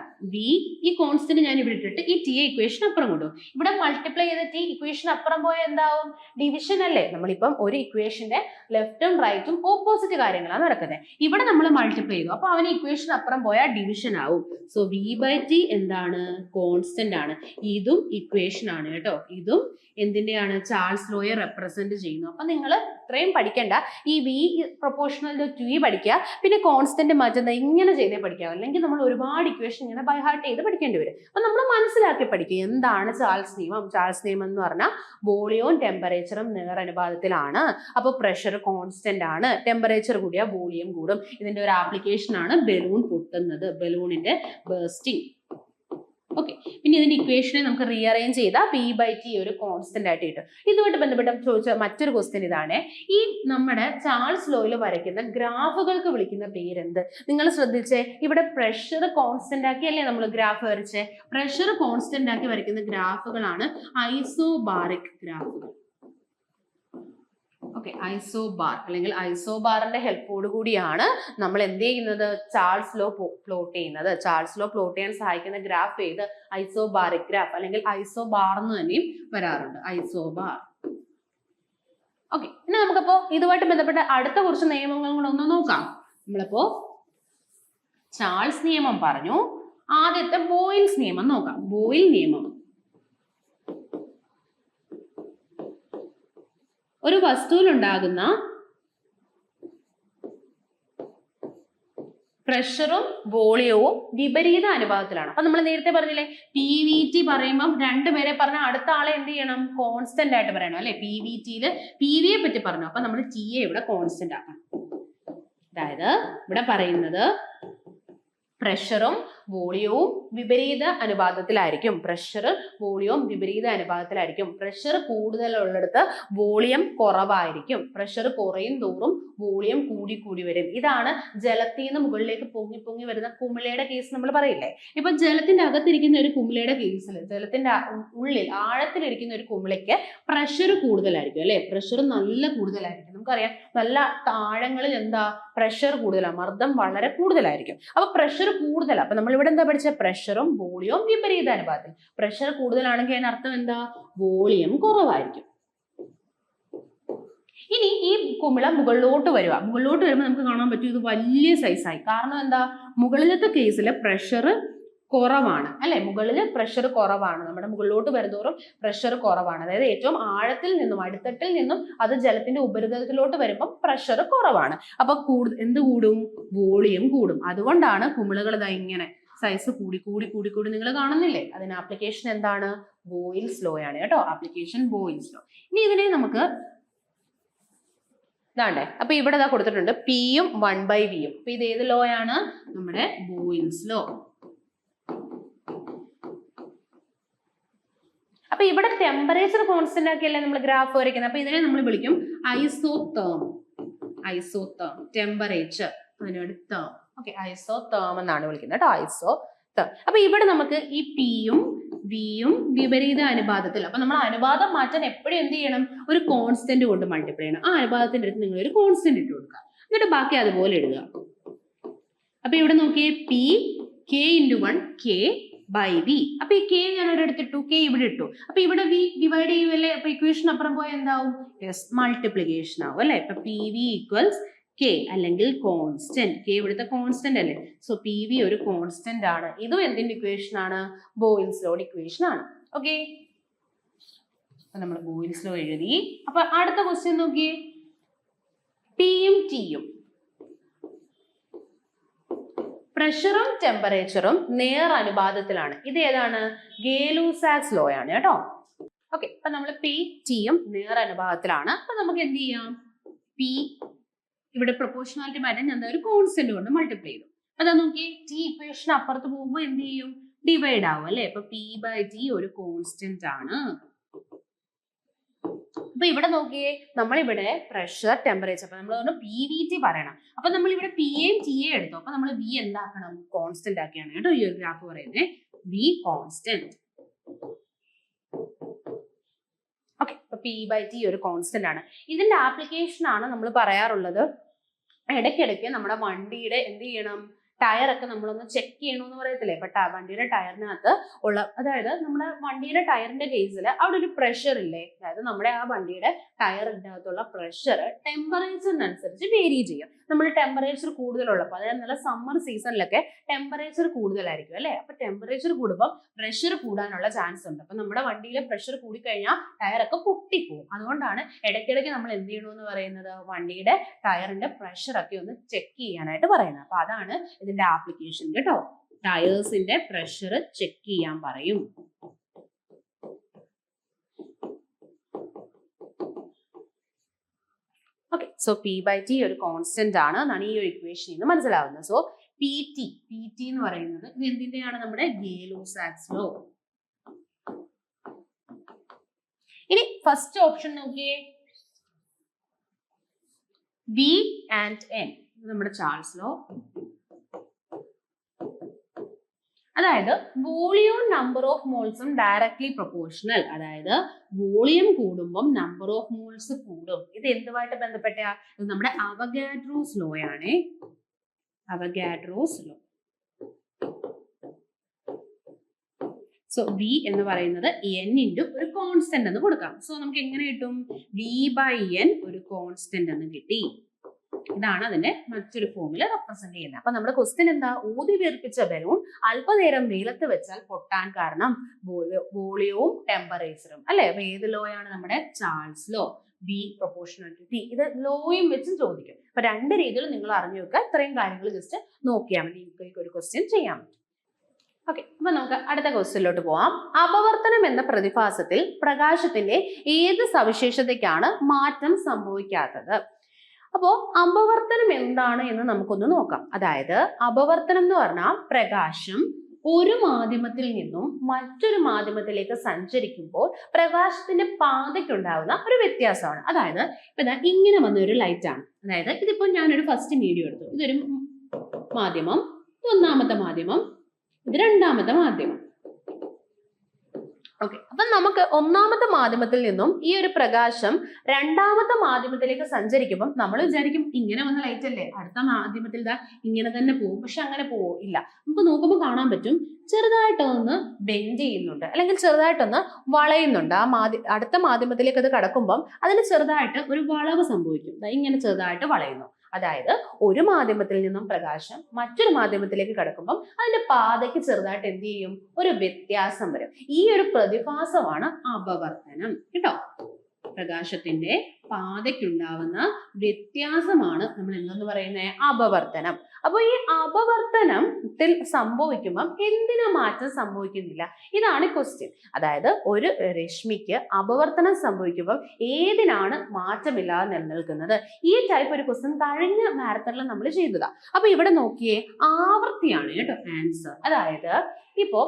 ഈ കോൺസ്റ്റന്റ് ഞാൻ ഇവിടെ ഇട്ടിട്ട് ഈ ടി ഇക്വേഷൻ അപ്പുറം കൊണ്ടുപോകും. ഇവിടെ മൾട്ടിപ്ലൈ ചെയ്ത ടി ഇക്വേഷൻ അപ്പുറം പോയാൽ എന്താവും, ഡിവിഷൻ അല്ലേ. നമ്മളിപ്പം ഒരു ഇക്വേഷന്റെ ലെഫ്റ്റും റൈറ്റും ഓപ്പോസിറ്റ് കാര്യങ്ങളാണ് നടക്കുന്നത്. ഇവിടെ നമ്മൾ മൾട്ടിപ്ലൈ ചെയ്തു, അപ്പൊ അവന് ഇക്വേഷൻ അപ്പുറം പോയാൽ ഡിവിഷൻ ആവും. സോ V/T എന്താണ്, കോൺസ്റ്റന്റ് ആണ്. ഇതും ഇക്വേഷൻ ആണ് കേട്ടോ. ഇതും എന്തിന്റെയാണ്, ചാൾസ് ലോയെ റെപ്രസെന്റ് ചെയ്യുന്നു. അപ്പൊ നിങ്ങൾ ഇത്രയും പഠിക്കണ്ട, ഈ V പ്രൊപ്പോർഷണൽ ടു T പഠിക്കുക, പിന്നെ കോൺസ്റ്റന്റ് മാറ്റുന്ന ഇങ്ങനെ ചെയ്യുന്നേ പഠിക്കുക. അല്ലെങ്കിൽ നമ്മൾ ഒരുപാട് ഇക്വേഷൻ ഇങ്ങനെ ബൈ ഹാർട്ട് ചെയ്ത് പഠിക്കേണ്ടി വരും. അപ്പൊ നമ്മൾ മനസ്സിലാക്കി പഠിക്കുക എന്താണ് ചാൾസ് നിയമം. ചാൾസ് നിയമം എന്ന് പറഞ്ഞാൽ വോളിയവും ടെമ്പറേച്ചറും നേരനുപാതത്തിലാണ്. അപ്പൊ പ്രഷർ കോൺസ്റ്റന്റ് ആണ്, ടെമ്പറേച്ചർ കൂടിയാൽ വോളിയം കൂടും. ഇതിന്റെ ഒരു ആപ്ലിക്കേഷൻ ആണ് ബലൂൺ പൊട്ടുന്നത്, ബലൂണിന്റെ ബേസ്റ്റിംഗ്. ഓക്കെ, പിന്നെ ഇതിന്റെ ഇക്വേഷനെ നമുക്ക് റീഅറേഞ്ച് ചെയ്താൽ P/T ഒരു കോൺസ്റ്റന്റ് ആയിട്ട് കിട്ടും. ഇതുമായിട്ട് ബന്ധപ്പെട്ട ചോദിച്ച മറ്റൊരു ക്വസ്റ്റ്യൻ ഇതാണ്, ഈ നമ്മുടെ ചാൾസ് ലോയിൽ വരയ്ക്കുന്ന ഗ്രാഫുകൾക്ക് വിളിക്കുന്ന പേരെന്ത്? നിങ്ങൾ ശ്രദ്ധിച്ചേ, ഇവിടെ പ്രഷർ കോൺസ്റ്റന്റ് ആക്കി അല്ലേ നമ്മൾ ഗ്രാഫ് വരച്ചേ. പ്രഷർ കോൺസ്റ്റന്റ് ആക്കി വരയ്ക്കുന്ന ഗ്രാഫുകളാണ് ഐസോബാറിക് ഗ്രാഫുകൾ. ഓക്കെ, ഐസോബാർ അല്ലെങ്കിൽ ഐസോബാറിന്റെ ഹെൽപ്പോട് കൂടിയാണ് നമ്മൾ എന്ത് ചെയ്യുന്നത്, ചാൾസ് ലോ പ്ലോട്ട് ചെയ്യുന്നത്. ചാൾസ് ലോ പ്ലോട്ട് ചെയ്യാൻ സഹായിക്കുന്ന ഗ്രാഫ് ഏത്, ഐസോബാറിക് ഗ്രാഫ് അല്ലെങ്കിൽ ഐസോബാർ എന്ന് തന്നെയും വരാറുണ്ട്, ഐസോബാർ. ഓക്കെ, ഇനി നമുക്കപ്പോ ഇതുമായിട്ട് ബന്ധപ്പെട്ട അടുത്ത കുറച്ച് നിയമങ്ങൾ കൂടെ ഒന്ന് നോക്കാം. നമ്മളിപ്പോ ചാൾസ് നിയമം പറഞ്ഞു, ആദ്യത്തെ ബോയിൽസ് നിയമം നോക്കാം. ബോയിൽ നിയമം, ഒരു വസ്തുവിലുണ്ടാകുന്ന പ്രഷറും വോളിയവും വിപരീത അനുപാതത്തിലാണ്. അപ്പൊ നമ്മൾ നേരത്തെ പറഞ്ഞില്ലേ, PVT പറയുമ്പോൾ രണ്ടുപേരെ പറഞ്ഞ അടുത്ത ആളെ എന്ത് ചെയ്യണം, കോൺസ്റ്റന്റ് ആയിട്ട് പറയണം അല്ലെ. PVTയില് PVയെ പറ്റി പറഞ്ഞു, അപ്പൊ നമ്മൾ T യെ ഇവിടെ കോൺസ്റ്റന്റ് ആക്കണം. അതായത് ഇവിടെ പറയുന്നത് പ്രഷറും വോളിയവും വിപരീത അനുപാതത്തിലായിരിക്കും. പ്രഷർ വോളിയവും വിപരീത അനുപാതത്തിലായിരിക്കും. പ്രഷർ കൂടുതലുള്ളിടത്ത് വോളിയം കുറവായിരിക്കും. പ്രഷർ കുറയും തോറും വോളിയം കൂടി കൂടി വരും. ഇതാണ് ജലത്തിൽ നിന്ന് മുകളിലേക്ക് പൊങ്ങി പൊങ്ങി വരുന്ന കുമിളയുടെ കേസ് നമ്മൾ പറയില്ലേ. ഇപ്പൊ ജലത്തിന്റെ അകത്തിരിക്കുന്ന ഒരു കുമിളയുടെ കേസിൽ, ജലത്തിന്റെ ഉള്ളിൽ ആഴത്തിലിരിക്കുന്ന ഒരു കുമിളയ്ക്ക് പ്രഷർ കൂടുതലായിരിക്കും അല്ലെ. പ്രഷർ നല്ല കൂടുതലായിരിക്കും. നമുക്കറിയാം നല്ല താഴങ്ങളിൽ എന്താ പ്രഷർ കൂടുതലാണ്, മർദ്ദം വളരെ കൂടുതലായിരിക്കും. അപ്പൊ പ്രഷർ കൂടുതലാണ്. അപ്പൊ നമ്മൾ ഇവിടെ എന്താ പഠിച്ച പ്രഷറും വോളിയവും വിപരീത അനുപാതത്തിൽ. പ്രഷർ കൂടുതലാണെങ്കിൽ അതിനർത്ഥം എന്താ വോളിയം കുറവായിരിക്കും. ഇനി ഈ കുമിള മുകളിലോട്ട് വരിക. മുകളിലോട്ട് വരുമ്പോൾ നമുക്ക് കാണാൻ പറ്റും ഇത് വലിയ സൈസായി. കാരണം എന്താ മുകളിലത്തെ കേസിൽ പ്രഷർ കുറവാണ് അല്ലെ. മുകളിൽ പ്രഷർ കുറവാണ്. നമ്മുടെ മുകളിലോട്ട് വരുന്നതോറും പ്രഷർ കുറവാണ്. അതായത് ഏറ്റവും ആഴത്തിൽ നിന്നും അടിത്തട്ടിൽ നിന്നും അത് ജലത്തിന്റെ ഉപരിതലത്തിലോട്ട് വരുമ്പോൾ പ്രഷർ കുറവാണ്. അപ്പൊ എന്ത് കൂടും? വോളിയം കൂടും. അതുകൊണ്ടാണ് കുമിളകൾ ഇതാ ഇങ്ങനെ സൈസ് കൂടി കൂടി കൂടി കൂടി നിങ്ങൾ കാണുന്നില്ലേ. അതിന് ആപ്ലിക്കേഷൻ എന്താണ്? ബോയിൽസ് ലോ ആണ് കേട്ടോ. Application boils law. ഇനി ഇതിനെ നമുക്ക് ഇതാണ്ടേ. അപ്പൊ ഇവിടെ ഇതാ കൊടുത്തിട്ടുണ്ട് പിയും 1/v. അപ്പൊ ഇത് ഏത് ലോ ആണ്? നമ്മുടെ ബോയിൽസ് ലോ. അപ്പൊ ഇവിടെ ടെമ്പറേച്ചർ കോൺസ്റ്റന്റ് ആക്കിയല്ലേ നമ്മൾ ഗ്രാഫ് വരയ്ക്കുന്നത്. അപ്പൊ ഇതിനെ നമ്മൾ വിളിക്കും ഐസോതേം. ഐസോതേം ടെമ്പറേച്ചർ അതിനോട് തേം. ഓക്കെ, ഐസോതേം എന്നാണ് വിളിക്കുന്നത് കേട്ടോ. ഐസോതേം. അപ്പൊ ഇവിടെ നമുക്ക് ഈ പിയും വിയും വിപരീത അനുപാതത്തിൽ. അപ്പൊ നമ്മൾ അനുപാതം മാറ്റാൻ എപ്പോഴും എന്ത് ചെയ്യണം? ഒരു കോൺസ്റ്റന്റ് കൊണ്ട് മൾട്ടിപ്ലൈ ചെയ്യണം. ആ അനുപാതത്തിന്റെ അടുത്ത് നിങ്ങൾ ഒരു കോൺസ്റ്റന്റ് ഇട്ട് കൊടുക്കുക. എന്നിട്ട് ബാക്കി അതുപോലെ എഴുതുക. അപ്പൊ ഇവിടെ നോക്കിയേ പി k × 1 k/v. അപ്പൊ ഈ k ഞാൻ ഇവിടെ എടുത്തിട്ടു, k ഇവിടെ ഇട്ടു. അപ്പൊ ഇവിടെ v ഡിവൈഡ് ചെയ്യുമല്ലേ. അപ്പൊ ഇക്വേഷൻ അപ്പുറം പോയാൽ എന്താവും? യെസ്, മൾട്ടിപ്ലിക്കേഷൻ ആവും അല്ലെ. ഇപ്പൊ pv = k അല്ലെങ്കിൽ കോൺസ്റ്റന്റ്. k ഇവിടുത്തെ കോൺസ്റ്റന്റ് അല്ലേ. സോ pv ഒരു കോൺസ്റ്റന്റ് ആണ്. ഇതും എന്തിന്റെ ഇക്വേഷൻ ആണ്? ബോയിൽസ് ലോയുടെ ഇക്വേഷൻ ആണ്. ഓക്കെ, നമ്മൾ ബോയിൽസ് ലോ എഴുതി. അപ്പൊ അടുത്ത ക്വസ്റ്റ്യൻ നോക്കിയേ. പിയും ടിയും പ്രഷറും ടെമ്പറേച്ചറും നേർ അനുപാതത്തിലാണ്. ഇത് ഏതാണ്? ഗേ-ലൂസാക്സ് ലോ ആണ് കേട്ടോ. ഓക്കെ, അപ്പൊ നമ്മൾ പി ടിയും നേർ അനുപാതത്തിലാണ്. അപ്പൊ നമുക്ക് എന്ത് ചെയ്യാം? പി ഇവിടെ പ്രൊപ്പോർഷണാലിറ്റി മാറ്റാൻ ഞാൻ ഒരു കോൺസ്റ്റന്റ് കൊണ്ട് മൾട്ടിപ്ലൈ ചെയ്തു. അതാ നോക്കിയേ, ടി ഇക്വേഷൻ അപ്പുറത്ത് പോകുമ്പോൾ എന്ത് ചെയ്യും? ഡിവൈഡ് ആവും അല്ലെ. അപ്പൊ p/t ഒരു കോൺസ്റ്റന്റ് ആണ്. അപ്പൊ ഇവിടെ നോക്കിയേ, നമ്മളിവിടെ പ്രഷർ ടെമ്പറേച്ചർ, അപ്പൊ നമ്മൾ പറഞ്ഞു PVT പറയണം. അപ്പൊ നമ്മൾ ഇവിടെ P യും T യും എടുത്തു. അപ്പൊ നമ്മൾ V എന്താക്കണം? കോൺസ്റ്റന്റ് ആക്കിയാണ് കേട്ടോ ഈ ഒരു ഗ്രാഫ് പറയുന്നത്. V constant. ഓക്കെ, അപ്പൊ p/t ഒരു കോൺസ്റ്റന്റ് ആണ്. ഇതിന്റെ ആപ്ലിക്കേഷൻ ആണ് നമ്മൾ പറയാറുള്ളത്. ഇടയ്ക്കിടയ്ക്ക് നമ്മുടെ വണ്ടിയുടെ എന്ത് ചെയ്യണം? ടയർ ഒക്കെ നമ്മളൊന്ന് ചെക്ക് ചെയ്യണമെന്ന് പറയത്തില്ലേ. അപ്പൊ വണ്ടിയുടെ ടയറിനകത്ത് ഉള്ള, അതായത് നമ്മുടെ വണ്ടിയുടെ ടയറിന്റെ കേസിൽ അവിടെ ഒരു പ്രഷർ ഇല്ലേ. അതായത് നമ്മുടെ ആ വണ്ടിയുടെ ടയറിന്റെ അകത്തുള്ള പ്രഷർ ടെമ്പറേച്ചറിനനുസരിച്ച് വേരി ചെയ്യും. നമ്മൾ ടെമ്പറേച്ചർ കൂടുതലുള്ളപ്പോൾ, അതായത് നല്ല സമ്മർ സീസണിലൊക്കെ ടെമ്പറേച്ചർ കൂടുതലായിരിക്കും അല്ലെ. അപ്പൊ ടെമ്പറേച്ചർ കൂടുമ്പോൾ പ്രഷർ കൂടാനുള്ള ചാൻസ് ഉണ്ട്. അപ്പൊ നമ്മുടെ വണ്ടിയിലെ പ്രഷർ കൂടിക്കഴിഞ്ഞാൽ ടയറൊക്കെ പൊട്ടിപ്പോകും. അതുകൊണ്ടാണ് ഇടയ്ക്കിടയ്ക്ക് നമ്മൾ എന്ത് ചെയ്യണമെന്ന് പറയുന്നത്? വണ്ടിയുടെ ടയറിന്റെ പ്രഷർ ഒക്കെ ഒന്ന് ചെക്ക് ചെയ്യാനായിട്ട് പറയുന്നത്. അപ്പൊ അതാണ് ഇതിന്റെ ആപ്ലിക്കേഷൻ കേട്ടോ. ടയേഴ്സിന്റെ പ്രഷർ ചെക്ക് ചെയ്യാൻ പറയും. ഓക്കെ, സോ p/t ഒരു കോൺസ്റ്റന്റ് ആണ് എന്നാണ് ഈ ഒരു ഇക്വേഷനിൽ നിന്ന് മനസ്സിലാവുന്നത്. സോ pt എന്ന് പറയുന്നത് ഇത് എന്തിന്റെയാണ്? നമ്മുടെ ഗേ-ലൂസാക്സ് ലോ. ഇനി ഫസ്റ്റ് ഓപ്ഷൻ നോക്കിയേ, V and N നമ്മുടെ ചാൾസ് ലോ. അതായത് വോളിയം നമ്പർ ഓഫ് മോൾസും ഡയറക്ട്ലി പ്രൊപ്പോർഷണൽ. അതായത് വോളിയം കൂടുമ്പോൾ നമ്പർ ഓഫ് മോൾസ് കൂടും. ഇത് എന്തുമായിട്ട് ബന്ധപ്പെട്ട? ഇത് നമ്മുടെ അവഗാഡ്രോസ് ലോ ആണ്. Avogadro's law. സോ V എന്ന് പറയുന്നത് N × ഒരു കോൺസ്റ്റന്റ് എന്ന് കൊടുക്കാം. സോ നമുക്ക് എങ്ങനെ കിട്ടും? V/N ഒരു കോൺസ്റ്റന്റ് എന്ന് കിട്ടി. ഇതാണ് അതിന്റെ മറ്റൊരു ഫോമിൽ റെപ്രസെന്റ് ചെയ്യുന്നത്. അപ്പൊ നമ്മുടെ ക്വസ്റ്റ്യൻ എന്താ? ഊതി വീർപ്പിച്ച ബലൂൺ അല്പനേരം വെയിലത്ത് വെച്ചാൽ പൊട്ടാൻ കാരണം വോളിയവും ടെമ്പറേച്ചറും അല്ലെ. അപ്പൊ ഏത് ലോ ആണ്? നമ്മുടെ Charles law. B proportional to T. ഇത് ലോയും വെച്ചും ചോദിക്കും. അപ്പൊ രണ്ട് രീതിയിൽ നിങ്ങൾ അറിഞ്ഞു വെക്കുക. ഇത്രയും കാര്യങ്ങൾ ജസ്റ്റ് നോക്കിയാൽ മതി. നിങ്ങൾക്ക് ഒരു ക്വസ്റ്റ്യൻ ചെയ്യാൻ പറ്റും. ഓക്കെ, അപ്പൊ നമുക്ക് അടുത്ത ക്വസ്റ്റ്യനിലോട്ട് പോവാം. അപവർത്തനം എന്ന പ്രതിഭാസത്തിൽ പ്രകാശത്തിന്റെ ഏത് സവിശേഷതയ്ക്കാണ് മാറ്റം സംഭവിക്കാത്തത്? അപ്പോ അപവർത്തനം എന്താണ് എന്ന് നമുക്കൊന്ന് നോക്കാം. അതായത് അപവർത്തനം എന്ന് പറഞ്ഞാൽ പ്രകാശം ഒരു മാധ്യമത്തിൽ നിന്നും മറ്റൊരു മാധ്യമത്തിലേക്ക് സഞ്ചരിക്കുമ്പോൾ പ്രകാശത്തിന്റെ പാതയ്ക്കുണ്ടാവുന്ന ഒരു വ്യത്യാസമാണ്. അതായത് ഇപ്പൊ ഇങ്ങനെ വന്ന ഒരു ലൈറ്റ് ആണ്. അതായത് ഇതിപ്പോ ഞാനൊരു ഫസ്റ്റ് മീഡിയം എടുത്തു. ഇതൊരു മാധ്യമം, ഒന്നാമത്തെ മാധ്യമം, ഇത് രണ്ടാമത്തെ മാധ്യമം. ഓക്കെ, അപ്പൊ നമുക്ക് ഒന്നാമത്തെ മാധ്യമത്തിൽ നിന്നും ഈ ഒരു പ്രകാശം രണ്ടാമത്തെ മാധ്യമത്തിലേക്ക് സഞ്ചരിക്കുമ്പോൾ നമ്മൾ വിചാരിക്കും ഇങ്ങനെ വന്ന ലൈറ്റ് അല്ലേ, അടുത്ത മാധ്യമത്തിൽ ഇങ്ങനെ തന്നെ പോകും. പക്ഷെ അങ്ങനെ ഇല്ല. നമുക്ക് നോക്കുമ്പോൾ കാണാൻ പറ്റും ചെറുതായിട്ടൊന്ന് ബെൻഡ് ചെയ്യുന്നുണ്ട്, അല്ലെങ്കിൽ ചെറുതായിട്ടൊന്ന് വളയുന്നുണ്ട്. അടുത്ത മാധ്യമത്തിലേക്ക് അത് കടക്കുമ്പം അതിന് ചെറുതായിട്ട് ഒരു വളവ് സംഭവിക്കും. ഇങ്ങനെ ചെറുതായിട്ട് വളയുന്നു. അതായത് ഒരു മാധ്യമത്തിൽ നിന്നും പ്രകാശം മറ്റൊരു മാധ്യമത്തിലേക്ക് കടക്കുമ്പം അതിന്റെ പാതയ്ക്ക് ചെറുതായിട്ട് എന്ത് ചെയ്യും, ഒരു വ്യത്യാസം വരും. ഈ ഒരു പ്രതിഭാസമാണ് അപവർത്തനം കേട്ടോ. പ്രകാശത്തിന്റെ പാതയ്ക്കുണ്ടാവുന്ന വ്യത്യാസമാണ് നമ്മൾ എന്തെന്ന് പറയുന്നത്, അപവർത്തനം. അപ്പൊ ഈ അപവർത്തനത്തിൽ സംഭവിക്കുമ്പം എന്തിനാ മാറ്റം സംഭവിക്കുന്നില്ല, ഇതാണ് ക്വസ്റ്റ്യൻ. അതായത് ഒരു രശ്മിക്ക് അപവർത്തനം സംഭവിക്കുമ്പോൾ ഏതിനാണ് മാറ്റമില്ലാതെ നിലനിൽക്കുന്നത്? ഈ ടൈപ്പ് ഒരു ക്വസ്റ്റ്യൻ കഴിഞ്ഞ മാരത്തണിൽ നമ്മൾ ചെയ്തതാ. അപ്പൊ ഇവിടെ നോക്കിയേ, ആവൃത്തിയാണ് കേട്ടോ ആൻസർ. അതായത് ഇപ്പോ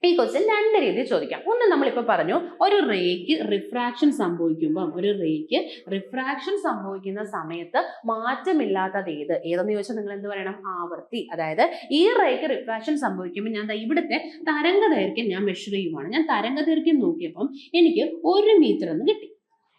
ഈ ക്വസ്റ്റ്യൻ രണ്ട് രീതിയിൽ ചോദിക്കാം. ഒന്ന് നമ്മളിപ്പോ പറഞ്ഞു, ഒരു റേക്ക് റിഫ്രാക്ഷൻ സംഭവിക്കുന്ന സമയത്ത് മാറ്റമില്ലാത്തത് ഏതെന്ന് ചോദിച്ചാൽ നിങ്ങൾ എന്ത് പറയണം, ആവൃത്തി. അതായത് ഈ റേക്ക് റിഫ്രാക്ഷൻ സംഭവിക്കുമ്പോൾ ഞാൻ ഇവിടുത്തെ തരംഗദൈർഘ്യം ഞാൻ മെഷർ ചെയ്യുവാണ്. ഞാൻ തരംഗദൈർഘ്യം നോക്കിയപ്പം എനിക്ക് 1 മീറ്റർ എന്ന് കിട്ടി.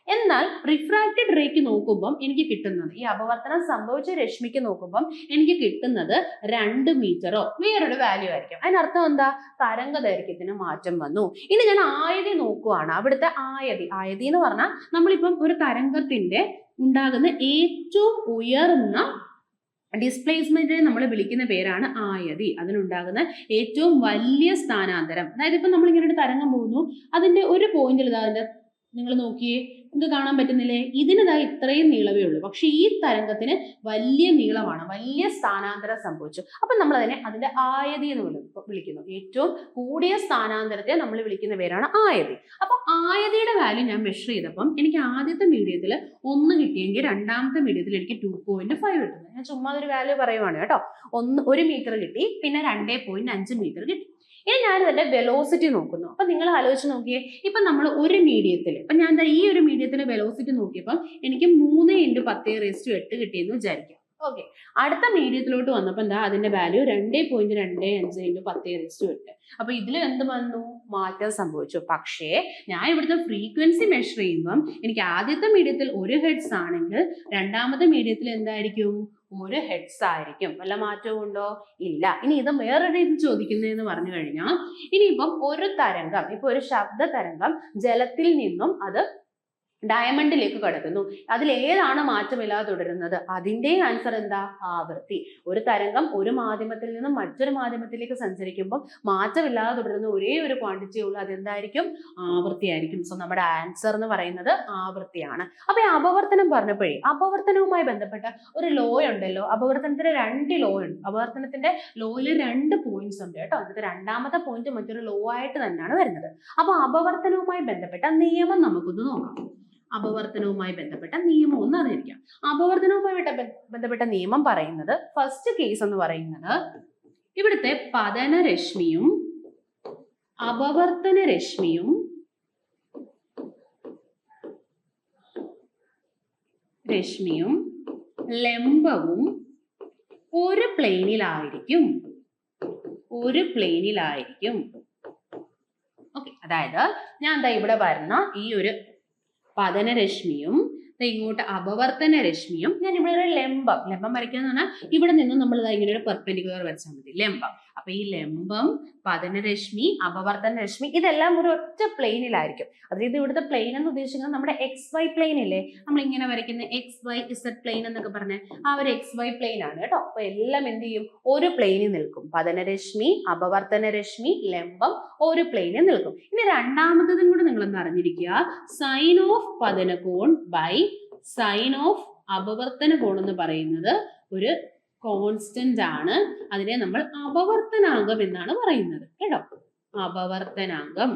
എന്നാൽ റിഫ്രാക്റ്റഡ് റേക്ക് നോക്കുമ്പം എനിക്ക് കിട്ടുന്നത്, ഈ അപവർത്തനം സംഭവിച്ച രശ്മിക്ക് നോക്കുമ്പം എനിക്ക് കിട്ടുന്നത് 2 മീറ്ററോ വേറൊരു വാല്യൂ ആയിരിക്കും. അതിനർത്ഥം എന്താ, തരംഗദൈർഘ്യത്തിന് മാറ്റം വന്നു. ഇനി ഞാൻ ആയതി നോക്കുവാണ്. അവിടുത്തെ ആയതി എന്ന് പറഞ്ഞാൽ നമ്മളിപ്പം ഒരു തരംഗത്തിന്റെ ഉണ്ടാകുന്ന ഏറ്റവും ഉയർന്ന ഡിസ്പ്ലേസ്മെന്റിനെ നമ്മൾ വിളിക്കുന്ന പേരാണ് ആയതി. അതിനുണ്ടാകുന്ന ഏറ്റവും വലിയ സ്ഥാനാന്തരം. അതായത് ഇപ്പൊ നമ്മൾ ഇങ്ങനെ ഒരു തരംഗം പോകുന്നു, അതിന്റെ ഒരു പോയിന്റിൽ അതിന്റെ നിങ്ങൾ നോക്കിയേ, നിങ്ങൾക്ക് കാണാൻ പറ്റുന്നില്ലേ, ഇതിനിതായി ഇത്രയും നീളമേ ഉള്ളൂ. പക്ഷെ ഈ തരംഗത്തിന് വലിയ നീളമാണ്, വലിയ സ്ഥാനാന്തരം സംഭവിച്ചു. അപ്പൊ നമ്മൾ അതിന്റെ ആയതി എന്ന് വിളിക്കുന്നു. ഏറ്റവും കൂടിയ സ്ഥാനാന്തരത്തെ നമ്മൾ വിളിക്കുന്ന പേരാണ് ആയതി. അപ്പൊ ആയതിയുടെ വാല്യൂ ഞാൻ മെഷർ ചെയ്തപ്പം എനിക്ക് ആദ്യത്തെ മീഡിയത്തിൽ 1 കിട്ടിയെങ്കിൽ രണ്ടാമത്തെ മീഡിയത്തിൽ എനിക്ക് 2.5 കിട്ടുന്നത്. ഞാൻ ചുമ്മാ ഒരു വാല്യൂ പറയുവാണ് കേട്ടോ. 1 മീറ്റർ കിട്ടി, പിന്നെ 2.5 മീറ്റർ കിട്ടി. ഇനി ഞാൻ ഇതിന്റെ വെലോസിറ്റി നോക്കുന്നു. അപ്പൊ നിങ്ങൾ ആലോചിച്ച് നോക്കിയേ, ഇപ്പൊ നമ്മൾ ഒരു മീഡിയത്തിൽ, ഇപ്പൊ ഞാൻ ഈ ഒരു മീഡിയത്തിന്റെ വെലോസിറ്റി നോക്കിയപ്പോൾ എനിക്ക് 3 × 10⁸ കിട്ടിയെന്ന് വിചാരിക്കാം. ഓക്കെ, അടുത്ത മീഡിയത്തിലോട്ട് വന്നപ്പോൾ എന്താ, അതിന്റെ വാല്യൂ 2.25 × 10⁸. അപ്പൊ ഇതിൽ എന്ത് വന്നു, മാറ്റം സംഭവിച്ചു. പക്ഷേ ഞാൻ ഇവിടുത്തെ ഫ്രീക്വൻസി മെഷർ ചെയ്യുമ്പം എനിക്ക് ആദ്യത്തെ മീഡിയത്തിൽ 1 ഹെർട്സ് ആണെങ്കിൽ രണ്ടാമത്തെ മീഡിയത്തിൽ എന്തായിരിക്കും, 1 ഹെർട്സ് ആയിരിക്കും. വല്ല മാറ്റവും ഉണ്ടോ? ഇല്ല. ഇനി ഇത് വേറെ രീതി ചോദിക്കുന്നതെന്ന് പറഞ്ഞു കഴിഞ്ഞാൽ, ഇനിയിപ്പം ഒരു തരംഗം, ഇപ്പൊ ഒരു ശബ്ദ തരംഗം ജലത്തിൽ നിന്നും അത് ഡയമണ്ടിലേക്ക് കടക്കുന്നു. അതിൽ ഏതാണ് മാറ്റമില്ലാതെ തുടരുന്നത്? അതിന്റെ ആൻസർ എന്താ? ആവൃത്തി. ഒരു തരംഗം ഒരു മാധ്യമത്തിൽ നിന്നും മറ്റൊരു മാധ്യമത്തിലേക്ക് സഞ്ചരിക്കുമ്പോൾ മാറ്റമില്ലാതെ തുടരുന്ന ഒരേ ഒരു ക്വാണ്ടിറ്റി ഉള്ളൂ, അതെന്തായിരിക്കും? ആവൃത്തി ആയിരിക്കും. സോ നമ്മുടെ ആൻസർ എന്ന് പറയുന്നത് ആവൃത്തിയാണ്. അപ്പൊ ഈ അപവർത്തനം പറഞ്ഞപ്പോഴേ, അപവർത്തനവുമായി ബന്ധപ്പെട്ട ഒരു ലോ ഉണ്ടല്ലോ. അപവർത്തനത്തിന് 2 ലോ ഉണ്ട്. അപവർത്തനത്തിന്റെ ലോയിൽ 2 പോയിന്റ്സ് ഉണ്ട് കേട്ടോ. അതിന്റെ രണ്ടാമത്തെ പോയിന്റ് മറ്റൊരു ലോ ആയിട്ട് തന്നെയാണ് വരുന്നത്. അപ്പൊ അപവർത്തനവുമായി ബന്ധപ്പെട്ട നിയമം നമുക്കൊന്ന് നോക്കാം. അപവർത്തനവുമായി ബന്ധപ്പെട്ട നിയമം ഒന്ന് അറിഞ്ഞിരിക്കാം. അപവർത്തനവുമായി ബന്ധപ്പെട്ട നിയമം പറയുന്നത്, ഫസ്റ്റ് കേസ് എന്ന് പറയുന്നത്, ഇവിടുത്തെ പതനരശ്മിയും അപവർത്തന രശ്മിയും ലംബവും ഒരു പ്ലെയിനിലായിരിക്കും. ഓക്കെ, അതായത് ഞാൻ ഇവിടെ വരുന്ന ഈ ഒരു പതനരശ്മിയും ഇങ്ങോട്ട് അപവർത്തന രശ്മിയും, ഞാൻ ഇവിടെ ഒരു ലംബം വരയ്ക്കുക എന്ന് പറഞ്ഞാൽ ഇവിടെ നിന്ന് നമ്മൾ ഇങ്ങനെ ഒരു പെർപെൻഡിക്കുലർ വരച്ചാൽ മതി, ലംബം. അപ്പൊ ഈ ലംബം, പതനരശ്മി, അപവർത്തന രശ്മി, ഇതെല്ലാം ഒരു ഒറ്റ പ്ലെയിനിലായിരിക്കും. അതായത് ഇവിടുത്തെ പ്ലെയിൻ എന്ന് ഉദ്ദേശിക്കുന്നത് നമ്മുടെ XY പ്ലെയിൻ ഇല്ലേ, നമ്മൾ ഇങ്ങനെ വരയ്ക്കുന്ന XYZ പ്ലെയിൻ എന്നൊക്കെ പറഞ്ഞ ആ ഒരു XY പ്ലെയിൻ ആണ് കേട്ടോ. അപ്പൊ എല്ലാം എന്ത് ചെയ്യും? ഒരു പ്ലെയിനിൽ നിൽക്കും. പതനരശ്മി, അപവർത്തന രശ്മി, ലംബം ഒരു പ്ലെയിനിൽ നിൽക്കും. ഇനി രണ്ടാമത്തതും കൂടെ നിങ്ങളൊന്ന് അറിഞ്ഞിരിക്കുക. സൈൻ ഓഫ് പതനകോൺ ബൈ സൈൻ ഓഫ് അപവർത്തന കോൺ എന്ന് പറയുന്നത് ഒരു കോൺസ്റ്റന്റ് ആണ്. അതിനെ നമ്മൾ അപവർത്തനാങ്കം എന്നാണ് പറയുന്നത് കേട്ടോ. അപവർത്തനാങ്കം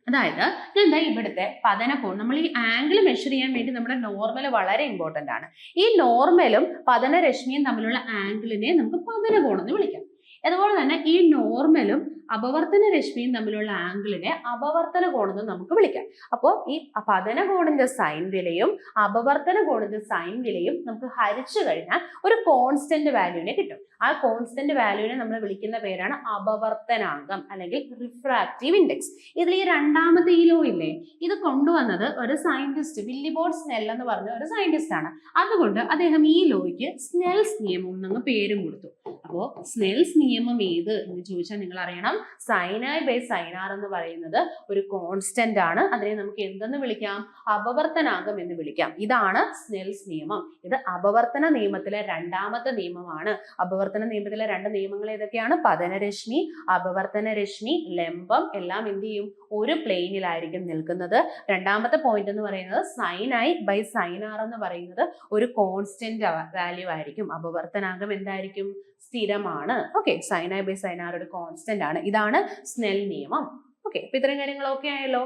അതായത് എന്താ ഇവിടുത്തെ പതനകോൺ, നമ്മൾ ഈ ആംഗിൾ മെഷർ ചെയ്യാൻ വേണ്ടി നമ്മുടെ നോർമൽ വളരെ ഇമ്പോർട്ടന്റ് ആണ്. ഈ നോർമലും പതനരശ്മിയും തമ്മിലുള്ള ആംഗിളിനെ നമുക്ക് പതനകോൺ എന്ന് വിളിക്കാം. അതുപോലെ തന്നെ ഈ നോർമലും അപവർത്തന രശ്മിയും തമ്മിലുള്ള ആംഗിളിനെ അപവർത്തന കോണെന്ന് നമുക്ക് വിളിക്കാം. അപ്പോൾ ഈ പതന കോണിന്റെ സൈൻ വിലയും അപവർത്തന കോണിന്റെ സൈൻ വിലയും നമുക്ക് ഹരിച്ചു കഴിഞ്ഞാൽ ഒരു കോൺസ്റ്റന്റ് വാല്യൂവിനെ കിട്ടും. ആ കോൺസ്റ്റന്റ് വാല്യൂവിനെ നമ്മൾ വിളിക്കുന്ന പേരാണ് അപവർത്തനാങ്കം അല്ലെങ്കിൽ റിഫ്രാക്റ്റീവ് ഇൻഡെക്സ്. ഇതിൽ ഈ രണ്ടാമത്തെ ഈ ലോ ഇല്ലേ, ഇത് കൊണ്ടുവന്നത് ഒരു സയന്റിസ്റ്റ് വില്ലിബോർഡ് സ്നെൽ എന്ന് പറഞ്ഞ ഒരു സയന്റിസ്റ്റ് ആണ്. അതുകൊണ്ട് അദ്ദേഹം ഈ ലോയ്ക്ക് സ്നെൽസ് നിയമം എന്നങ്ങ് പേരും കൊടുത്തു. അപ്പോൾ സ്നെൽസ് നിയമം ഏത് എന്ന് ചോദിച്ചാൽ നിങ്ങൾ അറിയണം, sin i by sin r എന്ന് പറയുന്നത് ഒരു കോൺസ്റ്റന്റ് ആണ്. അതിനെ നമുക്ക് എന്തെന്ന് വിളിക്കാം? അപവർത്തനാങ്കം എന്ന് വിളിക്കാം. ഇതാണ് സ്നെൽസ് നിയമം. ഇത് അപവർത്തന നിയമത്തിലെ രണ്ടാമത്തെ നിയമമാണ്. അപവർത്തന നിയമത്തിലെ രണ്ട് നിയമങ്ങൾ ഏതൊക്കെയാണ്? പതനരശ്മി, അപവർത്തന രശ്മി, ലംബം എല്ലാം എന്ത് ചെയ്യും? ഒരു പ്ലെയിനിലായിരിക്കും നിൽക്കുന്നത്. രണ്ടാമത്തെ പോയിന്റ് എന്ന് പറയുന്നത് sin i by sin r എന്ന് പറയുന്നത് ഒരു കോൺസ്റ്റന്റ് വാല്യൂ ആയിരിക്കും. അപവർത്തനാങ്കം എന്തായിരിക്കും? സ്ഥിരമാണ്. Okay, sin i by sin r ഒരു കോൺസ്റ്റന്റ് ആണ്. ഇതാണ് സ്നെൽ നിയമം. ഓക്കെ, അപ്പൊ ഇത്രയും കാര്യങ്ങളൊക്കെ ആയല്ലോ.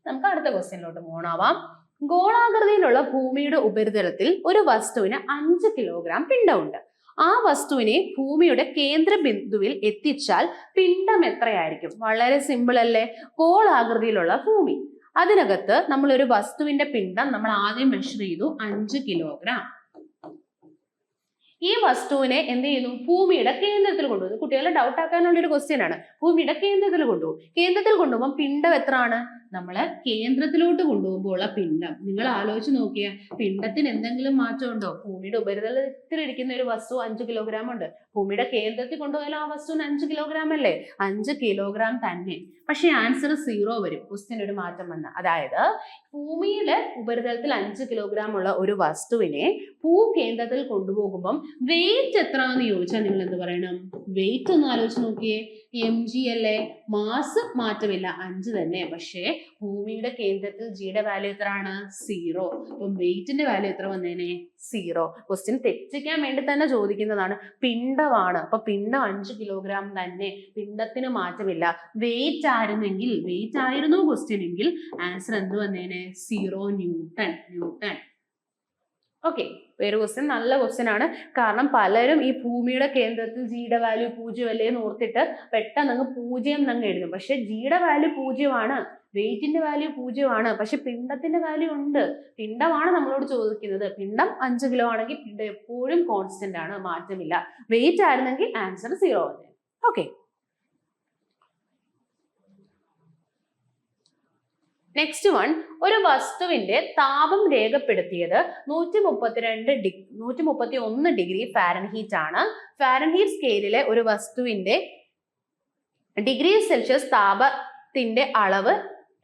നമുക്ക് അടുത്ത ക്വസ്റ്റ്യനിലോട്ട് മൂവ് ആവാം. ഗോളാകൃതിയിലുള്ള ഭൂമിയുടെ ഉപരിതലത്തിൽ ഒരു വസ്തുവിന് 5 കിലോഗ്രാം പിണ്ഡമുണ്ട്. ആ വസ്തുവിനെ ഭൂമിയുടെ കേന്ദ്ര ബിന്ദുവിൽ എത്തിച്ചാൽ പിണ്ഡം എത്രയായിരിക്കും? വളരെ സിമ്പിൾ അല്ലേ? ഗോളാകൃതിയിലുള്ള ഭൂമി, അതിനകത്ത് നമ്മൾ ഒരു വസ്തുവിന്റെ പിണ്ഡം നമ്മൾ ആദ്യം മെഷർ ചെയ്തു 5 കിലോഗ്രാം. ഈ വസ്തുവിനെ എന്ത് ചെയ്യുന്നു? ഭൂമിയുടെ കേന്ദ്രത്തിൽ കൊണ്ടുപോകുന്നു. കുട്ടികളെ ഡൗട്ട് ആക്കാനുള്ള ഒരു ക്വസ്റ്റ്യൻ ആണ്. ഭൂമിയുടെ കേന്ദ്രത്തിൽ കൊണ്ടുപോകും. കേന്ദ്രത്തിൽ കൊണ്ടുപോകുമ്പോൾ പിണ്ഡം എത്രയാണ്? നമ്മള് കേന്ദ്രത്തിലോട്ട് കൊണ്ടുപോകുമ്പോൾ ഉള്ള പിണ്ഡം നിങ്ങൾ ആലോചിച്ച് നോക്കിയാൽ പിണ്ഡത്തിന് എന്തെങ്കിലും മാറ്റം ഉണ്ടോ? ഭൂമിയുടെ ഉപരിതലത്തിൽ ഇരിക്കുന്ന ഒരു വസ്തു 5 കിലോഗ്രാം ഉണ്ട്. ഭൂമിയുടെ കേന്ദ്രത്തിൽ കൊണ്ടുപോയാലും ആ വസ്തുവിന് 5 കിലോഗ്രാം അല്ലേ? 5 കിലോഗ്രാം തന്നെ. പക്ഷെ ആൻസർ 0 വരും ക്വസ്റ്റ്യൻ ഒരു മാറ്റം വന്ന. അതായത് ഭൂമിയിലെ ഉപരിതലത്തിൽ 5 കിലോഗ്രാം ഉള്ള ഒരു വസ്തുവിനെ ഭൂകേന്ദ്രത്തിൽ കൊണ്ടുപോകുമ്പം വെയിറ്റ് എത്ര എന്ന് ചോദിച്ചാൽ നിങ്ങൾ എന്ത് പറയണം? വെയിറ്റ് ഒന്ന് ആലോചിച്ച് നോക്കിയേ. mg അല്ലേ? മാസ് മാറ്റമില്ല, 5 തന്നെ. പക്ഷേ ഭൂമിയുടെ കേന്ദ്രത്തിൽ ജിയുടെ വാല്യൂ എത്രയാണ്? 0. അപ്പം വെയിറ്റിന്റെ വാല്യൂ എത്ര വന്നേനെ? 0. ക്വസ്റ്റ്യൻ തെറ്റിക്കാൻ വേണ്ടി തന്നെ ചോദിക്കുന്നതാണ്. പിണ്ഡമാണ്, അപ്പൊ പിണ്ഡം 5 കിലോഗ്രാം തന്നെ, പിണ്ഡത്തിന് മാറ്റമില്ല. വെയിറ്റ് ആയിരുന്നെങ്കിൽ, വെയിറ്റ് ആയിരുന്നു ക്വസ്റ്റ്യൻ എങ്കിൽ ആൻസർ എന്ത് വന്നേനെ? 0 ന്യൂട്ടൺ. ഓക്കെ, വേറെ ക്വസ്റ്റ്യൻ നല്ല ക്വസ്റ്റ്യൻ ആണ്. കാരണം പലരും ഈ ഭൂമിയുടെ കേന്ദ്രത്തിൽ ജിയുടെ വാല്യൂ 0 അല്ലേ എന്ന് ഓർത്തിട്ട് പെട്ടെന്ന് അങ്ങ് 0 എന്നങ്ങ് എഴുതും. പക്ഷെ ജിയുടെ വാല്യൂ 0 ആണ്, വെയിറ്റിന്റെ വാല്യൂ 0 ആണ്. പക്ഷെ പിണ്ഡത്തിന്റെ വാല്യൂ ഉണ്ട്. പിണ്ഡമാണ് നമ്മളോട് ചോദിക്കുന്നത്. പിണ്ഡം 5 കിലോ ആണെങ്കിൽ പിണ്ഡം എപ്പോഴും കോൺസ്റ്റന്റ് ആണ്, മാറ്റമില്ല. വെയിറ്റ് ആയിരുന്നെങ്കിൽ ആൻസർ 0 ആണ്. ഓക്കെ, നെക്സ്റ്റ് വൺ, ഒരു വസ്തുവിന്റെ താപം രേഖപ്പെടുത്തിയത് 131 ഡിഗ്രി ഫാരൻഹീറ്റ് ആണ്. ഫാരൻഹീറ്റ് സ്കെയിലിലെ ഒരു വസ്തുവിന്റെ ഡിഗ്രി സെൽഷ്യസ് താപത്തിന്റെ അളവ്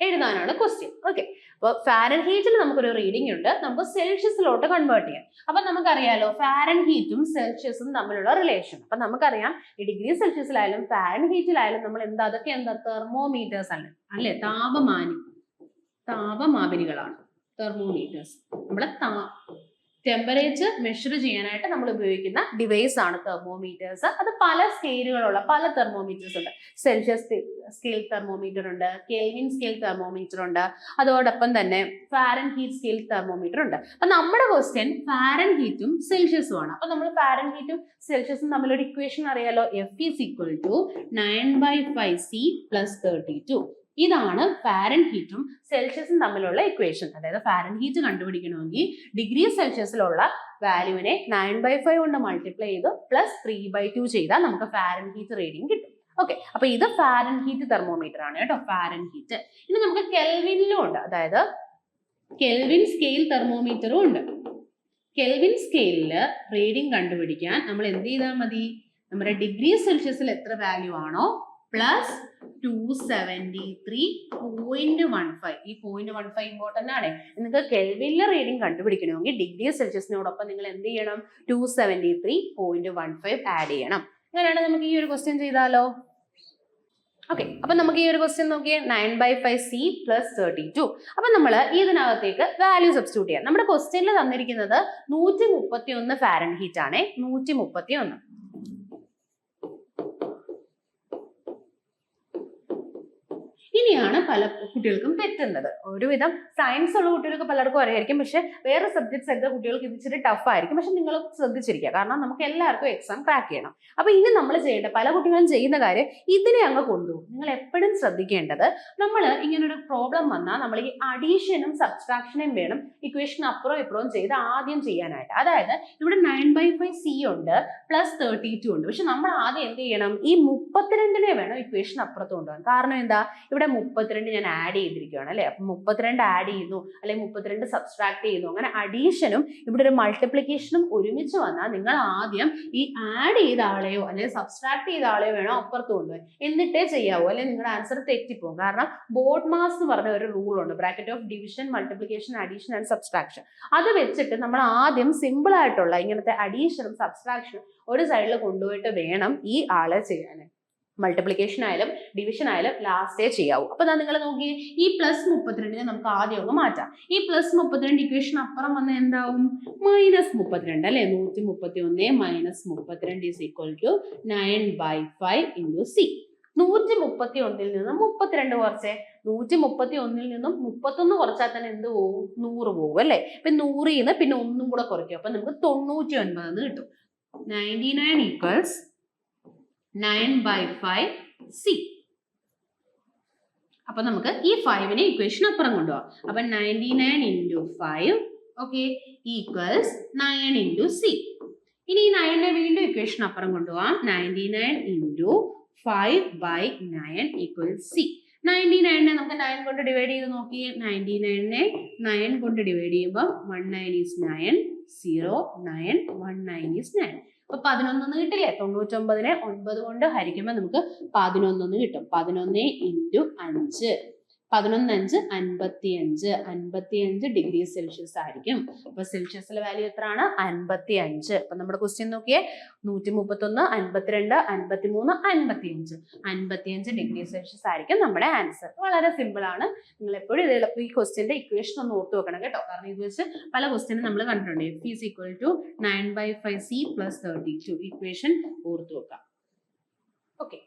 എഴുതാനാണ് ക്വസ്റ്റ്യൻ. ഓക്കെ, അപ്പോൾ ഫാരൻഹീറ്റിൽ നമുക്കൊരു റീഡിംഗ് ഉണ്ട്, നമുക്ക് സെൽഷ്യസിലോട്ട് കൺവേർട്ട് ചെയ്യാം. അപ്പൊ നമുക്കറിയാലോ ഫാരൻഹീറ്റും സെൽഷ്യസും തമ്മിലുള്ള റിലേഷൻ. അപ്പൊ നമുക്കറിയാം ഈ ഡിഗ്രി സെൽഷ്യസിലായാലും ഫാരൻഹീറ്റിലായാലും നമ്മൾ അതൊക്കെ എന്താ? തെർമോമീറ്റേഴ്സ് ആണ് അല്ലെ? താപമാപിനികളാണ് തെർമോമീറ്റേഴ്സ്. നമ്മളെ ടെമ്പറേച്ചർ മെഷർ ചെയ്യാനായിട്ട് നമ്മൾ ഉപയോഗിക്കുന്ന ഡിവൈസ് ആണ് തെർമോമീറ്റേഴ്സ്. അത് പല സ്കെയിലുകളുള്ള പല തെർമോമീറ്റേഴ്സ് ഉണ്ട്. സെൽഷ്യസ് സ്കെയിൽ തെർമോമീറ്റർ ഉണ്ട്, കെൽവിൻ സ്കെയിൽ തെർമോമീറ്റർ ഉണ്ട്, അതോടൊപ്പം തന്നെ ഫാരൻഹീറ്റ് സ്കെയിൽ തെർമോമീറ്റർ ഉണ്ട്. അപ്പൊ നമ്മുടെ ക്വസ്റ്റ്യൻ ഫാരൻഹീറ്റും സെൽഷ്യസും ആണ്. അപ്പൊ നമ്മൾ ഫാരൻഹീറ്റും സെൽഷ്യസും തമ്മിലൊരു ഇക്വേഷൻ അറിയാലോ. F is equal to 9/5C plus 32. ഇതാണ് ഫാരൻഹീറ്റും സെൽഷ്യസും തമ്മിലുള്ള ഇക്വേഷൻ. അതായത് ഫാരൻഹീറ്റ് കണ്ടുപിടിക്കണമെങ്കിൽ ഡിഗ്രി സെൽഷ്യസിലുള്ള വാല്യൂവിനെ 9/5 കൊണ്ട് മൾട്ടിപ്ലൈ ചെയ്ത് പ്ലസ് 3/2 ചെയ്താൽ നമുക്ക് ഫാരൻഹീറ്റ് റീഡിംഗ് കിട്ടും. ഓക്കെ, അപ്പൊ ഇത് ഫാരൻഹീറ്റ് തെർമോമീറ്റർ ആണ് കേട്ടോ, ഫാരൻഹീറ്റ്. ഇനി നമുക്ക് കെൽവിനിലും ഉണ്ട്, അതായത് കെൽവിൻ സ്കെയിൽ തെർമോമീറ്ററും ഉണ്ട്. കെൽവിൻ സ്കെയിലില് റീഡിംഗ് കണ്ടുപിടിക്കാൻ നമ്മൾ എന്ത് ചെയ്താൽ മതി? നമ്മുടെ ഡിഗ്രി സെൽഷ്യസിൽ എത്ര വാല്യൂ ആണോ പ്ലസ് 273.15. ഈ 0.15 ഇമ്പോർട്ടന്റ് ആണ്. നിങ്ങൾക്ക് കെൽവിനിലെ റീഡിംഗ് കണ്ടുപിടിക്കണമെങ്കിൽ ഡിഗ്രി സെൽഷ്യസിനോടൊപ്പം നിങ്ങൾ എന്ത് ചെയ്യണം? 273.15 ആഡ് ചെയ്യണം. അങ്ങനെയാണ് നമുക്ക് ഈ ഒരു ക്വസ്റ്റ്യൻ ചെയ്താലോ. ഓക്കെ, അപ്പൊ നമുക്ക് ഈ ഒരു ക്വസ്റ്റ്യൻ നോക്കിയേ. 9/5C plus 32. അപ്പൊ നമ്മൾ ഇതിനകത്തേക്ക് വാല്യൂ സബ്സ്റ്റിറ്റ്യൂട്ട് ചെയ്യാം. നമ്മുടെ ക്വസ്റ്റ്യനിൽ തന്നിരിക്കുന്നത് 131 ഫാരൻഹീറ്റ് ആണ്. 131. ഇനിയാണ് പല കുട്ടികൾക്കും തെറ്റുന്നത്. ഒരുവിധം സയൻസ് ഉള്ള കുട്ടികൾക്ക് പലർക്കും അറിയായിരിക്കും, പക്ഷെ വേറെ സബ്ജക്ട്സ് എടുത്ത കുട്ടികൾക്ക് ഇത് ഇച്ചിരി ടഫ് ആയിരിക്കും. പക്ഷെ നിങ്ങൾ ശ്രദ്ധിച്ചിരിക്കുക, കാരണം നമുക്ക് എല്ലാവർക്കും എക്സാം ക്രാക്ക് ചെയ്യണം. അപ്പൊ ഇനി നമ്മൾ ചെയ്യേണ്ട, പല കുട്ടികളും ചെയ്യുന്ന കാര്യം ഇതിനെ അങ്ങ് കൊണ്ടുപോകും. നിങ്ങൾ എപ്പോഴും ശ്രദ്ധിക്കേണ്ടത്, നമ്മൾ ഇങ്ങനൊരു പ്രോബ്ലം വന്നാൽ നമ്മൾ ഈ അഡീഷനും സബ്സ്ട്രാക്ഷനും വേണം ഇക്വേഷൻ അപ്പുറവും ഇപ്പുറവും ചെയ്ത് ആദ്യം ചെയ്യാനായിട്ട്. അതായത് ഇവിടെ 9/5c ഉണ്ട് പ്ലസ് 32 ഉണ്ട്. പക്ഷെ നമ്മൾ ആദ്യം എന്ത് ചെയ്യണം, ഈ 32നെ വേണം ഇക്വേഷൻ അപ്പുറത്ത് കൊണ്ടുപോകാൻ. കാരണം എന്താ, ഇവിടെ 32 ഞാൻ ആഡ് ചെയ്തിരിക്കുകയാണ് അല്ലെ. അപ്പൊ 32 ആഡ് ചെയ്യുന്നു, അല്ലെങ്കിൽ 32 സബ്സ്ട്രാക്ട് ചെയ്യുന്നു. അങ്ങനെ അഡീഷനും ഇവിടെ ഒരു മൾട്ടിപ്ലിക്കേഷനും ഒരുമിച്ച് വന്നാൽ നിങ്ങൾ ആദ്യം ഈ ആഡ് ചെയ്ത ആളെയോ അല്ലെങ്കിൽ സബ്സ്ട്രാക്ട് ചെയ്ത ആളെയോ വേണം അപ്പുറത്ത് കൊണ്ടുപോകാൻ. എന്നിട്ടേ ചെയ്യാവൂ, അല്ലെങ്കിൽ നിങ്ങളുടെ ആൻസർ തെറ്റിപ്പോകും. കാരണം ബോർഡ് മാസ് എന്ന് പറഞ്ഞ ഒരു റൂൾ ഉണ്ട്, bracket of division, multiplication, addition and subtraction. അത് വെച്ചിട്ട് നമ്മൾ ആദ്യം സിമ്പിൾ ആയിട്ടുള്ള ഇങ്ങനത്തെ അഡീഷനും സബ്സ്ട്രാക്ഷനും ഒരു സൈഡിൽ കൊണ്ടുപോയിട്ട് വേണം ഈ ആളെ ചെയ്യാൻ. മൾട്ടിപ്ലിക്കേഷൻ ആയാലും ഡിവിഷൻ ആയാലും ലാസ്റ്റേ ചെയ്യാവൂ. അപ്പൊ നിങ്ങൾ നോക്കി, ഈ പ്ലസ് 32 നമുക്ക് ആദ്യം ഒന്ന് മാറ്റാം. ഈ പ്ലസ് 32 ഇക്വേഷൻ അപ്പുറം വന്ന എന്താവും, -32 അല്ലെ. 131 minus 32 is equal to 9/5 into C. 131 നിന്നും 32 കുറച്ചേ, 131 നിന്നും 31 കുറച്ചാൽ തന്നെ എന്ത് പോകും, 100 പോകും അല്ലെ. ഇപ്പൊ 100 നിന്ന് പിന്നെ ഒന്നും കൂടെ കുറയ്ക്കും. അപ്പൊ നമുക്ക് 99 എന്ന് കിട്ടും. 99 ഈക്വൽസ് 9/5c. അപ്പൊ നമുക്ക് ഈ 5നെ ഇക്വേഷൻ അപ്പുറം കൊണ്ടുപോകാം. അപ്പൊ 99 into 5 okay equals 9 into C. ഇനി ഈ 9നെ വീണ്ടും ഇക്വേഷൻ അപ്പുറം കൊണ്ടുപോകാം. 99 ഇൻറ്റു 5/9 ഈക്വൽസ് സി. 99നെ നമുക്ക് 9 കൊണ്ട് ഡിവൈഡ് ചെയ്ത് നോക്കി. 99നെ 9 കൊണ്ട് ഡിവൈഡ് ചെയ്യുമ്പോൾ 19 ഈസ് 9, 0 9 19 ഈസ് 9. അപ്പൊ 11 കിട്ടില്ലേ. 99നെ 9 കൊണ്ട് ഹരിക്കുമ്പോൾ നമുക്ക് 11 കിട്ടും. 11 ഇൻറ്റു 5, 11 5 55 ഡിഗ്രി സെൽഷ്യസ് ആയിരിക്കും. അപ്പൊ സെൽഷ്യസിലെ വാല്യൂ എത്രയാണ്, 55. അപ്പൊ നമ്മുടെ ക്വസ്റ്റ്യൻ നോക്കിയേ, 131 52 53 55 55 ഡിഗ്രി സെൽഷ്യസ് ആയിരിക്കും നമ്മുടെ ആൻസർ. വളരെ സിമ്പിൾ ആണ്. നിങ്ങൾ എപ്പോഴും ഇത് എളുപ്പം ഈ ക്വസ്റ്റ്യന്റെ ഇക്വേഷൻ ഒന്ന് ഓർത്ത് വെക്കണം കേട്ടോ. കാരണം ഇത് വെച്ച് പല ക്വസ്റ്റ്യനും നമ്മൾ കണ്ടിട്ടുണ്ട്. F is equal to 9/5c plus 32 equation ഓർത്ത് വെക്കാം. ഓക്കെ,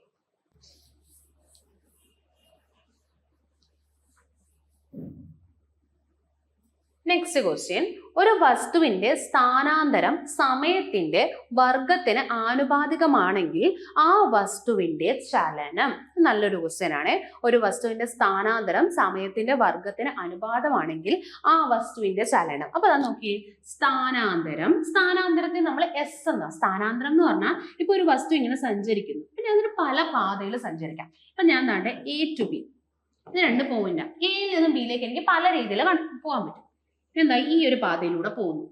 നെക്സ്റ്റ് ക്വസ്റ്റ്യൻ, ഒരു വസ്തുവിന്റെ സ്ഥാനാന്തരം സമയത്തിന്റെ വർഗത്തിന് ആനുപാതികമാണെങ്കിൽ ആ വസ്തുവിന്റെ ചലനം. നല്ലൊരു ക്വസ്റ്റ്യൻ ആണ്. ഒരു വസ്തുവിന്റെ സ്ഥാനാന്തരം സമയത്തിന്റെ വർഗത്തിന് അനുപാതമാണെങ്കിൽ ആ വസ്തുവിന്റെ ചലനം. അപ്പൊ അതാ നോക്കി, സ്ഥാനാന്തരത്തെ നമ്മൾ എസ് എന്ന, സ്ഥാനാന്തരം എന്ന് പറഞ്ഞാൽ ഇപ്പൊ ഒരു വസ്തു ഇങ്ങനെ സഞ്ചരിക്കുന്നു, പിന്നെ അതിന് പല പാതയിൽ സഞ്ചരിക്കാം. ഇപ്പൊ ഞാൻ ദാണ്ടെ A to B, ഇത് 2 പോയിന്റാ. എയിൽ നിന്നും ബിയിലേക്ക് എനിക്ക് പല രീതിയിൽ പോകാൻ പറ്റും. എന്താ, ഈ ഒരു പാതയിലൂടെ പോകുന്നു.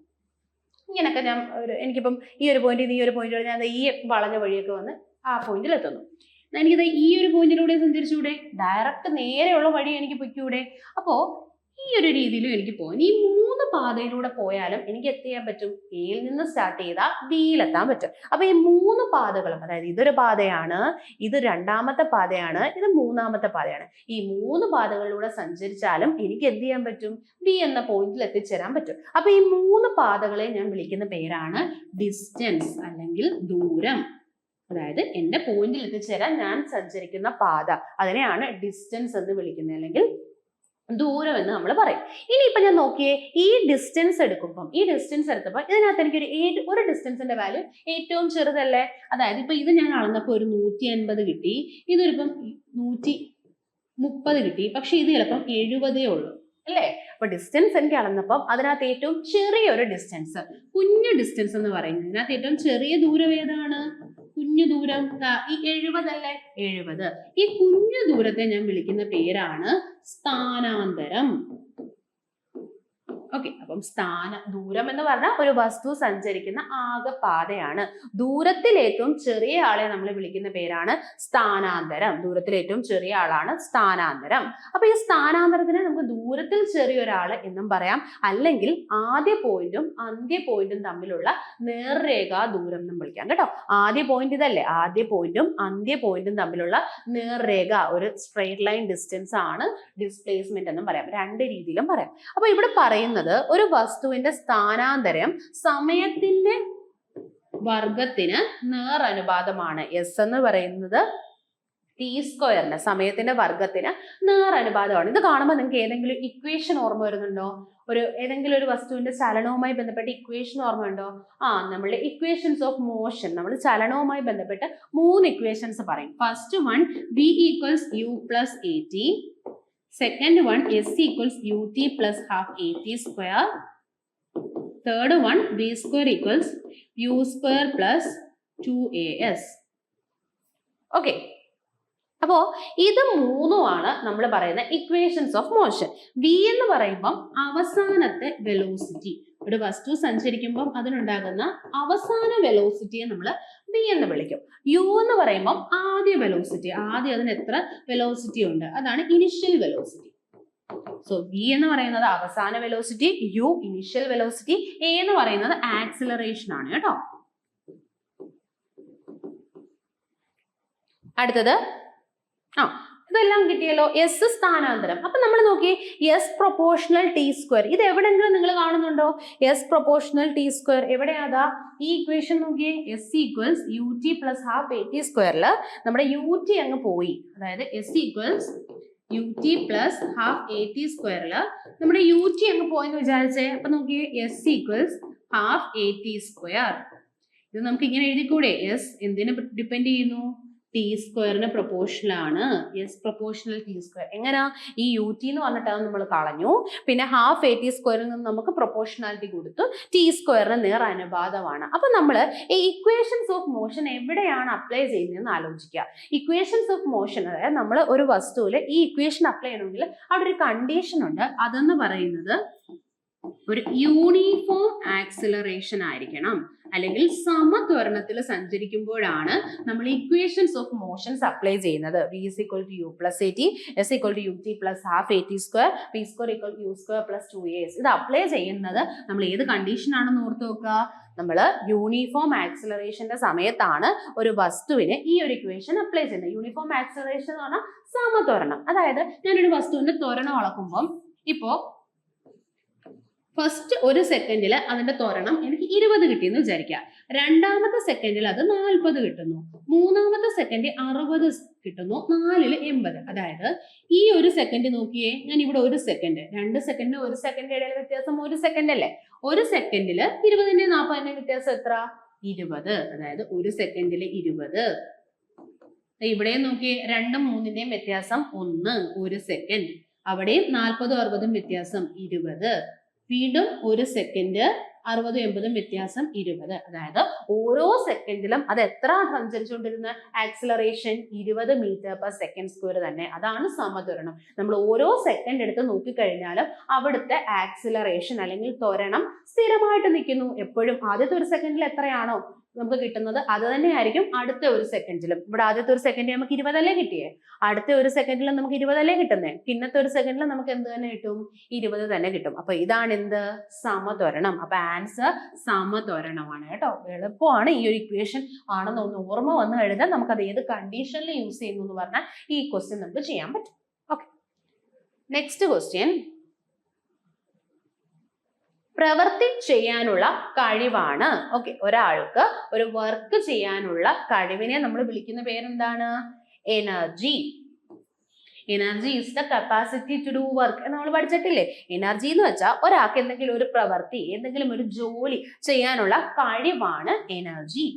ഇങ്ങനൊക്കെ ഞാൻ എനിക്കിപ്പം ഈ ഒരു പോയിന്റ് ഈ ഒരു പോയിന്റിലൂടെ ഞാൻ ഈ വളഞ്ഞ വഴിയൊക്കെ വന്ന് ആ പോയിന്റിൽ എത്തുന്നു. എനിക്കിത് ഈ ഒരു പോയിന്റിലൂടെ സഞ്ചരിച്ചൂടെ, ഡയറക്റ്റ് നേരെയുള്ള വഴി എനിക്ക് പൊയ്ക്കൂടെ. അപ്പോ ഈ ഒരു രീതിയിലും എനിക്ക് പോകാം. ഈ 3 പാതയിലൂടെ പോയാലും എനിക്ക് എത്തിയാൻ പറ്റും. എയിൽ നിന്ന് സ്റ്റാർട്ട് ചെയ്താൽ ബിയിലെത്താൻ പറ്റും. അപ്പൊ ഈ 3 പാതകളും, അതായത് ഇതൊരു പാതയാണ്, ഇത് രണ്ടാമത്തെ പാതയാണ്, ഇത് മൂന്നാമത്തെ പാതയാണ്. ഈ 3 പാതകളിലൂടെ സഞ്ചരിച്ചാലും എനിക്ക് എന്ത് ചെയ്യാൻ പറ്റും, ബി എന്ന പോയിന്റിൽ എത്തിച്ചേരാൻ പറ്റും. അപ്പൊ ഈ 3 പാതകളെ ഞാൻ വിളിക്കുന്ന പേരാണ് ഡിസ്റ്റൻസ് അല്ലെങ്കിൽ ദൂരം. അതായത് എന്റെ പോയിന്റിൽ എത്തിച്ചേരാൻ ഞാൻ സഞ്ചരിക്കുന്ന പാത, അതിനെയാണ് ഡിസ്റ്റൻസ് എന്ന് വിളിക്കുന്നത്, അല്ലെങ്കിൽ ദൂരം എന്ന് നമ്മൾ പറയും. ഇനിയിപ്പൊ ഞാൻ നോക്കിയേ, ഈ ഡിസ്റ്റൻസ് എടുത്തപ്പോൾ ഇതിനകത്ത് എനിക്ക് ഒരു ഡിസ്റ്റൻസിന്റെ വാല്യൂ ഏറ്റവും ചെറുതല്ലേ. അതായത് ഇപ്പൊ ഇത് ഞാൻ അളന്നപ്പോൾ ഒരു 150 കിട്ടി, ഇതൊരിപ്പം 130 കിട്ടി, പക്ഷെ ഇത് ചിലപ്പം 70 ഉള്ളൂ അല്ലേ. അപ്പൊ ഡിസ്റ്റൻസ് എനിക്ക് അളന്നപ്പം അതിനകത്ത് ഏറ്റവും ചെറിയൊരു ഡിസ്റ്റൻസ്, കുഞ്ഞു ഡിസ്റ്റൻസ് എന്ന് പറയുന്നത്, ഇതിനകത്ത് ഏറ്റവും ചെറിയ ദൂരം ഏതാണ്, കുഞ്ഞു ദൂരം. ഈ 70 അല്ലേ, 70. ഈ കുഞ്ഞു ദൂരത്തെ ഞാൻ വിളിക്കുന്ന പേരാണ് സ്ഥാനാന്തരം. ഓക്കെ, അപ്പം ദൂരം എന്ന് പറഞ്ഞാൽ ഒരു വസ്തു സഞ്ചരിക്കുന്ന ആകെ പാതയാണ്. ദൂരത്തിൽ ഏറ്റവും ചെറിയ ആളെ നമ്മൾ വിളിക്കുന്ന പേരാണ് സ്ഥാനാന്തരം. ദൂരത്തിൽ ഏറ്റവും ചെറിയ ആളാണ് സ്ഥാനാന്തരം. അപ്പൊ ഈ സ്ഥാനാന്തരത്തിനെ നമുക്ക് ദൂരത്തിൽ ചെറിയൊരാള് എന്നും പറയാം, അല്ലെങ്കിൽ ആദ്യ പോയിന്റും അന്ത്യ പോയിന്റും തമ്മിലുള്ള നേർരേഖാ ദൂരം എന്നും വിളിക്കാം കേട്ടോ. ആദ്യ പോയിന്റ് ഇതല്ലേ, ആദ്യ പോയിന്റും അന്ത്യ പോയിന്റും തമ്മിലുള്ള നേർരേഖ, ഒരു സ്ട്രെയിറ്റ് ലൈൻ ഡിസ്റ്റൻസ് ആണ് ഡിസ്പ്ലേസ്മെന്റ് എന്നും പറയാം. 2 രീതിയിലും പറയാം. അപ്പൊ ഇവിടെ പറയുന്നത്, ഒരു വസ്തുവിന്റെ സ്ഥാനാന്തരം സമയത്തിന്റെ വർഗത്തിന് നേർ അനുപാതമാണ്. എസ് എന്ന് പറയുന്നത് ടി സ്ക്വയറിന് സമയത്തിന്റെ വർഗത്തിന് നേർ അനുപാതമാണ്. ഇത് കാണുമ്പോൾ നിങ്ങൾക്ക് ഏതെങ്കിലും ഇക്വേഷൻ ഓർമ്മ വരുന്നുണ്ടോ? ഏതെങ്കിലും ഒരു വസ്തുവിന്റെ ചലനവുമായി ബന്ധപ്പെട്ട ഇക്വേഷൻ ഓർമ്മയുണ്ടോ? നമ്മളുടെ ഇക്വേഷൻസ് ഓഫ് മോഷൻ, നമ്മൾ ചലനവുമായി ബന്ധപ്പെട്ട് 3 ഇക്വേഷൻസ് പറയും. First one v equals u plus at, second one s equals ut plus half at square, third one v square equals u square plus 2as. Okay, അപ്പോ ഇത് 3ഉമാണ് നമ്മൾ പറയുന്ന equations of motion. v എന്ന് പറയുമ്പം അവസാനത്തെ velocity, ഒരു വസ്തു സഞ്ചരിക്കുമ്പോൾ അതിനുണ്ടാകുന്ന അവസാന വെലോസിറ്റിയെ നമ്മൾ v എന്ന് വിളിക്കും. u എന്ന് പറയുമ്പം ആദ്യ വെലോസിറ്റി, ആദ്യം അതിന് എത്ര വെലോസിറ്റി ഉണ്ട് അതാണ് ഇനിഷ്യൽ വെലോസിറ്റി. സോ v എന്ന് പറയുന്നത് അവസാന velocity, u initial velocity, a എന്ന് പറയുന്നത് ആക്സിലറേഷൻ ആണ് കേട്ടോ. അടുത്തത് ഇതെല്ലാം കിട്ടിയല്ലോ. എസ് സ്ഥാനാന്തരം. അപ്പൊ നമ്മൾ നോക്കി എസ് പ്രൊപ്പോർഷണൽ ടി സ്ക്വയർ, ഇത് എവിടെങ്കിലും നിങ്ങൾ കാണുന്നുണ്ടോ? എസ് പ്രൊപ്പോർഷണൽ ടി സ്ക്വയർ എവിടെയാ? ഈ ഇക്വേഷൻ നോക്കിയേ, S equals U T plus half A T സ്ക്വയറിൽ നമ്മുടെ യു ടി അങ്ങ് പോയി, അതായത് S equals U T plus half A T സ്ക്വയറിൽ നമ്മുടെ യു ടി അങ്ങ് പോയെന്ന് വിചാരിച്ചേ. അപ്പൊ നോക്കിയേ, S equals half A T square. ഇത് നമുക്ക് ഇങ്ങനെ എഴുതിക്കൂടെ? എസ് എന്തിനെ ഡിപ്പെൻഡ് ചെയ്യുന്നു? ടി സ്ക്വയറിന് പ്രൊപ്പോർഷണൽ ആണ്. S proportional T square. എങ്ങനെയാ? ഈ യു ടി എന്ന് പറഞ്ഞിട്ട് നമ്മൾ കളഞ്ഞു, പിന്നെ ഹാഫ് എ ടി സ്ക്വയറിൽ നിന്ന് നമുക്ക് പ്രൊപ്പോർഷണാലിറ്റി കൊടുത്തു, ടി സ്ക്വയറിന് നേർ അനുപാതമാണ്. അപ്പൊ നമ്മൾ ഈ ഇക്വേഷൻസ് ഓഫ് മോഷൻ എവിടെയാണ് അപ്ലൈ ചെയ്യുന്നതെന്ന് ആലോചിക്കുക. ഇക്വേഷൻസ് ഓഫ് മോഷൻ, അതായത് നമ്മൾ ഒരു വസ്തുവിൽ ഈ ഇക്വേഷൻ അപ്ലൈ ചെയ്യണമെങ്കിൽ അവിടെ ഒരു കണ്ടീഷൻ ഉണ്ട്. അതെന്ന് പറയുന്നത് ഒരു യൂണിഫോം ആക്സിലറേഷൻ ആയിരിക്കണം, അല്ലെങ്കിൽ സമത്വരണത്തിൽ സഞ്ചരിക്കുമ്പോഴാണ് നമ്മൾ ഇക്വേഷൻസ് ഓഫ് മോഷൻസ് അപ്ലൈ ചെയ്യുന്നത്. v is equal to u plus at, s equal to ut plus half at square, v square equal to u square plus 2as. ഇത് അപ്ലൈ ചെയ്യുന്നത് നമ്മൾ ഏത് കണ്ടീഷൻ ആണെന്ന് ഓർത്ത് നോക്കുക. നമ്മൾ യൂണിഫോം ആക്സിലറേഷന്റെ സമയത്താണ് ഒരു വസ്തുവിന് ഈ ഒരു ഇക്വേഷൻ അപ്ലൈ ചെയ്യുന്നത്. യൂണിഫോം ആക്സിലറേഷൻ എന്ന് പറഞ്ഞാൽ സമത്വരണം. അതായത് ഞാനൊരു വസ്തുവിന്റെ ത്വരണം അളക്കുമ്പോൾ ഇപ്പോ ഫസ്റ്റ് ഒരു സെക്കൻഡിൽ അതിന്റെ ത്വരണം എനിക്ക് 20 കിട്ടിയെന്ന് വിചാരിക്കുക. രണ്ടാമത്തെ സെക്കൻഡിൽ അത് 40 കിട്ടുന്നു, മൂന്നാമത്തെ സെക്കൻഡിൽ 60 കിട്ടുന്നു, 4ൽ 80. അതായത് ഈ ഒരു സെക്കൻഡ് നോക്കിയേ, ഞാൻ ഇവിടെ ഒരു സെക്കൻഡ്, 2 സെക്കൻഡ് 1 സെക്കൻഡ് ഇടയിൽ വ്യത്യാസം 1 സെക്കൻഡ് അല്ലേ? ഒരു സെക്കൻഡിൽ 20ന്റെ 40ന്റെ വ്യത്യാസം എത്ര? 20. അതായത് ഒരു സെക്കൻഡിൽ 20. ഇവിടെ നോക്കിയേ, 2ഉം 3ന്റെയും വ്യത്യാസം 1, 1 സെക്കൻഡ്. അവിടെയും 40ഉം 60ഉം വ്യത്യാസം 20. വീണ്ടും ഒരു സെക്കൻഡ് 60ഉം 80ഉം വ്യത്യാസം 20. അതായത് ഓരോ സെക്കൻഡിലും അത് എത്ര സഞ്ചരിച്ചുകൊണ്ടിരുന്ന acceleration? 20 metre per second square തന്നെ. അതാണ് സമത്വരണം. നമ്മൾ ഓരോ സെക്കൻഡ് എടുത്ത് നോക്കിക്കഴിഞ്ഞാലും അവിടുത്തെ ആക്സിലറേഷൻ അല്ലെങ്കിൽ ത്വരണം സ്ഥിരമായിട്ട് നിൽക്കുന്നു. എപ്പോഴും ആദ്യത്തെ ഒരു സെക്കൻഡിൽ എത്രയാണോ നമുക്ക് കിട്ടുന്നത് അത് തന്നെയായിരിക്കും അടുത്ത ഒരു സെക്കൻഡിലും. ഇവിടെ ആദ്യത്തെ ഒരു സെക്കൻഡിൽ നമുക്ക് 20 അല്ലേ കിട്ടിയേ, അടുത്ത ഒരു സെക്കൻഡിൽ നമുക്ക് 20 അല്ലേ കിട്ടുന്നേ, പിന്നത്തെ ഒരു സെക്കൻഡിൽ നമുക്ക് എന്ത് തന്നെ കിട്ടും? 20 തന്നെ കിട്ടും. അപ്പൊ ഇതാണ് എന്ത്? സമത്വരണം. അപ്പൊ ആൻസർ സമത്വരണമാണ് കേട്ടോ. എളുപ്പമാണ്. ഈ ഒരു ഇക്വേഷൻ ആണെന്ന് ഒന്ന് ഓർമ്മ വന്നു കഴിഞ്ഞാൽ നമുക്ക് അത് ഏത് കണ്ടീഷനിൽ യൂസ് ചെയ്യുന്നു എന്ന് പറഞ്ഞാൽ ഈ ക്വസ്റ്റ്യൻ നമുക്ക് ചെയ്യാൻ പറ്റും. Okay, next question. പ്രവൃത്തി ചെയ്യാനുള്ള കഴിവാണ്. ഓക്കെ, ഒരാൾക്ക് ഒരു വർക്ക് ചെയ്യാനുള്ള കഴിവിനെ നമ്മൾ വിളിക്കുന്ന പേരെന്താണ്? Energy. Energy is the capacity to do work എന്ന് നമ്മൾ പഠിച്ചിട്ടില്ലേ? എനർജി എന്ന് വെച്ചാൽ ഒരാൾക്ക് എന്തെങ്കിലും ഒരു പ്രവൃത്തി, എന്തെങ്കിലും ഒരു ജോലി ചെയ്യാനുള്ള കഴിവാണ് എനർജി.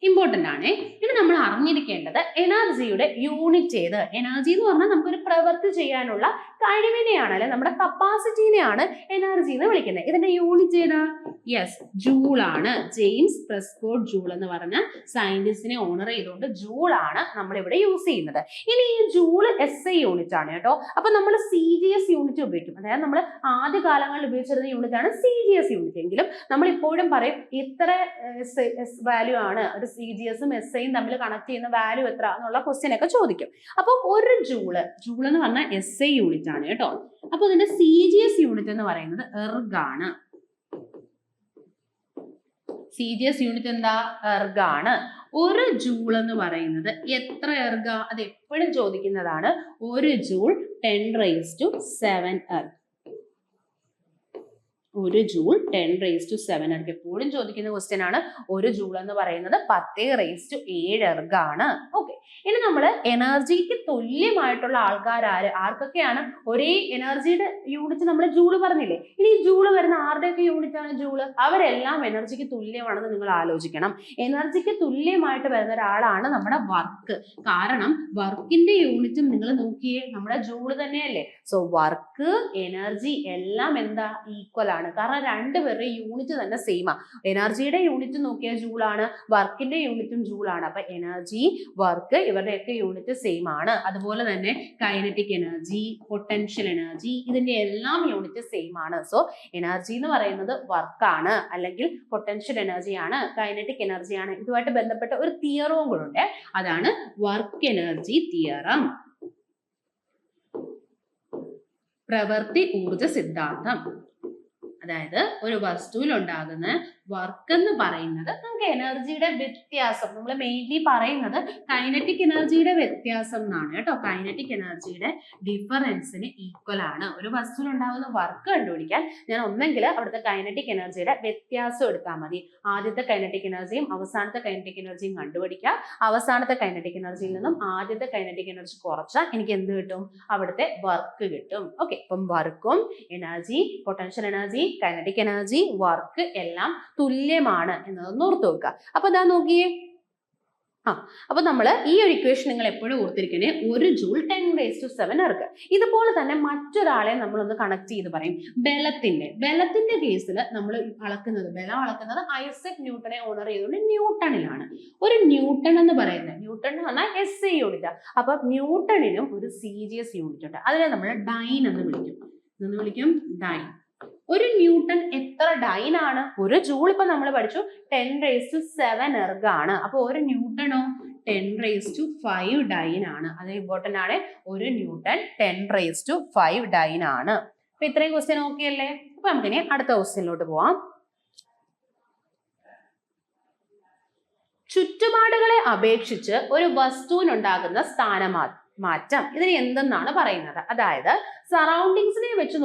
ഇമ്പോർട്ടന്റ് ആണ്. ഇനി നമ്മൾ അറിഞ്ഞിരിക്കേണ്ടത് എനർജിയുടെ യൂണിറ്റ് ഏത്? എനർജി എന്ന് പറഞ്ഞാൽ നമുക്കൊരു പ്രവൃത്തി ചെയ്യാനുള്ള കഴിവിനെയാണ്, അല്ലെ നമ്മുടെ കപ്പാസിറ്റിനെയാണ് എനർജി എന്ന് വിളിക്കുന്നത്. ഇതിന്റെ യൂണിറ്റ് ഏതാ? യെസ്, ജൂൾ ആണ്. ജെയിംസ് പ്രെസ്കോട്ട് ജൂൾ എന്ന് പറഞ്ഞ സയന്റിസ്റ്റിനെ ഓണർ ചെയ്തുകൊണ്ട് ജൂൾ ആണ് നമ്മൾ ഇവിടെ യൂസ് ചെയ്യുന്നത്. ഇനി ഈ ജൂള് SI യൂണിറ്റ് ആണ് കേട്ടോ. അപ്പൊ നമ്മൾ CGS യൂണിറ്റ് ഉപയോഗിക്കും. അതായത് നമ്മൾ ആദ്യ കാലങ്ങളിൽ ഉപയോഗിച്ചിരുന്ന യൂണിറ്റ് ആണ് CGS യൂണിറ്റ്. എങ്കിലും നമ്മൾ ഇപ്പോഴും പറയും ഇത്ര വാല്യൂ ആണ്, ഒരു CGS-ഉം SI-യും തമ്മിൽ കണക്ട് ചെയ്യുന്ന വാല്യൂ എത്ര എന്നുള്ള ക്വസ്റ്റ്യൻ ഒക്കെ ചോദിക്കും. അപ്പൊ ഒരു ജൂള് എന്ന് പറഞ്ഞാൽ SI യൂണിറ്റ് ആണ് കേട്ടോ. അപ്പൊ ഇതിന്റെ CGS യൂണിറ്റ് എന്ന് പറയുന്നത് എർഗ് ആണ്. CGS യൂണിറ്റ് എന്താ? എർഗ് ആണ്. ഒരു ജൂൾ എന്ന് പറയുന്നത് എത്ര എർഗ്? അത് എപ്പോഴും ചോദിക്കുന്നതാണ്. ഒരു ജൂൾ 10⁻⁷ എർഗ്. 1 joule 10⁻⁷ erg. എപ്പോഴും ചോദിക്കുന്ന ക്വസ്റ്റ്യൻ ആണ്. 1 ജൂൾ എന്ന് പറയുന്നത് 10�7 എർഗാണ്. ഓക്കെ, ഇനി നമ്മൾ എനർജിക്ക് തുല്യമായിട്ടുള്ള ആൾക്കാർ ആർക്കൊക്കെയാണ്? ഒരേ എനർജിയുടെ യൂണിറ്റ് നമ്മൾ ജൂള് പറഞ്ഞില്ലേ. ഇനി ജൂള് വരുന്ന ആരുടെയൊക്കെ യൂണിറ്റ് ആണ് ജൂള്? അവരെല്ലാം എനർജിക്ക് തുല്യമാണെന്ന് നിങ്ങൾ ആലോചിക്കണം. എനർജിക്ക് തുല്യമായിട്ട് വരുന്ന ഒരാളാണ് നമ്മുടെ വർക്ക്. കാരണം വർക്കിന്റെ യൂണിറ്റും നിങ്ങൾ നോക്കിയേ നമ്മുടെ ജൂള് തന്നെയല്ലേ. സോ വർക്ക്, എനർജി എല്ലാം എന്താ? ഈക്വൽ ആണ്. കാരണം രണ്ടുപേരുടെ യൂണിറ്റ് തന്നെ സെയിം ആ. എനർജിയുടെ യൂണിറ്റ് നോക്കിയാൽ ജൂളാണ്, വർക്കിന്റെ യൂണിറ്റും ജൂളാണ്. അപ്പൊ എനർജി, വർക്ക് ഇവരുടെയൊക്കെ യൂണിറ്റ് സെയിം ആണ്. അതുപോലെ തന്നെ കൈനറ്റിക് എനർജി, പൊട്ടൻഷ്യൽ എനർജി, ഇതിന്റെ എല്ലാം യൂണിറ്റ് സെയിം ആണ്. സോ എനർജി എന്ന് പറയുന്നത് വർക്കാണ്, അല്ലെങ്കിൽ പൊട്ടൻഷ്യൽ എനർജി ആണ്, കൈനറ്റിക് എനർജി ആണ്. ഇതുമായിട്ട് ബന്ധപ്പെട്ട ഒരു തിയറവും കൂടെ ഉണ്ട്. അതാണ് വർക്ക് എനർജി തിയറം, പ്രവൃത്തി ഊർജ സിദ്ധാന്തം. അതായത് ഒരു വസ്തുവിൽ ഉണ്ടാകുന്ന വർക്ക് എന്ന് പറയുന്നത് നമുക്ക് എനർജിയുടെ വ്യത്യാസം, നമ്മൾ മെയിൻലി പറയുന്നത് കൈനറ്റിക് എനർജിയുടെ വ്യത്യാസം എന്നാണ് കേട്ടോ. കൈനറ്റിക് എനർജിയുടെ ഡിഫറൻസിന് ഈക്വൽ ആണ്. ഒരു വസ്തുവിൽ ഉണ്ടാകുന്ന വർക്ക് കണ്ടുപിടിക്കാൻ ഞാൻ ഒന്നെങ്കിൽ അവിടുത്തെ കൈനറ്റിക് എനർജിയുടെ വ്യത്യാസം എടുത്താൽ മതി. ആദ്യത്തെ കൈനറ്റിക് എനർജിയും അവസാനത്തെ കൈനറ്റിക് എനർജിയും കണ്ടുപിടിക്കുക. അവസാനത്തെ കൈനറ്റിക് എനർജിയിൽ നിന്നും ആദ്യത്തെ കൈനറ്റിക് എനർജി കുറച്ചാൽ എനിക്ക് എന്ത് കിട്ടും? അവിടുത്തെ വർക്ക് കിട്ടും. ഓക്കെ, അപ്പം വർക്കും energy, potential energy, kinetic energy, work എല്ലാം തുല്യമാണ് എന്നതൊന്ന് ഓർത്ത് വെക്കുക. അപ്പൊ ഇതാ നോക്കിയേ, അപ്പൊ നമ്മൾ ഈ ഒരു ഇക്വേഷൻ നിങ്ങൾ എപ്പോഴും ഓർത്തിരിക്കണേ. 1 ജൂൾ 10⁻⁷ എർഗ്. ഇതുപോലെ തന്നെ മറ്റൊരാളെ നമ്മളൊന്ന് കണക്ട് ചെയ്ത് പറയും. ബലത്തിന്റെ കേസിൽ നമ്മൾ ബലം അളക്കുന്നത് ഐസക് ന്യൂട്ടനെ ഓണർ ചെയ്തുകൊണ്ട് ന്യൂട്ടണിലാണ്. ഒരു ന്യൂട്ടൺ എന്ന് പറയുന്നത്, ന്യൂട്ടൺ എന്ന് പറഞ്ഞാൽ SI യൂണിറ്റ്. അപ്പൊ ന്യൂട്ടണിനും ഒരു CGS യൂണിറ്റ് ഉണ്ട്. അതിനെ നമ്മൾ ഡൈൻ എന്ന് വിളിക്കും. ഡൈൻ. ഒരു ന്യൂട്ടൺ എത്ര ഡൈൻ ആണ്? 1 ജൂൾ ഇപ്പൊ നമ്മൾ പഠിച്ചു 10⁻⁷ എർഗ് ആണ്. അപ്പൊ ഒരു ന്യൂട്ടണോ 10⁵ ഡൈൻ ആണ്. അത് ഇമ്പോർട്ടന്റ് ആണ്. ഒരു ന്യൂട്ടൺ 10⁵ ഡൈൻ ആണ്. അപ്പൊ ഇത്രയും ക്വസ്റ്റ്യൻ ഓക്കെ അല്ലേ? അപ്പൊ നമുക്കിനി അടുത്ത ക്വസ്റ്റ്യനിലോട്ട് പോവാം. ചുറ്റുപാടുകളെ അപേക്ഷിച്ച് ഒരു വസ്തുവിനുണ്ടാകുന്ന സ്ഥാനമാറ്റം ഇതിന് എന്തെന്നാണ് പറയുന്നത്? അതായത് സറൗണ്ടിങ്സിനെ വെച്ച്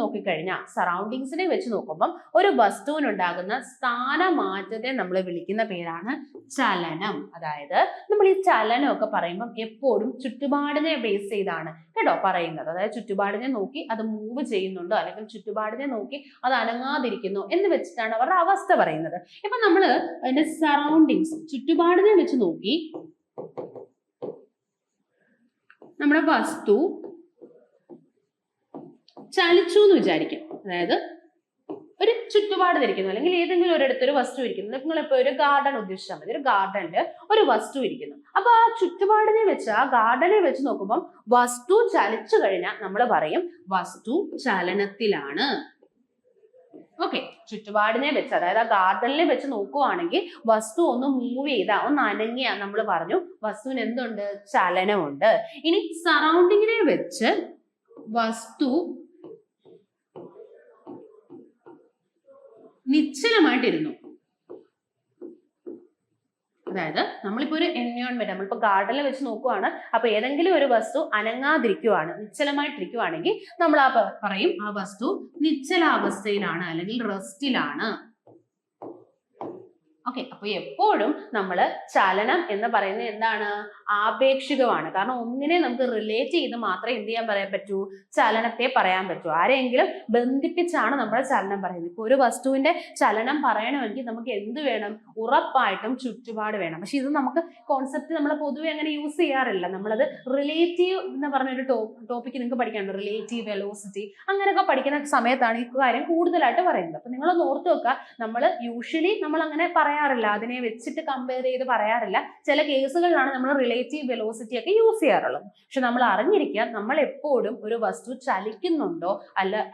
നോക്കുമ്പോൾ ഒരു വസ്തുവിനുണ്ടാകുന്ന സ്ഥാനമാറ്റത്തെ നമ്മൾ വിളിക്കുന്ന പേരാണ് ചലനം. അതായത് നമ്മൾ ഈ ചലനം ഒക്കെ പറയുമ്പോൾ എപ്പോഴും ചുറ്റുപാടിനെ ബേസ് ചെയ്താണ് കേട്ടോ പറയുന്നത്. അതായത് ചുറ്റുപാടിനെ നോക്കി അത് മൂവ് ചെയ്യുന്നുണ്ടോ, അല്ലെങ്കിൽ ചുറ്റുപാടിനെ നോക്കി അത് അനങ്ങാതിരിക്കുന്നു എന്ന് വെച്ചിട്ടാണ് അവരുടെ അവസ്ഥ പറയുന്നത്. ഇപ്പൊ നമ്മള് അതിന്റെ സറൗണ്ടിങ്സ്, ചുറ്റുപാടിനെ വെച്ച് നോക്കി നമ്മുടെ വസ്തു ചലിച്ചു എന്ന് വിചാരിക്കും. അതായത് ഒരു ചുറ്റുപാട് ഇരിക്കുന്നു, അല്ലെങ്കിൽ ഏതെങ്കിലും ഒരിടത്തൊരു വസ്തു ഇരിക്കുന്നു. നിങ്ങളിപ്പോ ഒരു ഗാർഡൻ ഉദ്ദേശിച്ചാൽ മതി. ഒരു ഗാർഡനിൽ ഒരു വസ്തു ഇരിക്കുന്നു. അപ്പൊ ആ ചുറ്റുപാടിനെ വെച്ച്, ആ ഗാർഡനെ വെച്ച് നോക്കുമ്പോൾ വസ്തു ചലിച്ചു കഴിഞ്ഞാൽ നമ്മൾ പറയും വസ്തു ചലനത്തിലാണ്. ഓക്കെ, ചുറ്റുപാടിനെ വെച്ച്, അതായത് ആ ഗാർഡനിനെ വെച്ച് നോക്കുവാണെങ്കിൽ വസ്തു ഒന്ന് മൂവ് ചെയ്താ, ഒന്ന് അനങ്ങിയാ നമ്മൾ പറഞ്ഞു വസ്തുവിന് എന്തുണ്ട്? ചലനമുണ്ട്. ഇനി സറൗണ്ടിങ്ങിനെ വെച്ച് വസ്തു നിശ്ചലമായിട്ടിരുന്നു. അതായത് നമ്മളിപ്പോ ഒരു എൻവയോൺമെന്റ്, നമ്മളിപ്പോ ഗാർഡനിൽ വെച്ച് നോക്കുവാണ്. അപ്പൊ ഏതെങ്കിലും ഒരു വസ്തു അനങ്ങാതിരിക്കുവാണ്, നിശ്ചലമായിട്ടിരിക്കുവാണെങ്കിൽ നമ്മൾ പറയും ആ വസ്തു നിശ്ചലാവസ്ഥയിലാണ്, അല്ലെങ്കിൽ റെസ്റ്റിലാണ്. ഓക്കെ, അപ്പൊ എപ്പോഴും നമ്മൾ ചലനം എന്ന് പറയുന്നത് എന്താണ്? ആപേക്ഷികമാണ്. കാരണം ഒന്നിനെ നമുക്ക് റിലേറ്റ് ചെയ്ത് മാത്രമേ എന്ത് ചെയ്യാൻ പറയാൻ പറ്റൂ? ചലനത്തെ പറയാൻ പറ്റൂ. ആരെങ്കിലും ബന്ധിപ്പിച്ചാണ് നമ്മൾ ചലനം പറയുന്നത്. ഇപ്പൊ ഒരു വസ്തുവിന്റെ ചലനം പറയണമെങ്കിൽ നമുക്ക് എന്ത് വേണം? ഉറപ്പായിട്ടും ചുറ്റുപാട് വേണം. പക്ഷെ ഇത് നമുക്ക് കോൺസെപ്റ്റ് നമ്മൾ പൊതുവെ അങ്ങനെ യൂസ് ചെയ്യാറില്ല. നമ്മളത് റിലേറ്റീവ് എന്ന് പറഞ്ഞൊരു ടോപ്പിക്ക് നിങ്ങൾക്ക് പഠിക്കാനുണ്ട്. റിലേറ്റീവ് വെലോസിറ്റി അങ്ങനെയൊക്കെ പഠിക്കുന്ന സമയത്താണ് ഈ കാര്യം കൂടുതലായിട്ട് പറയുന്നത്. അപ്പൊ നിങ്ങളൊന്ന് ഓർത്ത് വെക്കുക, നമ്മൾ യൂഷ്വലി നമ്മൾ അങ്ങനെ പറയാറില്ല, അതിനെ വെച്ചിട്ട് കമ്പയർ ചെയ്ത് പറയാറില്ല. ചില കേസുകളിലാണ് നമ്മൾ റിലേറ്റീവ് വെലോസിറ്റി ഒക്കെ യൂസ് ചെയ്യാറുള്ളത്. പക്ഷെ നമ്മൾ അറിഞ്ഞിരിക്കുക, നമ്മൾ എപ്പോഴും ഒരു വസ്തു ചലിക്കുന്നുണ്ടോ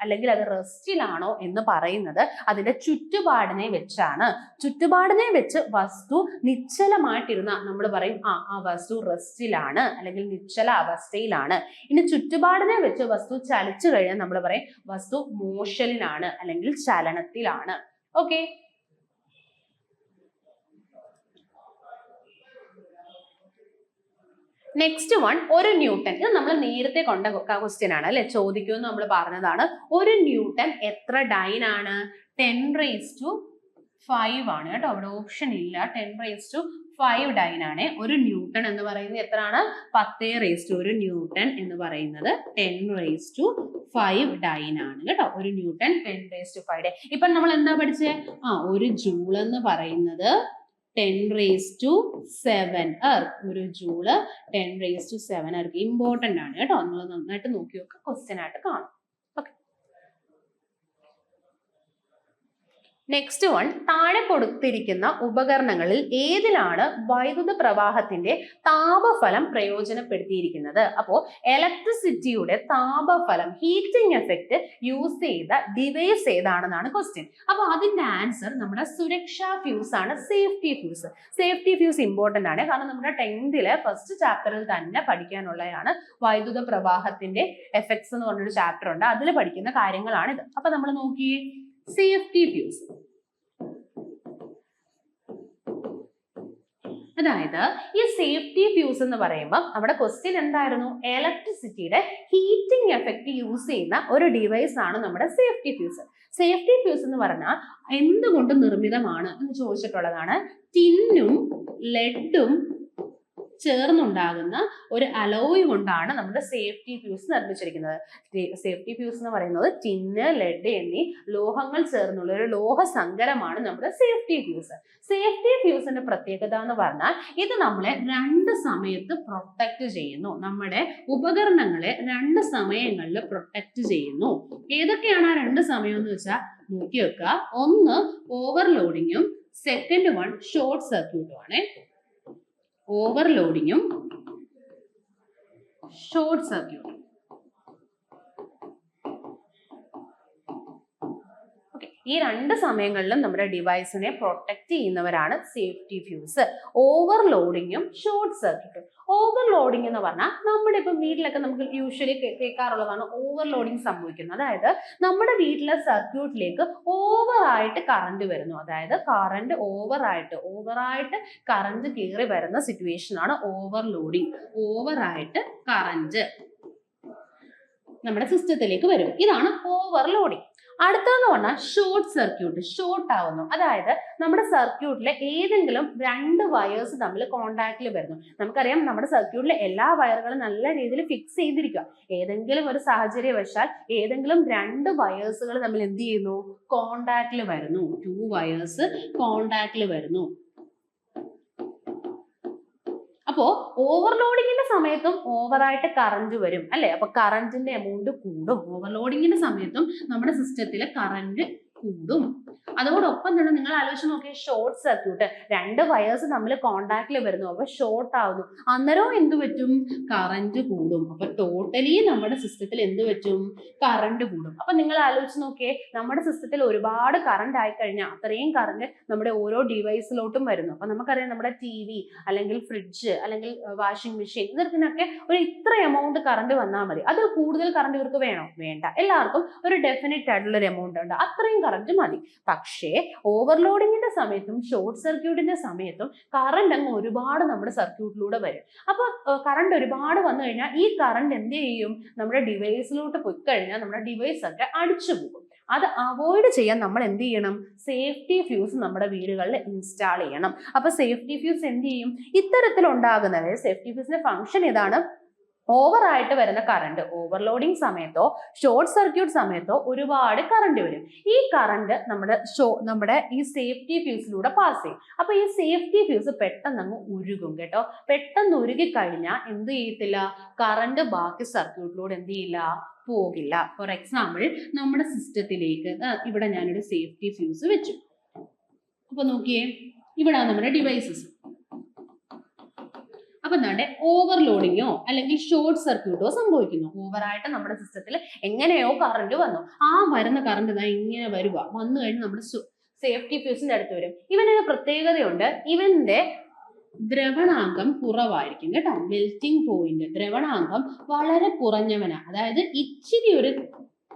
അല്ലെങ്കിൽ അത് റെസ്റ്റിലാണോ എന്ന് പറയുന്നത് അതിന്റെ ചുറ്റുപാടിനെ വെച്ചാണ്. ചുറ്റുപാടിനെ വെച്ച് വസ്തു നിശ്ചലമായിട്ടിരുന്ന നമ്മൾ പറയും ആ വസ്തു റെസ്റ്റിലാണ്, അല്ലെങ്കിൽ നിശ്ചല അവസ്ഥയിലാണ്. ഇനി ചുറ്റുപാടിനെ വെച്ച് വസ്തു ചലിച്ചു കഴിഞ്ഞാൽ നമ്മൾ പറയും വസ്തു മോഷനിലാണ്, അല്ലെങ്കിൽ ചലനത്തിലാണ്. ഓക്കെ, നെക്സ്റ്റ് വൺ, ഒരു ന്യൂട്ടൺ. ഇത് നമ്മൾ നേരത്തെ കൊണ്ട ക്വസ്റ്റ്യൻ ആണ് അല്ലെ, ചോദിക്കുമെന്ന് നമ്മൾ പറഞ്ഞതാണ്. ഒരു ന്യൂട്ടൺ എത്ര ഡൈൻ ആണ്? 10⁵ ആണ് കേട്ടോ. അവിടെ ഓപ്ഷൻ ഇല്ല. 10⁵ ഡൈൻ ആണ്. ഒരു ന്യൂട്ടൺ എന്ന് പറയുന്നത് എത്രയാണ്? 10⁻. ഒരു ന്യൂട്ടൺ എന്ന് പറയുന്നത് 10⁵ ഡൈൻ ആണ് കേട്ടോ. ഒരു ന്യൂട്ടൺ 10⁵ ഡൈൻ. ഇപ്പൊ നമ്മൾ എന്താ പഠിച്ചേ? ഒരു ജൂൾ എന്ന് പറയുന്നത് 10⁷ എർത്ത്. ഒരു ജൂള് 10⁷ എർത്ത്. ഇമ്പോർട്ടന്റ് ആണ് കേട്ടോ. നിങ്ങൾ നന്നായിട്ട് നോക്കി നോക്കുക. ക്വസ്റ്റ്യൻ ആയിട്ട് കാണും. നെക്സ്റ്റ് വൺ, താഴെ കൊടുത്തിരിക്കുന്ന ഉപകരണങ്ങളിൽ ഏതിലാണ് വൈദ്യുത പ്രവാഹത്തിന്റെ താപഫലം പ്രയോജനപ്പെടുത്തിയിരിക്കുന്നത്? അപ്പോ ഇലക്ട്രിസിറ്റിയുടെ താപഫലം, ഹീറ്റിംഗ് എഫക്റ്റ് യൂസ് ചെയ്ത ഡിവൈസ് ഏതാണെന്നാണ് ക്വസ്റ്റ്യൻ. അപ്പൊ അതിന്റെ ആൻസർ നമ്മുടെ സുരക്ഷാ ഫ്യൂസ് ആണ്, safety fuse. Safety fuse important ആണ്. കാരണം നമ്മുടെ 10th ഫസ്റ്റ് ചാപ്റ്ററിൽ തന്നെ പഠിക്കാനുള്ളതാണ് വൈദ്യുത പ്രവാഹത്തിന്റെ എഫക്ട്സ് എന്ന് പറഞ്ഞൊരു ചാപ്റ്റർ ഉണ്ട്. അതിൽ പഠിക്കുന്ന കാര്യങ്ങളാണിത്. അപ്പൊ നമ്മൾ നോക്കിയേ, സേഫ്റ്റി ഫ്യൂസ്. അതായത് ഈ സേഫ്റ്റി ഫ്യൂസ് എന്ന് പറയുമ്പോൾ നമ്മുടെ ക്വസ്റ്റ്യൻ എന്തായിരുന്നു? ഇലക്ട്രിസിറ്റിയുടെ ഹീറ്റിംഗ് എഫക്റ്റ് യൂസ് ചെയ്യുന്ന ഒരു ഡിവൈസ് ആണ് നമ്മുടെ സേഫ്റ്റി ഫ്യൂസ്. സേഫ്റ്റി ഫ്യൂസ് എന്ന് പറഞ്ഞാൽ എന്തുകൊണ്ട് നിർമ്മിതമാണ് എന്ന് ചോദിച്ചിട്ടുള്ളതാണ്. ടിന്നും ലെഡും ചേർന്നുണ്ടാകുന്ന ഒരു അലോയ് കൊണ്ടാണ് നമ്മുടെ സേഫ്റ്റി ഫ്യൂസ് നിർമ്മിച്ചിരിക്കുന്നത്. സേഫ്റ്റി ഫ്യൂസ് എന്ന് പറയുന്നത് ടിന്ന്, ലെഡ് എന്നീ ലോഹങ്ങൾ ചേർന്നുള്ള ഒരു ലോഹ സങ്കരമാണ് നമ്മുടെ സേഫ്റ്റി ഫ്യൂസ്. സേഫ്റ്റി ഫ്യൂസിന്റെ പ്രത്യേകത എന്ന് പറഞ്ഞാൽ ഇത് നമ്മളെ 2 സമയത്ത് പ്രൊട്ടക്ട് ചെയ്യുന്നു. നമ്മുടെ ഉപകരണങ്ങളെ 2 സമയങ്ങളിൽ പ്രൊട്ടക്ട് ചെയ്യുന്നു. ഏതൊക്കെയാണ് ആ 2 സമയം എന്ന് വെച്ചാൽ നോക്കി വെക്കുക. ഒന്ന് ഓവർലോഡിങ്ങും, സെക്കൻഡ് വൺ ഷോർട്ട് സർക്യൂട്ടും ആണ്. ഓവർലോഡിങ്ങും ഷോർട്ട് സർക്യൂട്ടും. ഈ 2 സമയങ്ങളിലും നമ്മുടെ ഡിവൈസിനെ പ്രൊട്ടക്ട് ചെയ്യുന്നവരാണ് സേഫ്റ്റി ഫ്യൂസ്. ഓവർലോഡിങ്ങും ഷോർട്ട് സർക്യൂട്ടും. ഓവർലോഡിങ് എന്ന് പറഞ്ഞാൽ നമ്മുടെ ഇപ്പം വീട്ടിലൊക്കെ നമുക്ക് യൂഷ്വലി കേൾക്കാറുള്ളതാണ് ഓവർലോഡിങ് സംഭവിക്കുന്നത്. അതായത് നമ്മുടെ വീട്ടിലെ സർക്യൂട്ടിലേക്ക് ഓവറായിട്ട് കറണ്ട് വരുന്നു. അതായത് കറണ്ട് ഓവറായിട്ട് കറണ്ട് കയറി വരുന്ന സിറ്റുവേഷൻ ആണ് ഓവർലോഡിങ്. ഓവറായിട്ട് കറണ്ട് നമ്മുടെ സിസ്റ്റത്തിലേക്ക് വരും. ഇതാണ് ഓവർലോഡിങ്. അടുത്തതെന്ന് പറഞ്ഞാൽ ഷോർട്ട് സർക്യൂട്ട്. ഷോർട്ട് ആവുന്നു. അതായത് നമ്മുടെ സർക്യൂട്ടിലെ ഏതെങ്കിലും 2 വയേഴ്സ് തമ്മിൽ കോണ്ടാക്റ്റിൽ വരുന്നു. നമുക്കറിയാം നമ്മുടെ സർക്യൂട്ടിലെ എല്ലാ വയറുകളും നല്ല രീതിയിൽ ഫിക്സ് ചെയ്തിരിക്കുക. ഏതെങ്കിലും ഒരു സാഹചര്യവശാൽ ഏതെങ്കിലും 2 വയേഴ്സുകൾ തമ്മിൽ എന്ത് ചെയ്യുന്നു? കോണ്ടാക്റ്റിൽ വരുന്നു. 2 വയേഴ്സ് കോണ്ടാക്റ്റിൽ വരുന്നു. അപ്പോ ഓവർലോഡിങ്ങിന്റെ സമയത്തും ഓവറായിട്ട് കറണ്ട് വരും അല്ലെ? അപ്പൊ കറണ്ടിന്റെ എമൗണ്ട് കൂടും. ഓവർലോഡിങ്ങിന്റെ സമയത്തും നമ്മുടെ സിസ്റ്റത്തിലെ കറണ്ട് കൂടും. അതോടൊപ്പം തന്നെ നിങ്ങൾ ആലോചിച്ച് നോക്കിയ ഷോർട്ട് സർക്യൂട്ട്. 2 വയേഴ്സ് തമ്മിൽ കോണ്ടാക്റ്റിൽ വരുന്നു. അപ്പൊ ഷോർട്ട് ആവുന്നു. അന്നേരവും എന്ത് പറ്റും? കറണ്ട് കൂടും. അപ്പൊ ടോട്ടലി നമ്മുടെ സിസ്റ്റത്തിൽ എന്ത് പറ്റും? കറണ്ട് കൂടും. അപ്പൊ നിങ്ങൾ ആലോചിച്ച് നോക്കിയേ, നമ്മുടെ സിസ്റ്റത്തിൽ ഒരുപാട് കറണ്ട് ആയി കഴിഞ്ഞാൽ അത്രയും കറണ്ട് നമ്മുടെ ഓരോ ഡിവൈസിലോട്ടും വരുന്നു. അപ്പൊ നമുക്കറിയാം നമ്മുടെ TV അല്ലെങ്കിൽ ഫ്രിഡ്ജ് അല്ലെങ്കിൽ വാഷിംഗ് മെഷീൻ ഇതിനൊക്കെ ഒരു ഇത്ര എമൗണ്ട് കറണ്ട് വന്നാൽ മതി. അത് കൂടുതൽ കറണ്ട് ഇവർക്ക് വേണോ? വേണ്ട. എല്ലാവർക്കും ഒരു ഡെഫിനറ്റ് ആയിട്ടുള്ള ഒരു എമൗണ്ട് ഉണ്ട്. അത്രയും കറണ്ട് മതി. പക്ഷേ ഓവർലോഡിങ്ങിന്റെ സമയത്തും ഷോർട്ട് സർക്യൂട്ടിന്റെ സമയത്തും കറണ്ട് അങ്ങ് ഒരുപാട് നമ്മുടെ സർക്യൂട്ടിലൂടെ വരും. അപ്പൊ കറണ്ട് ഒരുപാട് വന്നു കഴിഞ്ഞാൽ ഈ കറണ്ട് എന്ത് ചെയ്യും? നമ്മുടെ ഡിവൈസിലോട്ട് പോയി കഴിഞ്ഞാൽ നമ്മുടെ ഡിവൈസ് ഒക്കെ അടിച്ചു പോകും. അത് അവോയ്ഡ് ചെയ്യാൻ നമ്മൾ എന്ത് ചെയ്യണം? സേഫ്റ്റി ഫ്യൂസ് നമ്മുടെ വീടുകളിൽ ഇൻസ്റ്റാൾ ചെയ്യണം. അപ്പൊ സേഫ്റ്റി ഫ്യൂസ് എന്ത് ചെയ്യും? ഇത്തരത്തിലുണ്ടാകുന്നത് സേഫ്റ്റി ഫ്യൂസിന്റെ ഫംഗ്ഷൻ ഇതാണ്. ഓവറായിട്ട് വരുന്ന കറണ്ട് ഓവർലോഡിങ് സമയത്തോ ഷോർട്ട് സർക്യൂട്ട് സമയത്തോ ഒരുപാട് കറണ്ട് വരും. ഈ കറണ്ട് നമ്മുടെ ഈ സേഫ്റ്റി ഫ്യൂസിലൂടെ പാസ് ചെയ്യും. അപ്പൊ ഈ സേഫ്റ്റി ഫ്യൂസ് പെട്ടെന്ന് അങ്ങ് ഉരുകും കേട്ടോ. പെട്ടെന്ന് ഉരുകി കഴിഞ്ഞാൽ എന്ത് ചെയ്യത്തില്ല? കറണ്ട് ബാക്കി സർക്യൂട്ടിലൂടെ എന്ത് ചെയ്യില്ല? പോകില്ല. ഫോർ എക്സാമ്പിൾ നമ്മുടെ സിസ്റ്റത്തിലേക്ക് ഇവിടെ ഞാനൊരു സേഫ്റ്റി ഫ്യൂസ് വെച്ചു. അപ്പൊ നോക്കിയേ, ഇവിടെ നമ്മുടെ ഡിവൈസസ്. അപ്പൊ എന്താണ്? ഓവർലോഡിങ്ങോ അല്ലെങ്കിൽ ഷോർട്ട് സർക്യൂട്ടോ സംഭവിക്കുന്നു. ഓവറായിട്ട് നമ്മുടെ സിസ്റ്റത്തിൽ എങ്ങനെയോ കറണ്ട് വന്നു. ആ വരുന്ന കറണ്ട് ഇങ്ങനെ വന്നു കഴിഞ്ഞ് നമ്മുടെ സേഫ്റ്റി ഫ്യൂസിന്റെ അടുത്ത് വരും. ഇവനൊരു പ്രത്യേകതയുണ്ട്. ഇവന്റെ ദ്രവണാങ്കം കുറവായിരിക്കും കേട്ടോ. മെൽറ്റിംഗ് പോയിന്റ് ദ്രവണാങ്കം വളരെ കുറഞ്ഞവനാ. അതായത് ഇച്ചിരി ഒരു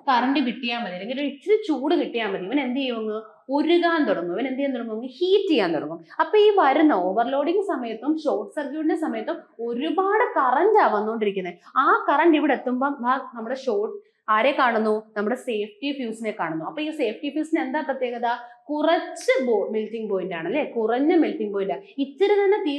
കറണ്ട് കിട്ടിയാൽ മതി അല്ലെങ്കിൽ ഇച്ചിരി ചൂട് കിട്ടിയാൽ മതി, ഇവൻ എന്ത് ചെയ്യുമെന്ന്? ഉരുകാൻ തുടങ്ങും. ഇവൻ എന്ത് ചെയ്യാൻ തുടങ്ങും? ഹീറ്റ് ചെയ്യാൻ തുടങ്ങും. അപ്പൊ ഈ വരുന്ന ഓവർലോഡിങ് സമയത്തും ഷോർട്ട് സർക്യൂട്ടിന്റെ സമയത്തും ഒരുപാട് കറന്റ് വന്നുകൊണ്ടിരിക്കുന്നത്. ആ കറണ്ട് ഇവിടെ എത്തുമ്പോൾ നമ്മുടെ ആരെ കാണുന്നു? നമ്മുടെ സേഫ്റ്റി ഫ്യൂസിനെ കാണുന്നു. അപ്പൊ ഈ സേഫ്റ്റി ഫ്യൂസിന് എന്താ പ്രത്യേകത? കുറച്ച് മെൽറ്റിംഗ് പോയിന്റ് ആണ് അല്ലെ, കുറഞ്ഞ മെൽറ്റിംഗ് പോയിന്റ്. ഇച്ചിരി തന്നെ തീ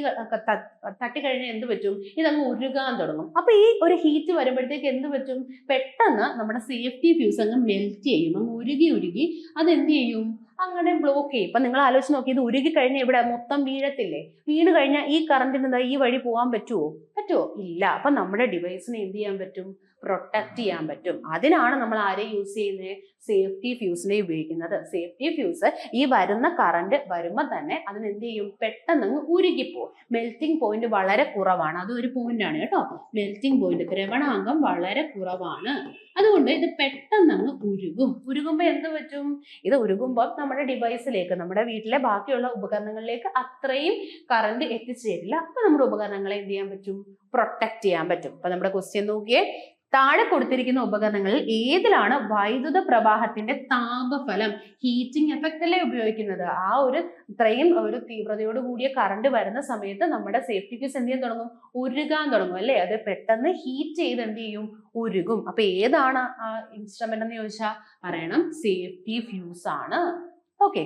തട്ടിക്കഴിഞ്ഞാൽ എന്ത് പറ്റും? ഇതങ്ങ് ഉരുകാൻ തുടങ്ങും. അപ്പൊ ഈ ഒരു ഹീറ്റ് വരുമ്പോഴത്തേക്ക് എന്ത് പറ്റും? പെട്ടെന്ന് നമ്മുടെ സേഫ്റ്റി ഫ്യൂസ് അങ്ങ് മെൽറ്റ് ചെയ്യും, അങ്ങ് ഉരുകി അത് എന്ത് ചെയ്യും? അങ്ങനെ ബ്ലോക്ക് ചെയ്യും. ഇപ്പൊ നിങ്ങൾ ആലോചിച്ച് നോക്കി, ഇത് ഉരുകി കഴിഞ്ഞാൽ ഇവിടെ മൊത്തം വീഴത്തില്ലേ? വീണ് കഴിഞ്ഞാൽ ഈ കറണ്ടിന് ഈ വഴി പോകാൻ പറ്റുമോ? ഇല്ല. അപ്പൊ നമ്മുടെ ഡിവൈസിനെ എന്ത് ചെയ്യാൻ പറ്റും? പ്രൊട്ടക്ട് ചെയ്യാൻ പറ്റും. അതിനാണ് നമ്മൾ ആരെ യൂസ് ചെയ്യുന്നത്? സേഫ്റ്റി ഫ്യൂസിനെ ഉപയോഗിക്കുന്നത്. സേഫ്റ്റി ഫ്യൂസ് ഈ വരുന്ന കറണ്ട് വരുമ്പോൾ തന്നെ അതിന് എന്ത് ചെയ്യും? പെട്ടെന്ന് അങ്ങ് ഉരുകിപ്പോവും. മെൽറ്റിംഗ് പോയിന്റ് വളരെ കുറവാണ്. അത് ഒരു പോയിന്റ് ആണ് കേട്ടോ. മെൽറ്റിംഗ് പോയിന്റ്, ദ്രവണാങ്കം വളരെ കുറവാണ്. അതുകൊണ്ട് ഇത് പെട്ടെന്ന് അങ്ങ് ഉരുകുമ്പോൾ എന്ത് പറ്റും? ഇത് ഉരുകുമ്പോൾ നമ്മുടെ ഡിവൈസിലേക്ക്, നമ്മുടെ വീട്ടിലെ ബാക്കിയുള്ള ഉപകരണങ്ങളിലേക്ക് അത്രയും കറണ്ട് എത്തിച്ചേരില്ല. അപ്പൊ നമ്മുടെ ഉപകരണങ്ങളെ എന്ത് ചെയ്യാൻ പറ്റും? പ്രൊട്ടക്ട് ചെയ്യാൻ പറ്റും. അപ്പൊ നമ്മുടെ ക്വസ്റ്റ്യൻ നോക്കിയേ, താഴെ കൊടുത്തിരിക്കുന്ന ഉപകരണങ്ങളിൽ ഏതിലാണ് വൈദ്യുത പ്രവാഹത്തിന്റെ താപഫലം, ഹീറ്റിംഗ് എഫക്റ്റ് അല്ലേ ഉപയോഗിക്കുന്നത്? ആ ഒരു ഇത്രയും ഒരു തീവ്രതയോട് കൂടിയ കറണ്ട് വരുന്ന സമയത്ത് നമ്മുടെ സേഫ്റ്റി ഫ്യൂസ് എന്ത് ചെയ്യാൻ തുടങ്ങും? ഉരുകാൻ തുടങ്ങും അല്ലേ? അത് പെട്ടെന്ന് ഹീറ്റ് ചെയ്ത് എന്ത് ചെയ്യും? ഉരുകും. അപ്പൊ ഏതാണ് ആ ഇൻസ്ട്രുമെന്റ് എന്ന് ചോദിച്ചാൽ പറയണം സേഫ്റ്റി ഫ്യൂസ് ആണ്. ഓക്കെ,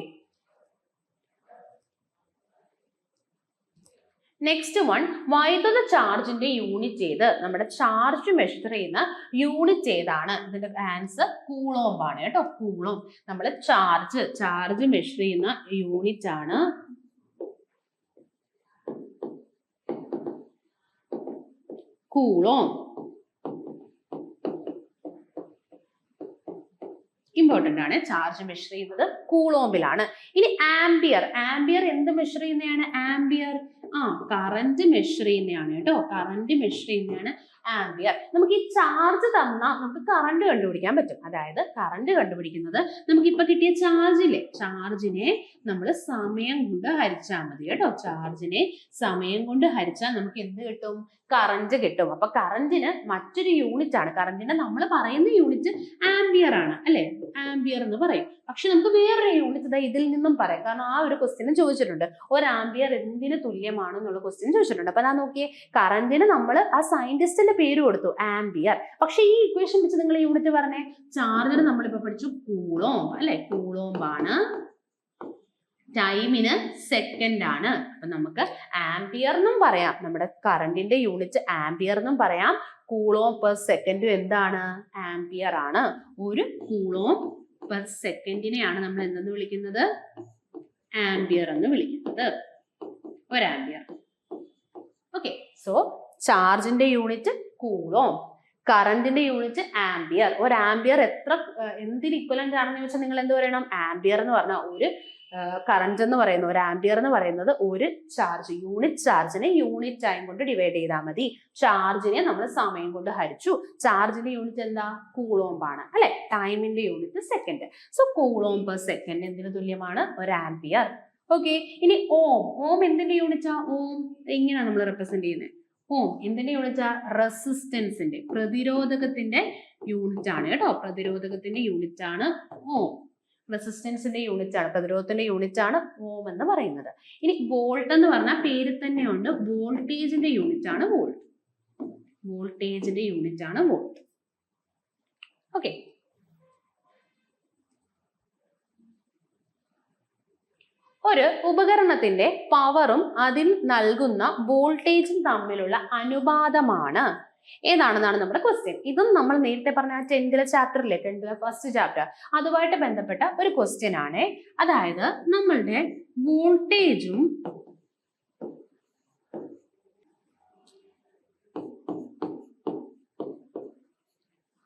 നെക്സ്റ്റ് വൺ, വൈദ്യുത ചാർജിന്റെ യൂണിറ്റ് ഏത്? നമ്മുടെ ചാർജ് മെഷർ ചെയ്യുന്ന യൂണിറ്റ് ഏതാണ്? ഇതിന്റെ ആൻസർ കൂളോംബ് ആണ് കേട്ടോ. കൂളോംബ്. നമ്മൾ ചാർജ് മെഷർ ചെയ്യുന്ന യൂണിറ്റ് ആണ് കൂളോംബ്. ഇമ്പോർട്ടന്റ് ആണ്. ചാർജ് മെഷർ ചെയ്യുന്നത് കൂളോംബിലാണ്. ഇനി ആംബിയർ എന്ത് മെഷർ ചെയ്യുന്നതാണ്? ആംബിയർ കറന്റ് മെഷർ ചെയ്യുന്നതാണ് കേട്ടോ. കറന്റ് മെഷർ ചെയ്യുന്നതാണ് ആംബിയർ. നമുക്ക് ഈ ചാർജ് തന്നാൽ നമുക്ക് കറണ്ട് കണ്ടുപിടിക്കാൻ പറ്റും. അതായത് കറണ്ട് കണ്ടുപിടിക്കുന്നത് നമുക്ക് ഇപ്പൊ കിട്ടിയ ചാർജിനെ നമ്മൾ സമയം കൊണ്ട് ഹരിച്ചാൽ മതി കേട്ടോ. ചാർജിനെ സമയം കൊണ്ട് ഹരിച്ചാൽ നമുക്ക് എന്ത് കിട്ടും? കറന്റ് കിട്ടും. അപ്പൊ കറന്റിന് മറ്റൊരു യൂണിറ്റ് ആണ്, കറന്റിന് നമ്മൾ പറയുന്ന യൂണിറ്റ് ആംബിയർ ആണ് അല്ലെ, ആംബിയർ എന്ന് പറയും. പക്ഷെ നമുക്ക് വേറൊരു യൂണിറ്റ് ഇതിൽ നിന്നും പറയാം, കാരണം ആ ഒരു ക്വസ്റ്റ്യനും ചോദിച്ചിട്ടുണ്ട്. ഒരു ആംബിയർ എന്തിന് തുല്യമാണെന്നുള്ള ക്വസ്റ്റ്യൻ ചോദിച്ചിട്ടുണ്ട്. അപ്പൊ ഞാൻ നോക്കിയേ, കറന്റിന് നമ്മൾ ആ സയന്റിസ്റ്റിന്റെ പേര് കൊടുത്തു ആംബിയർ. പക്ഷെ ഈ ഇക്വേഷൻ വെച്ച് നിങ്ങൾ യൂണിറ്റ് പറഞ്ഞേ. ചാർജിന് നമ്മളിപ്പോ പഠിച്ചു കൂളോംബ് അല്ലെ, കൂളോംബ് ആണ്. ടൈമിന് സെക്കൻഡ് ആണ്. അപ്പൊ നമുക്ക് ആംബിയർ എന്നും പറയാം, നമ്മുടെ കറണ്ടിന്റെ യൂണിറ്റ് ആംബിയർ എന്നും പറയാം. കൂളോം പെർ സെക്കൻഡും എന്താണ്? ആംബിയർ ആണ്. ഒരു കൂളോം പെർ സെക്കൻഡിനെയാണ് നമ്മൾ എന്തെന്ന് വിളിക്കുന്നത്? ആംബിയർ എന്ന് വിളിക്കുന്നത്. ഒരു ആംബിയർ. ഓക്കെ, സോ ചാർജിന്റെ യൂണിറ്റ് കൂളോം, കറന്റിന്റെ യൂണിറ്റ് ആംബിയർ. ഒരു ആംബിയർ എന്തിന് ഇക്വലന്റ് ആണെന്ന് ചോദിച്ചാൽ നിങ്ങൾ എന്ത് പറയണം? ആംബിയർ എന്ന് പറഞ്ഞാൽ ഒരു കറന്റ് എന്ന് പറയുന്ന, ഒരു ആംബിയർ എന്ന് പറയുന്നത് ഒരു ചാർജ്, യൂണിറ്റ് ചാർജിനെ യൂണിറ്റ് ടൈം കൊണ്ട് ഡിവൈഡ് ചെയ്താൽ മതി. ചാർജിനെ നമ്മൾ സമയം കൊണ്ട് ഹരിച്ചു. ചാർജിന്റെ യൂണിറ്റ് എന്താ? കൂളോംബ് ആണ് അല്ലെ. ടൈമിന്റെ unit second. So coulomb per second എന്തിനു തുല്യമാണ്? ഒരു ആംബിയർ. ഓക്കെ, ഇനി ഓം എന്തിന്റെ യൂണിറ്റാ? ഓം എങ്ങനെയാണ് നമ്മൾ റെപ്രസെന്റ് ചെയ്യുന്നത്? ഓം എന്തിന്റെ യൂണിറ്റാ? റെസിസ്റ്റൻസിന്റെ, പ്രതിരോധകത്തിന്റെ യൂണിറ്റ് ആണ് കേട്ടോ. പ്രതിരോധകത്തിന്റെ യൂണിറ്റ് ആണ് ഓം. റെസിസ്റ്റൻസിന്റെ യൂണിറ്റ് ആണ്, പ്രതിരോധത്തിന്റെ യൂണിറ്റ് ആണ് ഓം എന്ന് പറയുന്നത്. ഇനി വോൾട്ട് എന്ന് പറഞ്ഞാൽ പേര് തന്നെയുണ്ട്, വോൾട്ടേജിന്റെ യൂണിറ്റ് ആണ് വോൾട്ട്. വോൾട്ടേജിന്റെ യൂണിറ്റ് ആണ് വോൾട്ട്. ഓക്കെ, ഒരു ഉപകരണത്തിന്റെ പവറും അതിൽ നൽകുന്ന വോൾട്ടേജും തമ്മിലുള്ള അനുപാതമാണ് ഏതാണെന്നാണ് നമ്മുടെ ക്വസ്റ്റ്യൻ. ഇതും നമ്മൾ നേരത്തെ പറഞ്ഞ 10th ചാപ്റ്ററിലെ 10th ഫസ്റ്റ് ചാപ്റ്റർ അതുമായിട്ട് ബന്ധപ്പെട്ട ഒരു ക്വസ്റ്റ്യൻ ആണ്. അതായത് നമ്മളുടെ വോൾട്ടേജും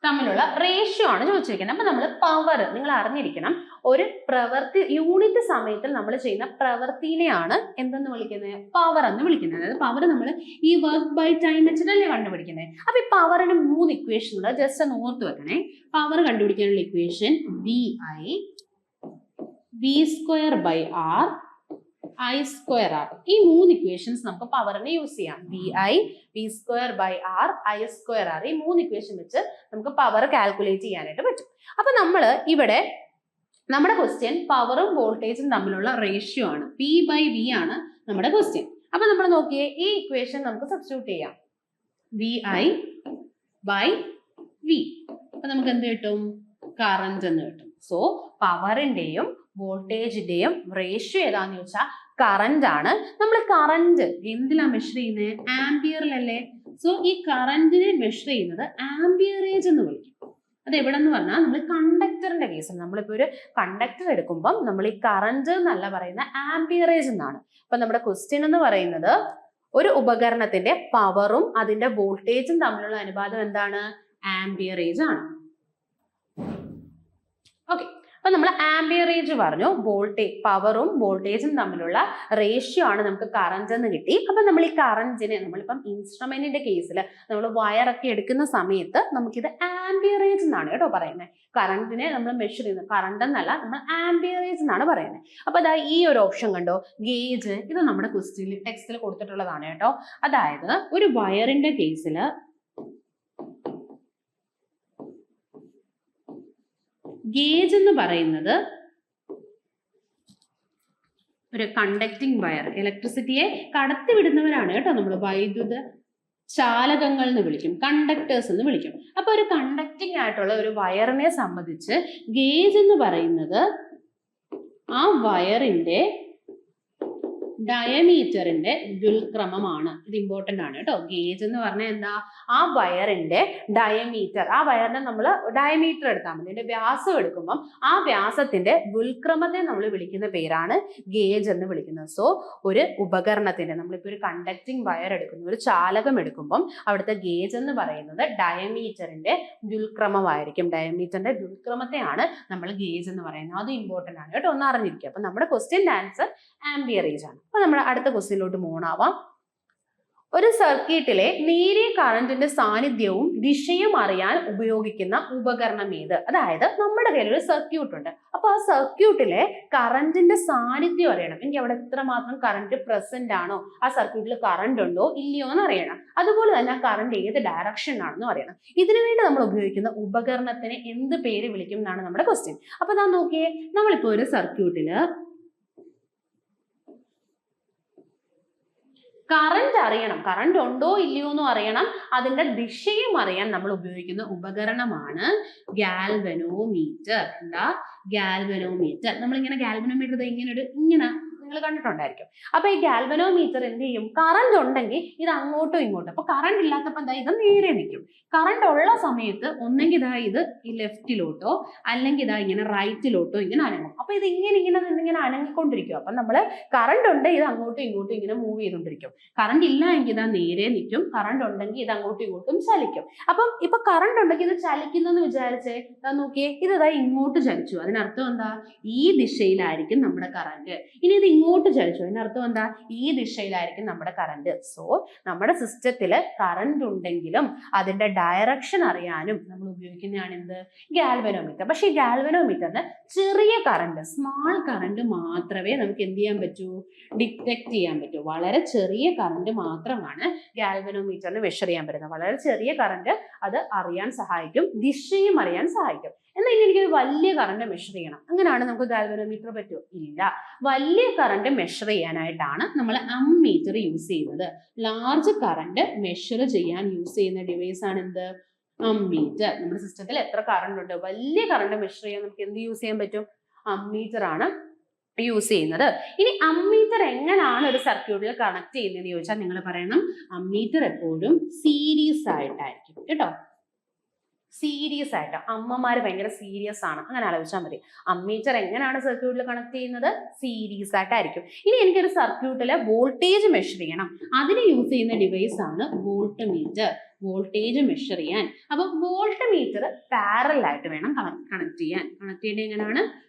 തമ്മിലുള്ള റേഷ്യോ ആണ് ചോദിച്ചിരിക്കുന്നത്. അപ്പൊ നമ്മൾ പവർ നിങ്ങൾ അറിഞ്ഞിരിക്കണം, ഒരു പ്രവൃത്തി യൂണിറ്റ് സമയത്തിൽ നമ്മൾ ചെയ്യുന്ന പ്രവൃത്തിനെയാണ് എന്തെന്ന് വിളിക്കുന്നത്? പവർ എന്ന് വിളിക്കുന്നത്. അതായത് പവർ നമ്മൾ ഈ വർക്ക് ബൈ ടൈം വെച്ചിട്ടല്ലേ കണ്ടുപിടിക്കുന്നത്. അപ്പൊ ഈ പവറിന് 3 ഇക്വേഷൻ ഉണ്ട്, ജസ്റ്റ് ഒന്ന് ഓർത്ത് വെക്കണേ. പവർ കണ്ടുപിടിക്കാനുള്ള ഇക്വേഷൻ V²/R I²R. ഈ 3 ഇക്വേഷൻസ് നമുക്ക് പവറിനെ യൂസ് ചെയ്യാം. V²/R I²R. ഈ 3 ഇക്വേഷൻ വെച്ച് നമുക്ക് പവർ കാൽക്കുലേറ്റ് ചെയ്യാനായിട്ട് പറ്റും. അപ്പൊ നമ്മൾ ഇവിടെ നമ്മുടെ ക്വസ്റ്റ്യൻ പവറും വോൾട്ടേജും തമ്മിലുള്ള റേഷ്യോ ആണ്. P/V ആണ് നമ്മുടെ ക്വസ്റ്റ്യൻ. അപ്പൊ നമ്മൾ നോക്കിയേ, ഈ ഇക്വേഷൻ നമുക്ക് സബ്സ്റ്റിറ്റ്യൂട്ട് ചെയ്യാം. VI/V. അപ്പൊ നമുക്ക് എന്ത് കിട്ടും? കറന്റ് എന്ന് കിട്ടും. സോ പവറിന്റെയും വോൾട്ടേജിന്റെയും റേഷ്യോ ഏതാന്ന് ചോദിച്ചാൽ കറന്റ് ആണ്. നമ്മൾ കറന്റ് എന്തിലാ മെഷർ ചെയ്യുന്നത്? ആംപിയറിലല്ലേ. സോ ഈ കറന്റിനെ മെഷർ ചെയ്യുന്നത് ആംപിയറേജ് എന്ന് വിളിക്കും. അത് എവിടെ എന്ന് പറഞ്ഞാൽ നമ്മൾ കണ്ടക്ടറിന്റെ കേസിൽ, നമ്മളിപ്പോ ഒരു കണ്ടക്ടർ എടുക്കുമ്പോൾ നമ്മൾ ഈ കറന്റ് എന്നല്ല പറയുന്ന ആംപിയറേജ് എന്നാണ്. അപ്പൊ നമ്മുടെ ക്വസ്റ്റ്യൻ എന്ന് പറയുന്നത് ഒരു ഉപകരണത്തിന്റെ പവറും അതിന്റെ വോൾട്ടേജും തമ്മിലുള്ള അനുപാതം എന്താണ്? ആംപിയറേജ് ആണ്. ഓക്കെ, അപ്പൊ നമ്മൾ ആംപിയറേജ് പറഞ്ഞു. പവറും വോൾട്ടേജും തമ്മിലുള്ള റേഷ്യോ ആണ് നമുക്ക് കറന്റ് എന്ന് കിട്ടി. അപ്പൊ നമ്മൾ ഈ കറന്റിനെ, നമ്മളിപ്പം ഇൻസ്ട്രുമെന്റിന്റെ കേസിൽ നമ്മൾ വയറൊക്കെ എടുക്കുന്ന സമയത്ത് നമുക്കിത് ആംപിയറേജ് എന്നാണ് കേട്ടോ പറയുന്നത്. കറന്റിനെ നമ്മൾ മെഷർ ചെയ്യുന്നത് കറന്റ് എന്നല്ല, നമ്മൾ ആംപിയറേജ് എന്നാണ് പറയുന്നത്. അപ്പൊ അതാ ഈ ഒരു ഓപ്ഷൻ കണ്ടോ, ഗേജ്. ഇത് നമ്മുടെ ക്വസ്റ്റ്യനിൽ ടെക്സ്റ്റിൽ കൊടുത്തിട്ടുള്ളതാണ് കേട്ടോ. അതായത് ഒരു വയറിന്റെ കേസിൽ ഗേജ് എന്ന് പറയുന്നത് ഒരു കണ്ടക്ടിങ് വയർ, ഇലക്ട്രിസിറ്റിയെ കടത്തിവിടുന്നവരാണ് കേട്ടോ. നമ്മൾ വൈദ്യുത ചാലകങ്ങൾ എന്ന് വിളിക്കും, കണ്ടക്ടേഴ്സ് എന്ന് വിളിക്കും. അപ്പൊ ഒരു കണ്ടക്ടിങ് ആയിട്ടുള്ള ഒരു വയറിനെ സംബന്ധിച്ച് ഗേജ് എന്ന് പറയുന്നത് ആ വയറിന്റെ ഡയമീറ്ററിന്റെ വ്യുൽക്രമമാണ്. ഇത് ഇമ്പോർട്ടന്റ് ആണ് കേട്ടോ. ഗേജ് എന്ന് പറഞ്ഞാൽ എന്താ? ആ വയറിന്റെ ഡയമീറ്റർ, ആ വയറിന്റെ നമ്മൾ ഡയമീറ്റർ എടുത്താൽ മതി, അതിന്റെ വ്യാസം എടുക്കുമ്പം ആ വ്യാസത്തിന്റെ വ്യുൽക്രമത്തെ നമ്മൾ വിളിക്കുന്ന പേരാണ് ഗേജ് എന്ന് വിളിക്കുന്നത്. സോ ഒരു ഉപകരണത്തിന്റെ, നമ്മളിപ്പോ ഒരു കണ്ടക്ടിങ് വയർ എടുക്കുന്നു, ഒരു ചാലകം എടുക്കുമ്പം അവിടുത്തെ ഗേജ് എന്ന് പറയുന്നത് ഡയമീറ്ററിന്റെ വ്യുൽക്രമമായിരിക്കും. ഡയമീറ്ററിന്റെ വ്യുൽക്രമത്തെയാണ് നമ്മൾ ഗേജ് എന്ന് പറയുന്നത്. അത് ഇമ്പോർട്ടന്റ് ആണ് കേട്ടോ, ഒന്ന് അറിഞ്ഞിരിക്കുക. അപ്പൊ നമ്മുടെ ക്വസ്റ്റ്യന്റെ ആൻസർ ആംപിയറേജ് ആണ്. അപ്പൊ നമ്മൾ അടുത്ത ക്വസ്റ്റ്യനിലോട്ട് മൂവ് ആവാം. ഒരു സർക്യൂട്ടിലെ നേരിയ കറന്റിന്റെ സാന്നിധ്യവും ദിശയും അറിയാൻ ഉപയോഗിക്കുന്ന ഉപകരണം ഏത്? അതായത് നമ്മുടെ കയ്യിൽ ഒരു സർക്യൂട്ട് ഉണ്ട്. അപ്പൊ ആ സർക്യൂട്ടിലെ കറന്റിന്റെ സാന്നിധ്യം അറിയണം. എനിക്ക് അവിടെ എത്രമാത്രം കറന്റ് പ്രസന്റ് ആണോ, ആ സർക്യൂട്ടിൽ കറന്റ് ഉണ്ടോ ഇല്ലയോ എന്ന് അറിയണം. അതുപോലെ തന്നെ ആ കറന്റ് ഏത് ഡയറക്ഷനിലാണെന്നും അറിയണം. ഇതിനു വേണ്ടി നമ്മൾ ഉപയോഗിക്കുന്ന ഉപകരണത്തിന് എന്ത് പേര് വിളിക്കും എന്നാണ് നമ്മുടെ ക്വസ്റ്റ്യൻ. അപ്പൊ ഇതാ നോക്കിയേ, നമ്മളിപ്പോ ഒരു സർക്യൂട്ടില് കറന്റ് അറിയണം, കറന്റ് ഉണ്ടോ ഇല്ലയോ എന്നും അറിയണം, അതിന്റെ ദിശയും അറിയാൻ നമ്മൾ ഉപയോഗിക്കുന്ന ഉപകരണമാണ് ഗാൽവനോമീറ്റർ. എന്താ? ഗാൽവനോമീറ്റർ. നമ്മളിങ്ങനെ ഗാൽവനോമീറ്റർ ഇങ്ങനെ നിങ്ങൾ കണ്ടിട്ടുണ്ടായിരിക്കും. അപ്പൊ ഈ ഗാൽവനോമീറ്റർ എന്ത് ചെയ്യും? കറന്റ് ഉണ്ടെങ്കിൽ ഇത് അങ്ങോട്ടോ ഇങ്ങോട്ടോ, അപ്പൊ കറന്റ് ഇല്ലാത്തപ്പോ എന്താ? ഇത് നേരെ നിൽക്കും. കറന്റ് ഉള്ള സമയത്ത് ഒന്നെങ്കിൽ ഇതാ ഇത് ഈ ലെഫ്റ്റിലോട്ടോ അല്ലെങ്കിൽ ഇതാ ഇങ്ങനെ റൈറ്റിലോട്ടോ ഇങ്ങനെ അനങ്ങും. അപ്പൊ ഇത് ഇങ്ങനെ അനങ്ങിക്കൊണ്ടിരിക്കും. അപ്പൊ നമ്മള് കറന്റ് ഉണ്ട്, ഇത് അങ്ങോട്ടും ഇങ്ങോട്ടും ഇങ്ങനെ മൂവ് ചെയ്തുകൊണ്ടിരിക്കും. കറന്റ് ഇല്ല എങ്കിൽ ഇതാ നേരെ നിൽക്കും, കറന്റ് ഉണ്ടെങ്കിൽ ഇത് അങ്ങോട്ടും ഇങ്ങോട്ടും ചലിക്കും. അപ്പം ഇപ്പൊ കറന്റ് ഉണ്ടെങ്കിൽ ഇത് ചലിക്കുന്നു വിചാരിച്ചേ, നോക്കിയേ, ഇത് ഇതാ ഇങ്ങോട്ട് ചലിച്ചു. അതിനർത്ഥം എന്താ? ഈ ദിശയിലായിരിക്കും നമ്മുടെ കറന്റ്. ഇനി ഇത് ഇങ്ങോട്ട് ചലിച്ചു, അതിനർത്ഥം എന്താ? ഈ ദിശയിലായിരിക്കും നമ്മുടെ കറന്റ്. സോ നമ്മുടെ സിസ്റ്റത്തില് കറന്റ് ഉണ്ടെങ്കിലും അതിന്റെ ഡയറക്ഷൻ അറിയാനും നമ്മൾ ഉപയോഗിക്കുന്നതാണ് എന്ത്? ഗാൽവനോമീറ്റർ. പക്ഷെ ഈ ഗാൽവനോമീറ്ററിന് ചെറിയ കറന്റ്, സ്മാൾ കറന്റ് മാത്രമേ നമുക്ക് എന്ത് ചെയ്യാൻ പറ്റൂ? ഡിറ്റക്ട് ചെയ്യാൻ പറ്റൂ. വളരെ ചെറിയ കറന്റ് മാത്രമാണ് ഗാൽവനോമീറ്ററിന് മെഷർ ചെയ്യാൻ പറ്റുന്നത്. വളരെ ചെറിയ കറന്റ് അത് അറിയാൻ സഹായിക്കും, ദിശയും അറിയാൻ സഹായിക്കും. എന്നാൽ ഇനി എനിക്കൊരു വലിയ കറന്റ് മെഷർ ചെയ്യണം, അങ്ങനെയാണ് നമുക്ക് ഗാൽവനോമീറ്റർ പറ്റുമോ? ഇല്ല. വലിയ കറന്റ് മെഷർ ചെയ്യാനായിട്ടാണ് നമ്മൾ അമ്മീറ്റർ യൂസ് ചെയ്യുന്നത്. ലാർജ് കറന്റ് മെഷർ ചെയ്യാൻ യൂസ് ചെയ്യുന്ന ഡിവൈസ് ആണ് എന്ത്? അമ്മീറ്റർ. നമ്മുടെ സിസ്റ്റത്തിൽ എത്ര കറന്റ് ഉണ്ട്, വലിയ കറന്റ് മെഷർ ചെയ്യാൻ നമുക്ക് എന്ത് യൂസ് ചെയ്യാൻ പറ്റും? അമ്മീറ്റർ ആണ് യൂസ് ചെയ്യുന്നത്. ഇനി അമ്മീറ്റർ എങ്ങനെയാണ് ഒരു സർക്യൂട്ടിൽ കണക്ട് ചെയ്യുന്നതെന്ന് ചോദിച്ചാൽ നിങ്ങൾ പറയണം, അമ്മീറ്റർ എപ്പോഴും സീരീസ് ആയിട്ടായിരിക്കും കേട്ടോ. സീരിയസ് ആയിട്ട്, അമ്മമാര് ഭയങ്കര സീരിയസ് ആണ്, അങ്ങനെ ആലോചിച്ചാൽ മതി. അമ്മീറ്റർ എങ്ങനെയാണ് സർക്യൂട്ടിൽ കണക്ട് ചെയ്യുന്നത്? സീരീസ് ആയിട്ടായിരിക്കും. ഇനി എനിക്കൊരു സർക്യൂട്ടിലെ വോൾട്ടേജ് മെഷർ ചെയ്യണം, അതിന് യൂസ് ചെയ്യുന്ന ഡിവൈസ് ആണ് വോൾട്ട് മീറ്റർ. വോൾട്ടേജ് മെഷർ ചെയ്യാൻ അപ്പൊ വോൾട്ട് മീറ്റർ പാരലൽ ആയിട്ട് വേണം കണക്ട് ചെയ്യാൻ. കണക്ട് ചെയ്യേണ്ടത് എങ്ങനെയാണ്?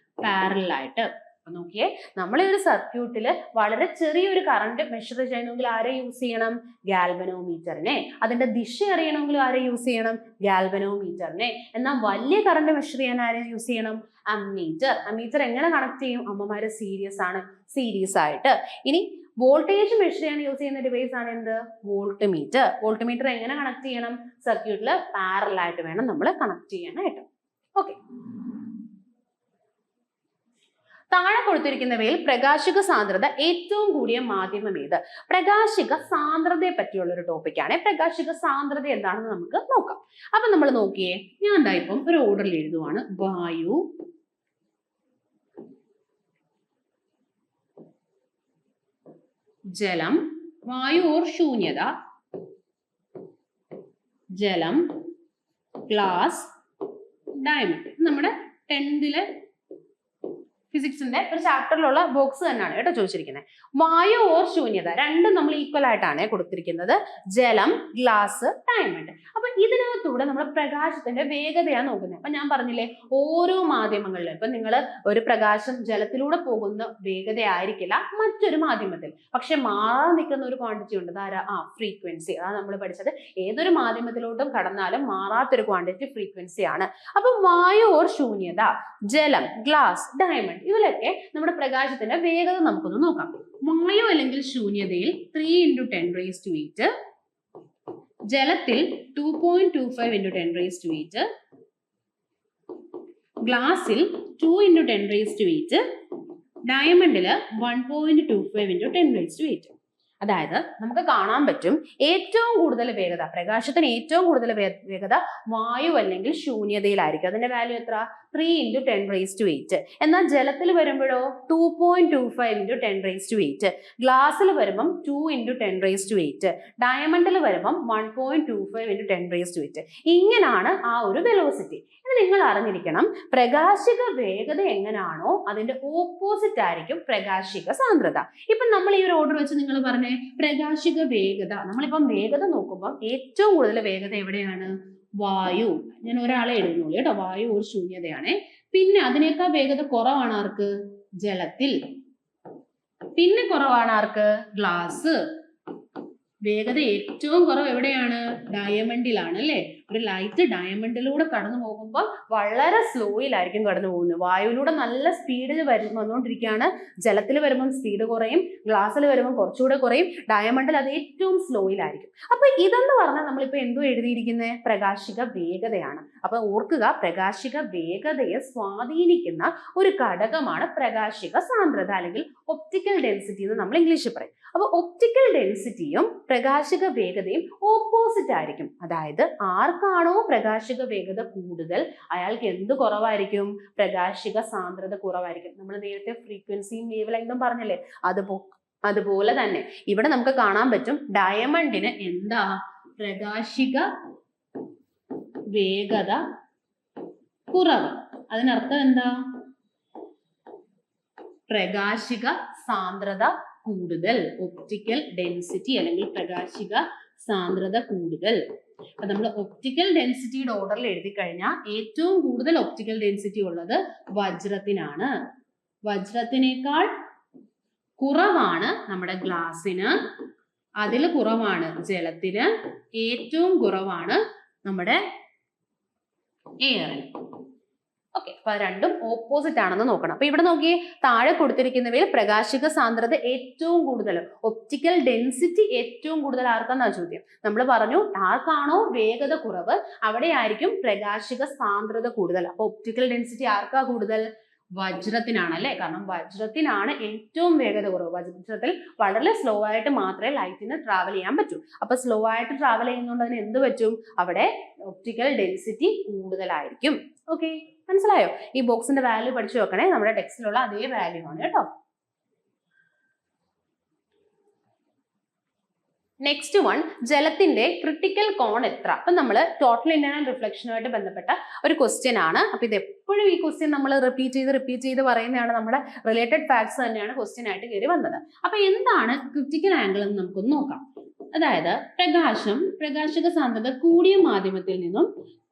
പാരലൽ ആയിട്ട്. അപ്പൊ നോക്കിയേ, നമ്മളെ ഒരു സർക്യൂട്ടിൽ വളരെ ചെറിയൊരു കറണ്ട് മെഷർ ചെയ്യണമെങ്കിൽ ആരെ യൂസ് ചെയ്യണം? ഗാൽവനോമീറ്ററിനെ. അതിന്റെ ദിശ അറിയണമെങ്കിൽ ആരെ യൂസ് ചെയ്യണം? ഗാൽവനോമീറ്ററിനെ. എന്നാൽ വലിയ കറണ്ട് മെഷർ ചെയ്യാൻ ആരെ യൂസ് ചെയ്യണം? അമ്മീറ്റർ. അമ്മീറ്റർ എങ്ങനെ കണക്ട് ചെയ്യും? അമ്മമാര് സീരീസ് ആണ്, സീരീസ് ആയിട്ട്. ഇനി വോൾട്ടേജ് മെഷർ ചെയ്യാൻ യൂസ് ചെയ്യുന്ന ഡിവൈസ് ആണ് എന്ത്? Volt meter. വോൾട്ട് മീറ്റർ എങ്ങനെ കണക്ട് ചെയ്യണം? സർക്യൂട്ടിൽ പാരലൽ ആയിട്ട് വേണം നമ്മൾ കണക്ട് ചെയ്യാനായിട്ട്. ഓക്കെ, താഴെ കൊടുത്തിരിക്കുന്നവയിൽ പ്രകാശിക സാന്ദ്രത ഏറ്റവും കൂടിയ മാധ്യമം ഏത്? പ്രകാശിക സാന്ദ്രതയെ പറ്റിയുള്ള ഒരു ടോപ്പിക്കാണ്. പ്രകാശിക സാന്ദ്രത എന്താണെന്ന് നമുക്ക് നോക്കാം. അപ്പൊ നമ്മൾ നോക്കിയേ, ഞാൻ എന്താ ഇപ്പം ഒരു ഓർഡറിൽ എഴുതുവാണ്. വായു, ജലം, വായു ഓർ ശൂന്യത, ജലം, ഗ്ലാസ്, ഡയമണ്ട്. നമ്മുടെ 10th ഫിസിക്സിന്റെ ഒരു ചാപ്റ്ററിലുള്ള ബോക്സ് തന്നെയാണ് കേട്ടോ ചോദിച്ചിരിക്കുന്നത്. വായു ഓർ ശൂന്യത രണ്ടും നമ്മൾ ഈക്വൽ ആയിട്ടാണ് കൊടുത്തിരിക്കുന്നത്. ജലം, ഗ്ലാസ്, ഡയമണ്ട്. അപ്പൊ ഇതിനകത്തൂടെ നമ്മൾ പ്രകാശത്തിന്റെ വേഗതയാണ് നോക്കുന്നത്. അപ്പൊ ഞാൻ പറഞ്ഞില്ലേ, ഓരോ മാധ്യമങ്ങളിലും ഇപ്പൊ നിങ്ങൾ ഒരു പ്രകാശം ജലത്തിലൂടെ പോകുന്ന വേഗത ആയിരിക്കില്ല മറ്റൊരു മാധ്യമത്തിൽ, പക്ഷെ മാറാൻ നിൽക്കുന്ന ഒരു ക്വാണ്ടിറ്റി ഉണ്ട്. ഫ്രീക്വൻസി. അതാണ് നമ്മൾ പഠിച്ചത്. ഏതൊരു മാധ്യമത്തിലോട്ടും കടന്നാലും മാറാത്തൊരു ക്വാണ്ടിറ്റി ഫ്രീക്വൻസി ആണ്. അപ്പൊ വായു ഓർ ശൂന്യത, ജലം, ഗ്ലാസ്, ഡയമണ്ട്, ഇതിലൊക്കെ നമ്മുടെ പ്രകാശത്തിന്റെ വേഗത നമുക്കൊന്ന് നോക്കാം. വായു അല്ലെങ്കിൽ ശൂന്യതയിൽ 3 × 10⁸, ജലത്തിൽ 2.25 × 10⁸, ഗ്ലാസിൽ 2 × 10⁸, ഡയമണ്ടില് 1.25 × 10⁸. അതായത് നമുക്ക് കാണാൻ പറ്റും ഏറ്റവും കൂടുതൽ വേഗത, പ്രകാശത്തിന് ഏറ്റവും കൂടുതൽ വേഗത വായു അല്ലെങ്കിൽ ശൂന്യതയിലായിരിക്കും. അതിന്റെ വാല്യൂ എത്ര? 3 × 10⁸. എന്നാൽ ജലത്തിൽ വരുമ്പോഴോ 2.25 × 10⁸. ഗ്ലാസ്സിൽ വരുമ്പം 2 × 10⁸. ഡയമണ്ടിൽ വരുമ്പം 1.25 × 10⁸. ഇങ്ങനാണ് ആ ഒരു വെലോസിറ്റി. ഇത് നിങ്ങൾ അറിഞ്ഞിരിക്കണം. പ്രകാശിക വേഗത എങ്ങനെയാണോ അതിന്റെ ഓപ്പോസിറ്റ് ആയിരിക്കും പ്രകാശിക സാന്ദ്രത. ഇപ്പൊ നമ്മൾ ഈ ഒരു ഓർഡർ വെച്ച് നിങ്ങൾ പറഞ്ഞേ, പ്രകാശിക വേഗത, നമ്മളിപ്പം വേഗത നോക്കുമ്പോൾ ഏറ്റവും കൂടുതൽ വേഗത എവിടെയാണ്? വായു. ഞാൻ ഒരാളെ എഴുതുന്നുള്ളൂ കേട്ടോ. വായു ഒരു ശൂന്യതയാണ്. പിന്നെ അതിനേക്കാൾ വേഗത കുറവാണ് ആർക്ക്? ജലത്തിൽ. പിന്നെ കുറവാണ് ആർക്ക്? ഗ്ലാസ്. വേഗത ഏറ്റവും കുറവ് എവിടെയാണ്? ഡയമണ്ടിലാണ് അല്ലേ? ഒരു ലൈറ്റ് ഡയമണ്ടിലൂടെ കടന്നു പോകുമ്പോൾ വളരെ സ്ലോയിലായിരിക്കും കടന്നു പോകുന്നത്. വായുവിലൂടെ നല്ല സ്പീഡിൽ വന്നുകൊണ്ടിരിക്കുകയാണ്. ജലത്തിൽ വരുമ്പം സ്പീഡ് കുറയും, ഗ്ലാസ്സിൽ വരുമ്പോൾ കുറച്ചുകൂടെ കുറയും, ഡയമണ്ടിൽ അത് ഏറ്റവും സ്ലോയിലായിരിക്കും. അപ്പൊ ഇതെന്ന് പറഞ്ഞാൽ നമ്മളിപ്പോ എന്തോ എഴുതിയിരിക്കുന്നത്? പ്രകാശിക വേഗതയാണ്. അപ്പൊ ഓർക്കുക, പ്രകാശിക വേഗതയെ സ്വാധീനിക്കുന്ന ഒരു ഘടകമാണ് പ്രകാശിക സാന്ദ്രത അല്ലെങ്കിൽ ഒപ്റ്റിക്കൽ ഡെൻസിറ്റി എന്ന് നമ്മൾ ഇംഗ്ലീഷിൽ പറയും. അപ്പൊ ഒപ്റ്റിക്കൽ ഡെൻസിറ്റിയും പ്രകാശിക വേഗതയും ഓപ്പോസിറ്റ് ആയിരിക്കും. അതായത് ആർക്കാണോ പ്രകാശിക വേഗത കൂടുതൽ അയാൾക്ക് എന്ത് കുറവായിരിക്കും? പ്രകാശിക സാന്ദ്രത കുറവായിരിക്കും. നമ്മൾ നേരത്തെ ഫ്രീക്വൻസിയും വേവ് ലെങ്തും പറഞ്ഞല്ലേ, അതുപോലെ തന്നെ ഇവിടെ നമുക്ക് കാണാൻ പറ്റും ഡയമണ്ടിന് എന്താ? പ്രകാശിക വേഗത കുറവ്. അതിനർത്ഥം എന്താ? പ്രകാശിക സാന്ദ്രത കൂടുതൽ, ഒപ്റ്റിക്കൽ ഡെൻസിറ്റി അല്ലെങ്കിൽ പ്രകാശിക സാന്ദ്രത കൂടുതൽ. അപ്പൊ നമ്മൾ ഒപ്റ്റിക്കൽ ഡെൻസിറ്റിയുടെ ഓർഡറിൽ എഴുതി കഴിഞ്ഞാൽ ഏറ്റവും കൂടുതൽ ഒപ്റ്റിക്കൽ ഡെൻസിറ്റി ഉള്ളത് വജ്രത്തിനാണ്. വജ്രത്തിനേക്കാൾ കുറവാണ് നമ്മുടെ ഗ്ലാസിന്, അതിൽ കുറവാണ് ജലത്തിന്, ഏറ്റവും കുറവാണ് നമ്മുടെ എയറിന്. ഓക്കെ, അപ്പൊ രണ്ടും ഓപ്പോസിറ്റ് ആണെന്ന് നോക്കണം. അപ്പൊ ഇവിടെ നോക്കിയേ, താഴെ കൊടുത്തിരിക്കുന്നവയിൽ പ്രകാശിക സാന്ദ്രത ഏറ്റവും കൂടുതൽ, ഒപ്റ്റിക്കൽ ഡെൻസിറ്റി ഏറ്റവും കൂടുതൽ ആർക്കാന്നാ ചോദ്യം. നമ്മൾ പറഞ്ഞു ആർക്കാണോ വേഗത കുറവ് അവിടെയായിരിക്കും പ്രകാശിക സാന്ദ്രത കൂടുതൽ. അപ്പൊ ഒപ്റ്റിക്കൽ ഡെൻസിറ്റി ആർക്കാ കൂടുതൽ? വജ്രത്തിനാണ് അല്ലെ? കാരണം വജ്രത്തിനാണ് ഏറ്റവും വേഗത കുറവ്. വജ്രത്തിൽ വളരെ സ്ലോ ആയിട്ട് മാത്രമേ ലൈറ്റിന് ട്രാവൽ ചെയ്യാൻ പറ്റൂ. അപ്പൊ സ്ലോ ആയിട്ട് ട്രാവൽ ചെയ്യുന്നതുകൊണ്ട് അതിന് എന്ത് പറ്റും? അവിടെ ഒപ്റ്റിക്കൽ ഡെൻസിറ്റി കൂടുതലായിരിക്കും. ഓക്കെ, മനസ്സിലായോ? ഈ ബോക്സിന്റെ വാല്യൂ പഠിച്ചു വെക്കണേ. നമ്മുടെ ടെക്സ്റ്റിലുള്ള അതേ വാല്യൂ ആണ് കേട്ടോ. നെക്സ്റ്റ് വൺ, ജലത്തിന്റെ ക്രിട്ടിക്കൽ കോൺ എത്ര? അപ്പൊ നമ്മൾ ടോട്ടൽ ഇന്റേണൽ റിഫ്ലക്ഷനുമായിട്ട് ബന്ധപ്പെട്ട ഒരു ക്വസ്റ്റ്യൻ ആണ്. അപ്പൊ ഇത് എപ്പോഴും ഈ ക്വസ്റ്റ്യൻ നമ്മൾ റിപ്പീറ്റ് ചെയ്ത് പറയുന്നതാണ്. നമ്മുടെ റിലേറ്റഡ് ഫാക്ട്സ് തന്നെയാണ് ക്വസ്റ്റ്യൻ ആയിട്ട് കയറി വന്നത്. അപ്പൊ എന്താണ് ക്രിട്ടിക്കൽ ആംഗിൾ എന്ന് നമുക്കൊന്ന് നോക്കാം. അതായത് പ്രകാശിക സാന്ദ്രത കൂടിയ മാധ്യമത്തിൽ നിന്നും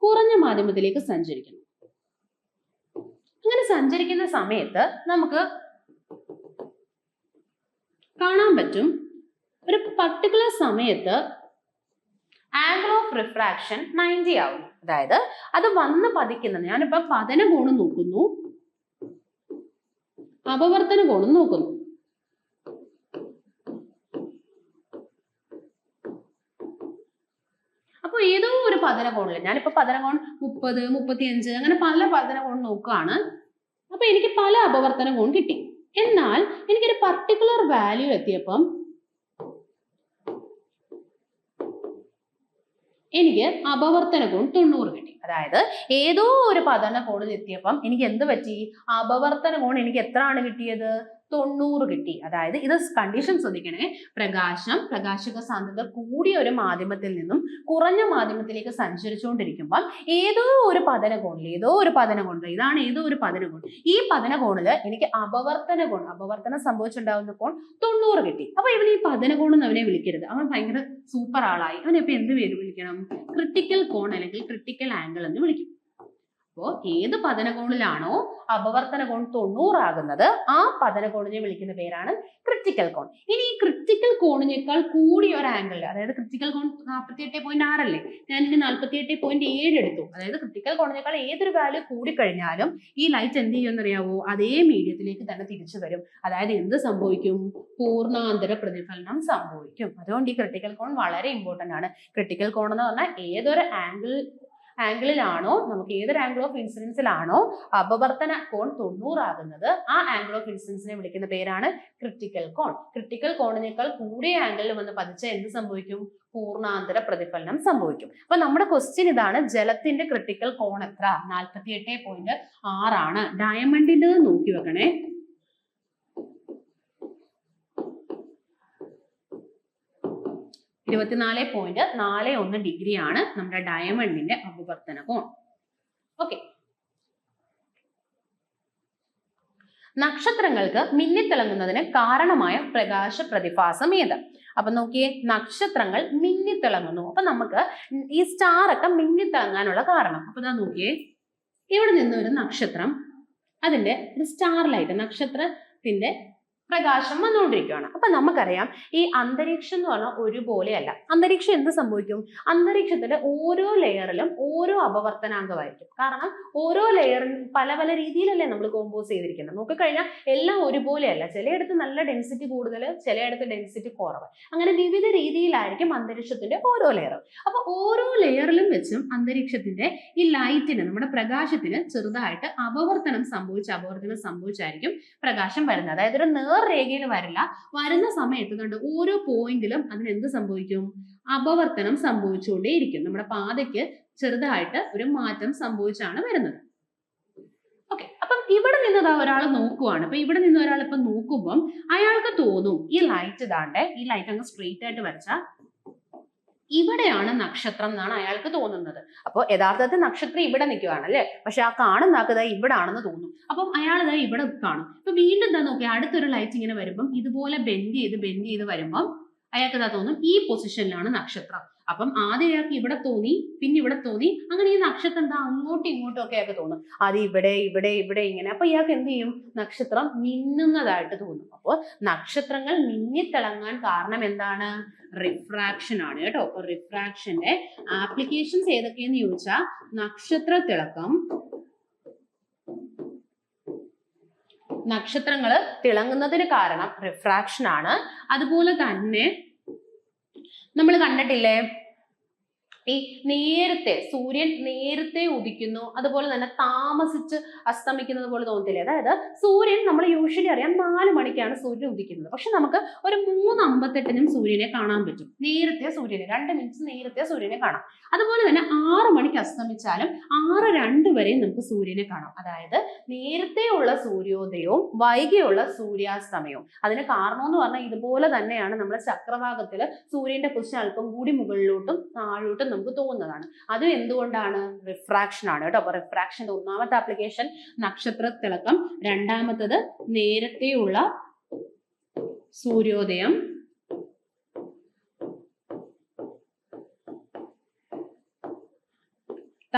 കുറഞ്ഞ മാധ്യമത്തിലേക്ക് സഞ്ചരിക്കുന്നു. അങ്ങനെ സഞ്ചരിക്കുന്ന സമയത്ത് നമുക്ക് കാണാൻ പറ്റും ഒരു പർട്ടിക്കുലർ സമയത്ത് ആംഗിൾ ഓഫ് റിഫ്രാക്ഷൻ 90 ആവുന്നു. അതായത് അത് വന്ന് പതിക്കുന്നത്, ഞാനിപ്പോ പതന കോണും നോക്കുന്നു, അപവർത്തന കോണും നോക്കുന്നു. അപ്പൊ ഏതോ ഒരു പതന കോണില്, ഞാനിപ്പോ പതന കോൺ 30, 35 അങ്ങനെ പല പതന കോൺ നോക്കുകയാണ്. അപ്പൊ എനിക്ക് പല അപവർത്തന കോൺ കിട്ടി. എന്നാൽ എനിക്കൊരു പർട്ടിക്കുലർ വാല്യൂ എത്തിയപ്പം എനിക്ക് അപവർത്തന കോൺ 90 കിട്ടി. അതായത് ഏതോ ഒരു പതന കോണിൽ എത്തിയപ്പം എനിക്ക് എന്ത് പറ്റി? അപവർത്തന കോൺ എനിക്ക് എത്രയാണ് കിട്ടിയത്? 90 കിട്ടി. അതായത് ഇത് കണ്ടീഷൻ ശ്രദ്ധിക്കണേ. പ്രകാശക സാന്ദ്രത കൂടിയ ഒരു മാധ്യമത്തിൽ നിന്നും കുറഞ്ഞ മാധ്യമത്തിലേക്ക് സഞ്ചരിച്ചുകൊണ്ടിരിക്കുമ്പോൾ ഏതോ ഒരു പതന കോണിൽ ഇതാണ് ഏതോ ഒരു പതന കോൺ. ഈ പതന കോണില് എനിക്ക് അപവർത്തനം സംഭവിച്ചുണ്ടാകുന്ന കോൺ 90 കിട്ടി. അപ്പൊ ഇവൻ ഈ പതന കോണെന്ന് അവനെ വിളിക്കരുത്. അവൻ ഭയങ്കര സൂപ്പർ ആളായി. അവനെ ഇപ്പൊ എന്ത് പേര് വിളിക്കണം? ക്രിട്ടിക്കൽ കോൺ അല്ലെങ്കിൽ ക്രിട്ടിക്കൽ ആംഗിൾ എന്ന് വിളിക്കും. അപ്പോൾ ഏത് പതനകോണിലാണോ അപവർത്തന കോൺ 90 ആകുന്നത് ആ പതനകോണിനെ വിളിക്കുന്ന പേരാണ് ക്രിട്ടിക്കൽ കോൺ. ഇനി ഈ ക്രിട്ടിക്കൽ കോണിനേക്കാൾ കൂടിയ ഒരു ആംഗിൾ, അതായത് ക്രിട്ടിക്കൽ കോൺ 48.6 അല്ലേ, ഞാൻ ഇനി 48.7 എടുത്തു. അതായത് ക്രിട്ടിക്കൽ കോണിനേക്കാൾ ഏതൊരു വാല്യൂ കൂടിക്കഴിഞ്ഞാലും ഈ ലൈറ്റ് എന്ത് ചെയ്യുമെന്നറിയാവോ? അതേ മീഡിയത്തിലേക്ക് തന്നെ തിരിച്ചു വരും. അതായത് എന്ത് സംഭവിക്കും? പൂർണ്ണാന്തര പ്രതിഫലനം സംഭവിക്കും. അതുകൊണ്ട് ഈ ക്രിട്ടിക്കൽ കോൺ വളരെ ഇമ്പോർട്ടന്റ് ആണ്. ക്രിട്ടിക്കൽ കോൺ എന്ന് പറഞ്ഞാൽ ഏതൊരു ആംഗിളിലാണോ നമുക്ക് ഏതൊരു ആംഗിൾ ഓഫ് ഇൻസിഡൻസിലാണോ അപവർത്തന കോൺ 90 ആകുന്നത് ആ ആംഗിൾ ഓഫ് ഇൻസിഡൻസിനെ വിളിക്കുന്ന പേരാണ് ക്രിട്ടിക്കൽ കോൺ. ക്രിട്ടിക്കൽ കോണിനേക്കാൾ കൂടിയ ആംഗിളിൽ വന്ന് പതിച്ച എന്ത് സംഭവിക്കും? പൂർണ്ണാന്തര പ്രതിഫലനം സംഭവിക്കും. അപ്പൊ നമ്മുടെ ക്വസ്റ്റ്യൻ ഇതാണ്, ജലത്തിന്റെ ക്രിട്ടിക്കൽ കോൺ എത്ര? 48.6 ആണ്. ഡയമണ്ടിന്റെ നോക്കി വെക്കണേ. 24.41 ഡിഗ്രി ആണ് നമ്മുടെ ഡയമണ്ടിന്റെ അപവർത്തന കോൺ. ഓക്കെ. നക്ഷത്രങ്ങൾക്ക് മിന്നിത്തിളങ്ങുന്നതിന് കാരണമായ പ്രകാശ പ്രതിഭാസം ഏത്? അപ്പൊ നോക്കിയേ, നക്ഷത്രങ്ങൾ മിന്നിത്തിളങ്ങുന്നു. അപ്പൊ നമുക്ക് ഈ സ്റ്റാർ ഒക്കെ മിന്നിത്തിളങ്ങാനുള്ള കാരണം, അപ്പൊ ഇതാ നോക്കിയേ, ഇവിടെ നിന്ന് ഒരു നക്ഷത്രം, അതിന്റെ ഒരു സ്റ്റാർ ലൈറ്റ്, നക്ഷത്രത്തിന്റെ പ്രകാശം വന്നുകൊണ്ടിരിക്കുകയാണ്. അപ്പൊ നമുക്കറിയാം ഈ അന്തരീക്ഷം എന്ന് പറഞ്ഞാൽ ഒരുപോലെയല്ല. അന്തരീക്ഷം എന്ത് സംഭവിക്കും? അന്തരീക്ഷത്തിലെ ഓരോ ലെയറിലും ഓരോ അപവർത്തനാങ്കമായിരിക്കും. കാരണം ഓരോ ലെയറിനും പല പല രീതിയിലല്ലേ നമ്മൾ കോമ്പോസ് ചെയ്തിരിക്കുന്നത്. നോക്കിക്കഴിഞ്ഞാൽ എല്ലാം ഒരുപോലെയല്ല. ചിലയിടത്ത് നല്ല ഡെൻസിറ്റി കൂടുതൽ, ചിലയിടത്ത് ഡെൻസിറ്റി കുറവ്. അങ്ങനെ വിവിധ രീതിയിലായിരിക്കും അന്തരീക്ഷത്തിന്റെ ഓരോ ലെയറും. അപ്പൊ ഓരോ ലെയറിലും വെച്ചും അന്തരീക്ഷത്തിന്റെ ഈ ലൈറ്റിന്, നമ്മുടെ പ്രകാശത്തിന് ചെറുതായിട്ട് അപവർത്തനം സംഭവിച്ചായിരിക്കും പ്രകാശം വരുന്നത്. അതായത് ഒരു രേഖയിൽ വരില്ല. വരുന്ന സമയത്ത് കണ്ട് ഓരോ പോയിന്റിലും അതിന് എന്ത് സംഭവിക്കും? അപവർത്തനം സംഭവിച്ചുകൊണ്ടേയിരിക്കും. നമ്മുടെ പാതയ്ക്ക് ചെറുതായിട്ട് ഒരു മാറ്റം സംഭവിച്ചാണ് വരുന്നത്. ഓക്കെ. അപ്പം ഇവിടെ നിന്ന് ഒരാൾ നോക്കുവാണ്. അപ്പൊ ഇവിടെ നിന്ന് ഒരാൾ ഇപ്പൊ നോക്കുമ്പം അയാൾക്ക് തോന്നും ഈ ലൈറ്റ് ഈ ലൈറ്റ് അങ്ങ് സ്ട്രെയിറ്റ് ആയിട്ട് വരച്ചാൽ ഇവിടെയാണ് നക്ഷത്രം എന്നാണ് അയാൾക്ക് തോന്നുന്നത്. അപ്പോൾ യഥാർത്ഥത്തിൽ നക്ഷത്രം ഇവിടെ നിൽക്കുകയാണ് അല്ലെ, പക്ഷെ ആ കാണുന്ന ആൾക്ക് ഇവിടെ ആണെന്ന് തോന്നും. അപ്പം അയാൾ ഇവിടെ കാണും. ഇപ്പൊ വീണ്ടും നോക്കി അടുത്തൊരു ലൈറ്റ് ഇങ്ങനെ വരുമ്പം ഇതുപോലെ ബെൻഡ് ചെയ്ത് വരുമ്പം അയാൾക്ക് തോന്നും ഈ പൊസിഷനിലാണ് നക്ഷത്രം. അപ്പം ആദ്യം അയാൾക്ക് ഇവിടെ തോന്നി, പിന്നെ ഇവിടെ തോന്നി, അങ്ങനെ ഈ നക്ഷത്രം അങ്ങോട്ടും ഇങ്ങോട്ടും ഒക്കെ അയാൾക്ക് തോന്നും. അത് ഇവിടെ ഇങ്ങനെ. അപ്പൊ ഇയാൾക്ക് എന്ത് ചെയ്യും? നക്ഷത്രം മിന്നുന്നതായിട്ട് തോന്നും. അപ്പോൾ നക്ഷത്രങ്ങൾ മിന്നിത്തിളങ്ങാൻ കാരണം എന്താണ്? റിഫ്രാക്ഷൻ ആണ് കേട്ടോ. അപ്പൊ റിഫ്രാക്ഷന്റെ ആപ്ലിക്കേഷൻസ് ഏതൊക്കെയെന്ന് ചോദിച്ചാൽ നക്ഷത്ര തിളക്കം, നക്ഷത്രങ്ങൾ തിളങ്ങുന്നതിന് കാരണം റിഫ്രാക്ഷൻ ആണ്. അതുപോലെ തന്നെ നമ്മൾ കണ്ടിട്ടില്ലേ ഈ സൂര്യൻ നേരത്തെ ഉദിക്കുന്നു, അതുപോലെ തന്നെ താമസിച്ച് അസ്തമിക്കുന്നത് പോലെ തോന്നത്തില്ലേ? അതായത് സൂര്യൻ നമ്മൾ യൂഷ്വലി അറിയാം 4 മണിക്കാണ് സൂര്യൻ ഉദിക്കുന്നത്. പക്ഷെ നമുക്ക് ഒരു 3:58 സൂര്യനെ കാണാൻ പറ്റും. നേരത്തെ സൂര്യനെ 2 മിനിറ്റ് നേരത്തെ സൂര്യനെ കാണാം. അതുപോലെ തന്നെ 6 മണിക്ക് അസ്തമിച്ചാലും 6:02 വരെയും നമുക്ക് സൂര്യനെ കാണാം. അതായത് നേരത്തെ ഉള്ള സൂര്യോദയവും വൈകിയുള്ള സൂര്യാസ്തമയവും. അതിന് കാരണം എന്ന് പറഞ്ഞാൽ ഇതുപോലെ തന്നെയാണ് നമ്മുടെ ചക്രവാകത്തിൽ സൂര്യന്റെ പൊസിഷൻ അല്പം കൂടി മുകളിലോട്ടും താഴോട്ടും നമുക്ക് തോന്നുന്നതാണ്. അത് എന്തുകൊണ്ടാണ്? റിഫ്രാക്ഷൻ ആണ് കേട്ടോ. അപ്പൊ റിഫ്രാക്ഷന്റെ ഒന്നാമത്തെ ആപ്ലിക്കേഷൻ നക്ഷത്ര തിളക്കം, രണ്ടാമത്തത് നേരത്തെയുള്ള സൂര്യോദയം,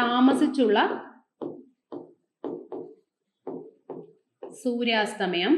താമസിച്ചുള്ള സൂര്യാസ്തമയം,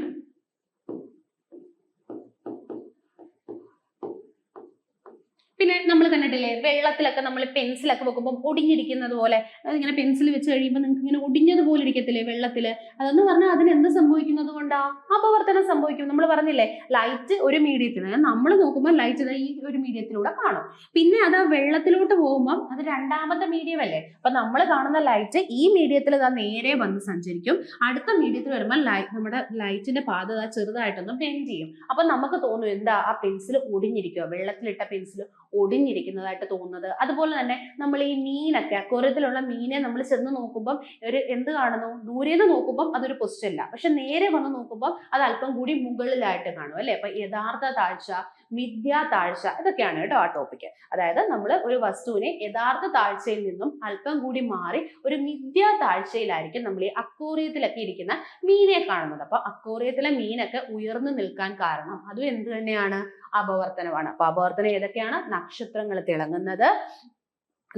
പിന്നെ നമ്മൾ കണ്ടിട്ടില്ലേ വെള്ളത്തിലൊക്കെ നമ്മൾ പെൻസിലൊക്കെ വെക്കുമ്പോൾ ഒടിഞ്ഞിരിക്കുന്നത് പോലെ, ഇങ്ങനെ പെൻസിൽ വെച്ച് കഴിയുമ്പോൾ നിങ്ങൾക്ക് ഇങ്ങനെ ഒടിഞ്ഞതുപോലെ ഇരിക്കത്തില്ലേ വെള്ളത്തില്? അതെന്ന് പറഞ്ഞാൽ അതിന് എന്ത് സംഭവിക്കുന്നത് കൊണ്ടാ? അപവർത്തനം സംഭവിക്കും. നമ്മൾ പറഞ്ഞില്ലേ ലൈറ്റ് ഒരു മീഡിയത്തിൽ, നമ്മൾ നോക്കുമ്പോൾ ലൈറ്റ് ഈ ഒരു മീഡിയത്തിലൂടെ കാണും. പിന്നെ അത് വെള്ളത്തിലോട്ട് പോകുമ്പോൾ അത് രണ്ടാമത്തെ മീഡിയം അല്ലേ? അപ്പൊ നമ്മൾ കാണുന്ന ലൈറ്റ് ഈ മീഡിയത്തിൽ നേരെ വന്ന് സഞ്ചരിക്കും. അടുത്ത മീഡിയത്തിൽ വരുമ്പോൾ നമ്മുടെ ലൈറ്റിന്റെ പാത ചെറുതായിട്ടൊന്ന് ബെൻഡ് ചെയ്യും. അപ്പൊ നമുക്ക് തോന്നും എന്താ ആ പെൻസിൽ ഒടിഞ്ഞിരിക്കുക, വെള്ളത്തിലിട്ട പെൻസിൽ ഒടിഞ്ഞിരിക്കുന്നതായിട്ട് തോന്നുന്നത്. അതുപോലെ തന്നെ നമ്മൾ ഈ മീനൊക്കെ, അക്വേറിയത്തിലുള്ള മീനെ നമ്മൾ ചെന്ന് നോക്കുമ്പോൾ ഒരു എന്ത് കാണുന്നു? ദൂരേന്ന് നോക്കുമ്പോൾ അതൊരു പൊസിഷൻ അല്ല, പക്ഷെ നേരെ വന്ന് നോക്കുമ്പോൾ അത് അല്പം കൂടി മുകളിലായിട്ട് കാണും അല്ലെ? അപ്പൊ യഥാർത്ഥ താഴ്ച, മിഥ്യാ താഴ്ച, ഇതൊക്കെയാണ് കേട്ടോ ആ ടോപ്പിക്. അതായത് നമ്മൾ ഒരു വസ്തുവിനെ യഥാർത്ഥ താഴ്ചയിൽ നിന്നും അല്പം കൂടി മാറി ഒരു മിഥ്യാ താഴ്ചയിലായിരിക്കും നമ്മൾ ഈ അക്വേറിയത്തിലൊക്കെ ഇരിക്കുന്ന മീനെ കാണുന്നത്. അപ്പൊ അക്വേറിയത്തിലെ മീനൊക്കെ ഉയർന്നു നിൽക്കാൻ കാരണം അതും എന്ത് തന്നെയാണ്? അപവർത്തനമാണ്. അപ്പൊ അപവർത്തനം ഏതൊക്കെയാണ്? നക്ഷത്രങ്ങൾ തിളങ്ങുന്നത്,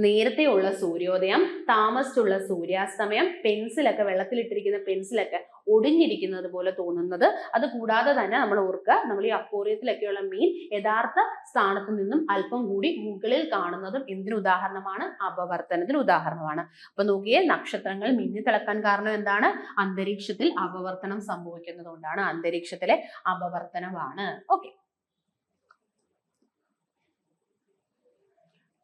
നേരത്തെയുള്ള സൂര്യോദയം, താമസിച്ചുള്ള സൂര്യാസ്തമയം, പെൻസിലൊക്കെ വെള്ളത്തിലിട്ടിരിക്കുന്ന പെൻസിലൊക്കെ ഒടിഞ്ഞിരിക്കുന്നത് പോലെ തോന്നുന്നത്. അത് കൂടാതെ തന്നെ നമ്മൾ ഓർക്കുക, നമ്മൾ ഈ അക്വേറിയത്തിലൊക്കെയുള്ള മീൻ യഥാർത്ഥ സ്ഥാനത്ത് നിന്നും അല്പം കൂടി മുകളിൽ കാണുന്നതും എന്തിനു ഉദാഹരണമാണ്? അപവർത്തനത്തിന് ഉദാഹരണമാണ്. അപ്പൊ നോക്കിയേ, നക്ഷത്രങ്ങൾ മിന്നി തിളക്കാൻ കാരണം എന്താണ്? അന്തരീക്ഷത്തിൽ അപവർത്തനം സംഭവിക്കുന്നത് കൊണ്ടാണ്. അന്തരീക്ഷത്തിലെ അപവർത്തനമാണ്. ഓക്കെ.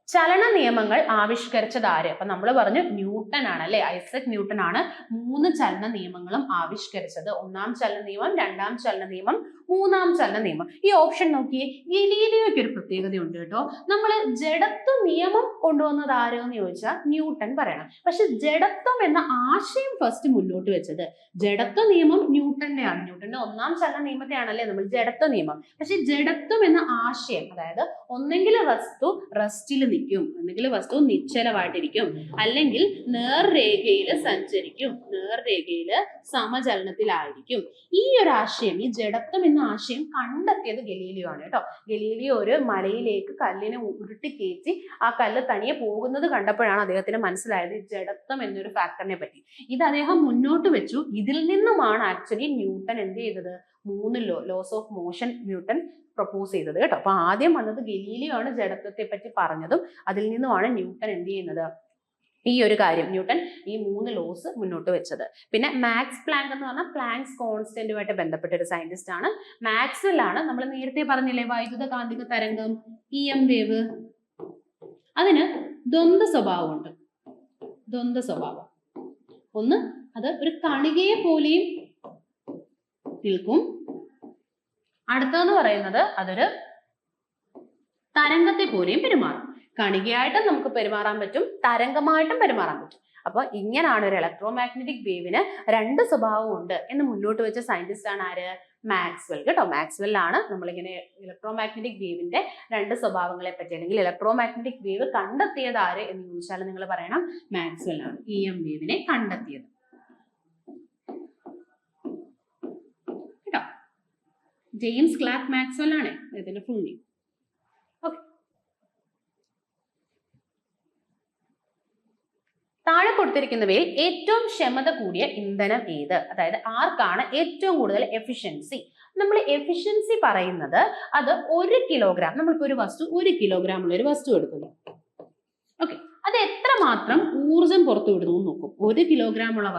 ചലന നിയമങ്ങൾ ആവിഷ്കരിച്ചത് ആര്? അപ്പൊ നമ്മൾ പറഞ്ഞു ന്യൂട്ടൺ ആണ് അല്ലെ? ഐസക് ന്യൂട്ടൺ ആണ് 3 ചലന നിയമങ്ങളും ആവിഷ്കരിച്ചത്. ഒന്നാം ചലന നിയമം, രണ്ടാം ചലന നിയമം, മൂന്നാം ചലന നിയമം. ഈ ഓപ്ഷൻ നോക്കിയേ, ഗലീലിയോയ്ക്ക് ഒരു പ്രത്യേകതയുണ്ട് കേട്ടോ. നമ്മൾ ജഡത്വ നിയമം കൊണ്ടുവന്നത് ആര് എന്ന് ചോദിച്ചാൽ ന്യൂട്ടൺ പറയണം. പക്ഷെ ജഡത്വം എന്ന ആശയം ഫസ്റ്റ് മുന്നോട്ട് വെച്ചത്, ജഡത്വ നിയമം ന്യൂട്ടന്റെ ആണ്. ന്യൂട്ടന്റെ ഒന്നാം ചലന നിയമത്തെയാണല്ലേ നമ്മൾ ജഡത്വ നിയമം. പക്ഷെ ജഡത്വം എന്ന ആശയം, അതായത് ഒന്നെങ്കിൽ വസ്തു റെസ്റ്റിൽ നിൽക്കും, ഒന്നെങ്കിൽ വസ്തു നിശ്ചലമായിട്ടിരിക്കും, അല്ലെങ്കിൽ നേർരേഖയിൽ സഞ്ചരിക്കും, നേർരേഖയിൽ സമചലനത്തിലായിരിക്കും. ഈ ഒരു ആശയം, ഈ ജഡത്വം എന്ന ആശയം കണ്ടെത്തിയത് ഗലീലിയോ ആണ് കേട്ടോ. ഗലീലിയോ ഒരു മലയിലേക്ക് കല്ലിനെ ഉരുട്ടി കയറ്റി ആ കല്ല് തനിയെ പോകുന്നത് കണ്ടപ്പോഴാണ് അദ്ദേഹത്തിന് മനസ്സിലായത് ജഡത്വം എന്നൊരു ഫാക്ടറിനെ പറ്റി. ഇത് അദ്ദേഹം മുന്നോട്ട് വെച്ചു. ഇതിൽ നിന്നുമാണ് ആക്ച്വലി ന്യൂട്ടൺ എന്ത് ചെയ്തത്? 3 laws of motion Newton propose ചെയ്തത് കേട്ടോ. അപ്പൊ ആദ്യം വന്നത് ഗലീലിയോ ആണ് ജഡത്വത്തെ പറ്റി പറഞ്ഞതും. അതിൽ നിന്നുമാണ് ന്യൂട്ടൺ എന്ത് ചെയ്യുന്നത്? ഈ ഒരു കാര്യം ന്യൂട്ടൺ ഈ 3 ലോസ് മുന്നോട്ട് വെച്ചത്. പിന്നെ മാക്സ് പ്ലാങ്ക് എന്ന് പറഞ്ഞാൽ പ്ലാങ്ക്സ് കോൺസ്റ്റന്റുമായിട്ട് ബന്ധപ്പെട്ട ഒരു സയന്റിസ്റ്റ് ആണ്. മാക്സ്വെൽ ആണ്, നമ്മൾ നേരത്തെ പറഞ്ഞില്ലേ വൈദ്യുത കാന്തിക തരംഗം, EM വേവ്, അതിന് ദ്വന്ദ്വ സ്വഭാവമുണ്ട്. ദ്വന്ദ്വ സ്വഭാവം. ഒന്ന്, അത് ഒരു കണികയെ പോലെയും നിൽക്കും. അടുത്തതെന്ന് പറയുന്നത് അതൊരു തരംഗത്തെ പോലെയും പെരുമാറും. കണികയായിട്ടും നമുക്ക് പെരുമാറാൻ പറ്റും, തരംഗമായിട്ടും പെരുമാറാൻ പറ്റും. അപ്പൊ ഇങ്ങനെയാണ് ഒരു ഇലക്ട്രോ മാഗ്നറ്റിക് വേവിന് 2 സ്വഭാവം ഉണ്ട് എന്ന് മുന്നോട്ട് വെച്ച സയന്റിസ്റ്റ് ആണ് ആര്? മാക്സ്വെൽ കേട്ടോ. മാക്സ്വെൽ ആണ് നമ്മളിങ്ങനെ ഇലക്ട്രോ മാഗ്നറ്റിക് വേവിന്റെ 2 സ്വഭാവങ്ങളെ പറ്റി, അല്ലെങ്കിൽ ഇലക്ട്രോ മാഗ്നറ്റിക് വേവ് കണ്ടെത്തിയത് ആര് എന്ന് ചോദിച്ചാൽ നിങ്ങൾ പറയണം മാക്സ്വെൽ ആണ് EM വേവിനെ കണ്ടെത്തിയത് കേട്ടോ. ജെയിംസ് ക്ലാർക്ക് മാക്സ്വെൽ ആണ് ഇതിന്റെ ഫുൾ നെയിം. ഓക്കെ. താഴെ കൊടുത്തിരിക്കുന്നവയിൽ ഏറ്റവും ക്ഷമത കൂടിയ ഇന്ധനം ഏത്? അതായത് ആർക്കാണ് ഏറ്റവും കൂടുതൽ എഫിഷ്യൻസി? നമ്മൾ എഫിഷ്യൻസി പറയുന്നത് അത് 1 കിലോഗ്രാം, നമ്മളിപ്പോ ഒരു വസ്തു 1 കിലോഗ്രാം ഉള്ള ഒരു വസ്തു എടുക്കുന്നു. ഓക്കെ, അത് എത്രമാത്രം ഊർജം പുറത്തു വിടുന്നു നോക്കും. 1 കിലോഗ്രാം ഉള്ള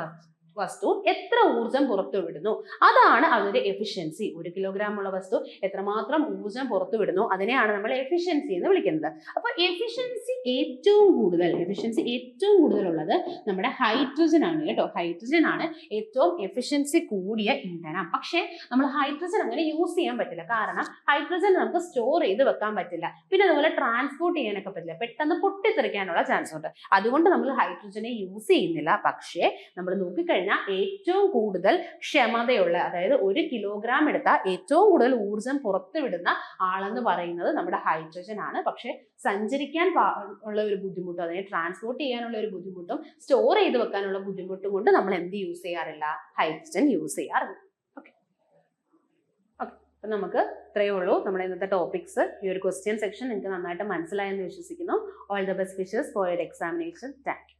വസ്തു എത്ര ഊർജം പുറത്തു വിടുന്നു, അതാണ് അതിന്റെ എഫിഷ്യൻസി. 1 കിലോഗ്രാം ഉള്ള വസ്തു എത്രമാത്രം ഊർജം പുറത്തു വിടുന്നു, അതിനെയാണ് നമ്മൾ എഫിഷ്യൻസി എന്ന് വിളിക്കുന്നത്. അപ്പൊ എഫിഷ്യൻസി ഏറ്റവും കൂടുതൽ ഉള്ളത് നമ്മുടെ ഹൈഡ്രജൻ ആണ് കേട്ടോ. ഹൈഡ്രജൻ ആണ് ഏറ്റവും എഫിഷ്യൻസി കൂടിയ ഇന്ധനം. പക്ഷെ നമ്മൾ ഹൈഡ്രജൻ അങ്ങനെ യൂസ് ചെയ്യാൻ പറ്റില്ല, കാരണം ഹൈഡ്രജൻ നമുക്ക് സ്റ്റോർ ചെയ്ത് വെക്കാൻ പറ്റില്ല. പിന്നെ അതുപോലെ ട്രാൻസ്പോർട്ട് ചെയ്യാനൊക്കെ പറ്റില്ല, പെട്ടെന്ന് പൊട്ടിത്തെറിക്കാനുള്ള ചാൻസ് ഉണ്ട്. അതുകൊണ്ട് നമ്മൾ ഹൈഡ്രജനെ യൂസ് ചെയ്യുന്നില്ല. പക്ഷേ നമ്മൾ നോക്കിക്കഴിഞ്ഞാൽ ഏറ്റവും കൂടുതൽ ക്ഷമതയുള്ള, അതായത് 1 കിലോഗ്രാം എടുത്താൽ ഏറ്റവും കൂടുതൽ ഊർജം പുറത്തുവിടുന്ന ആളെന്ന് പറയുന്നത് നമ്മുടെ ഹൈഡ്രജൻ ആണ്. പക്ഷെ സഞ്ചരിക്കാൻ ഉള്ള ഒരു ബുദ്ധിമുട്ടും, അതിനെ ട്രാൻസ്പോർട്ട് ചെയ്യാനുള്ള ഒരു ബുദ്ധിമുട്ടും സ്റ്റോർ ചെയ്ത് വെക്കാനുള്ള ബുദ്ധിമുട്ടും കൊണ്ട് നമ്മൾ എന്ത് യൂസ് ചെയ്യാറില്ല? ഹൈഡ്രജൻ യൂസ് ചെയ്യാറില്ല. ഓക്കെ ഓക്കെ അപ്പൊ നമുക്ക് ഇത്രയേ ഉള്ളൂ നമ്മുടെ ഇന്നത്തെ ടോപ്പിക്സ്. ഈ ഒരു ക്വസ്റ്റ്യൻ സെക്ഷൻ നിങ്ങൾക്ക് നന്നായിട്ട് മനസ്സിലായെന്ന് വിശ്വസിക്കുന്നു. All the best wishes for your examination. Thank you.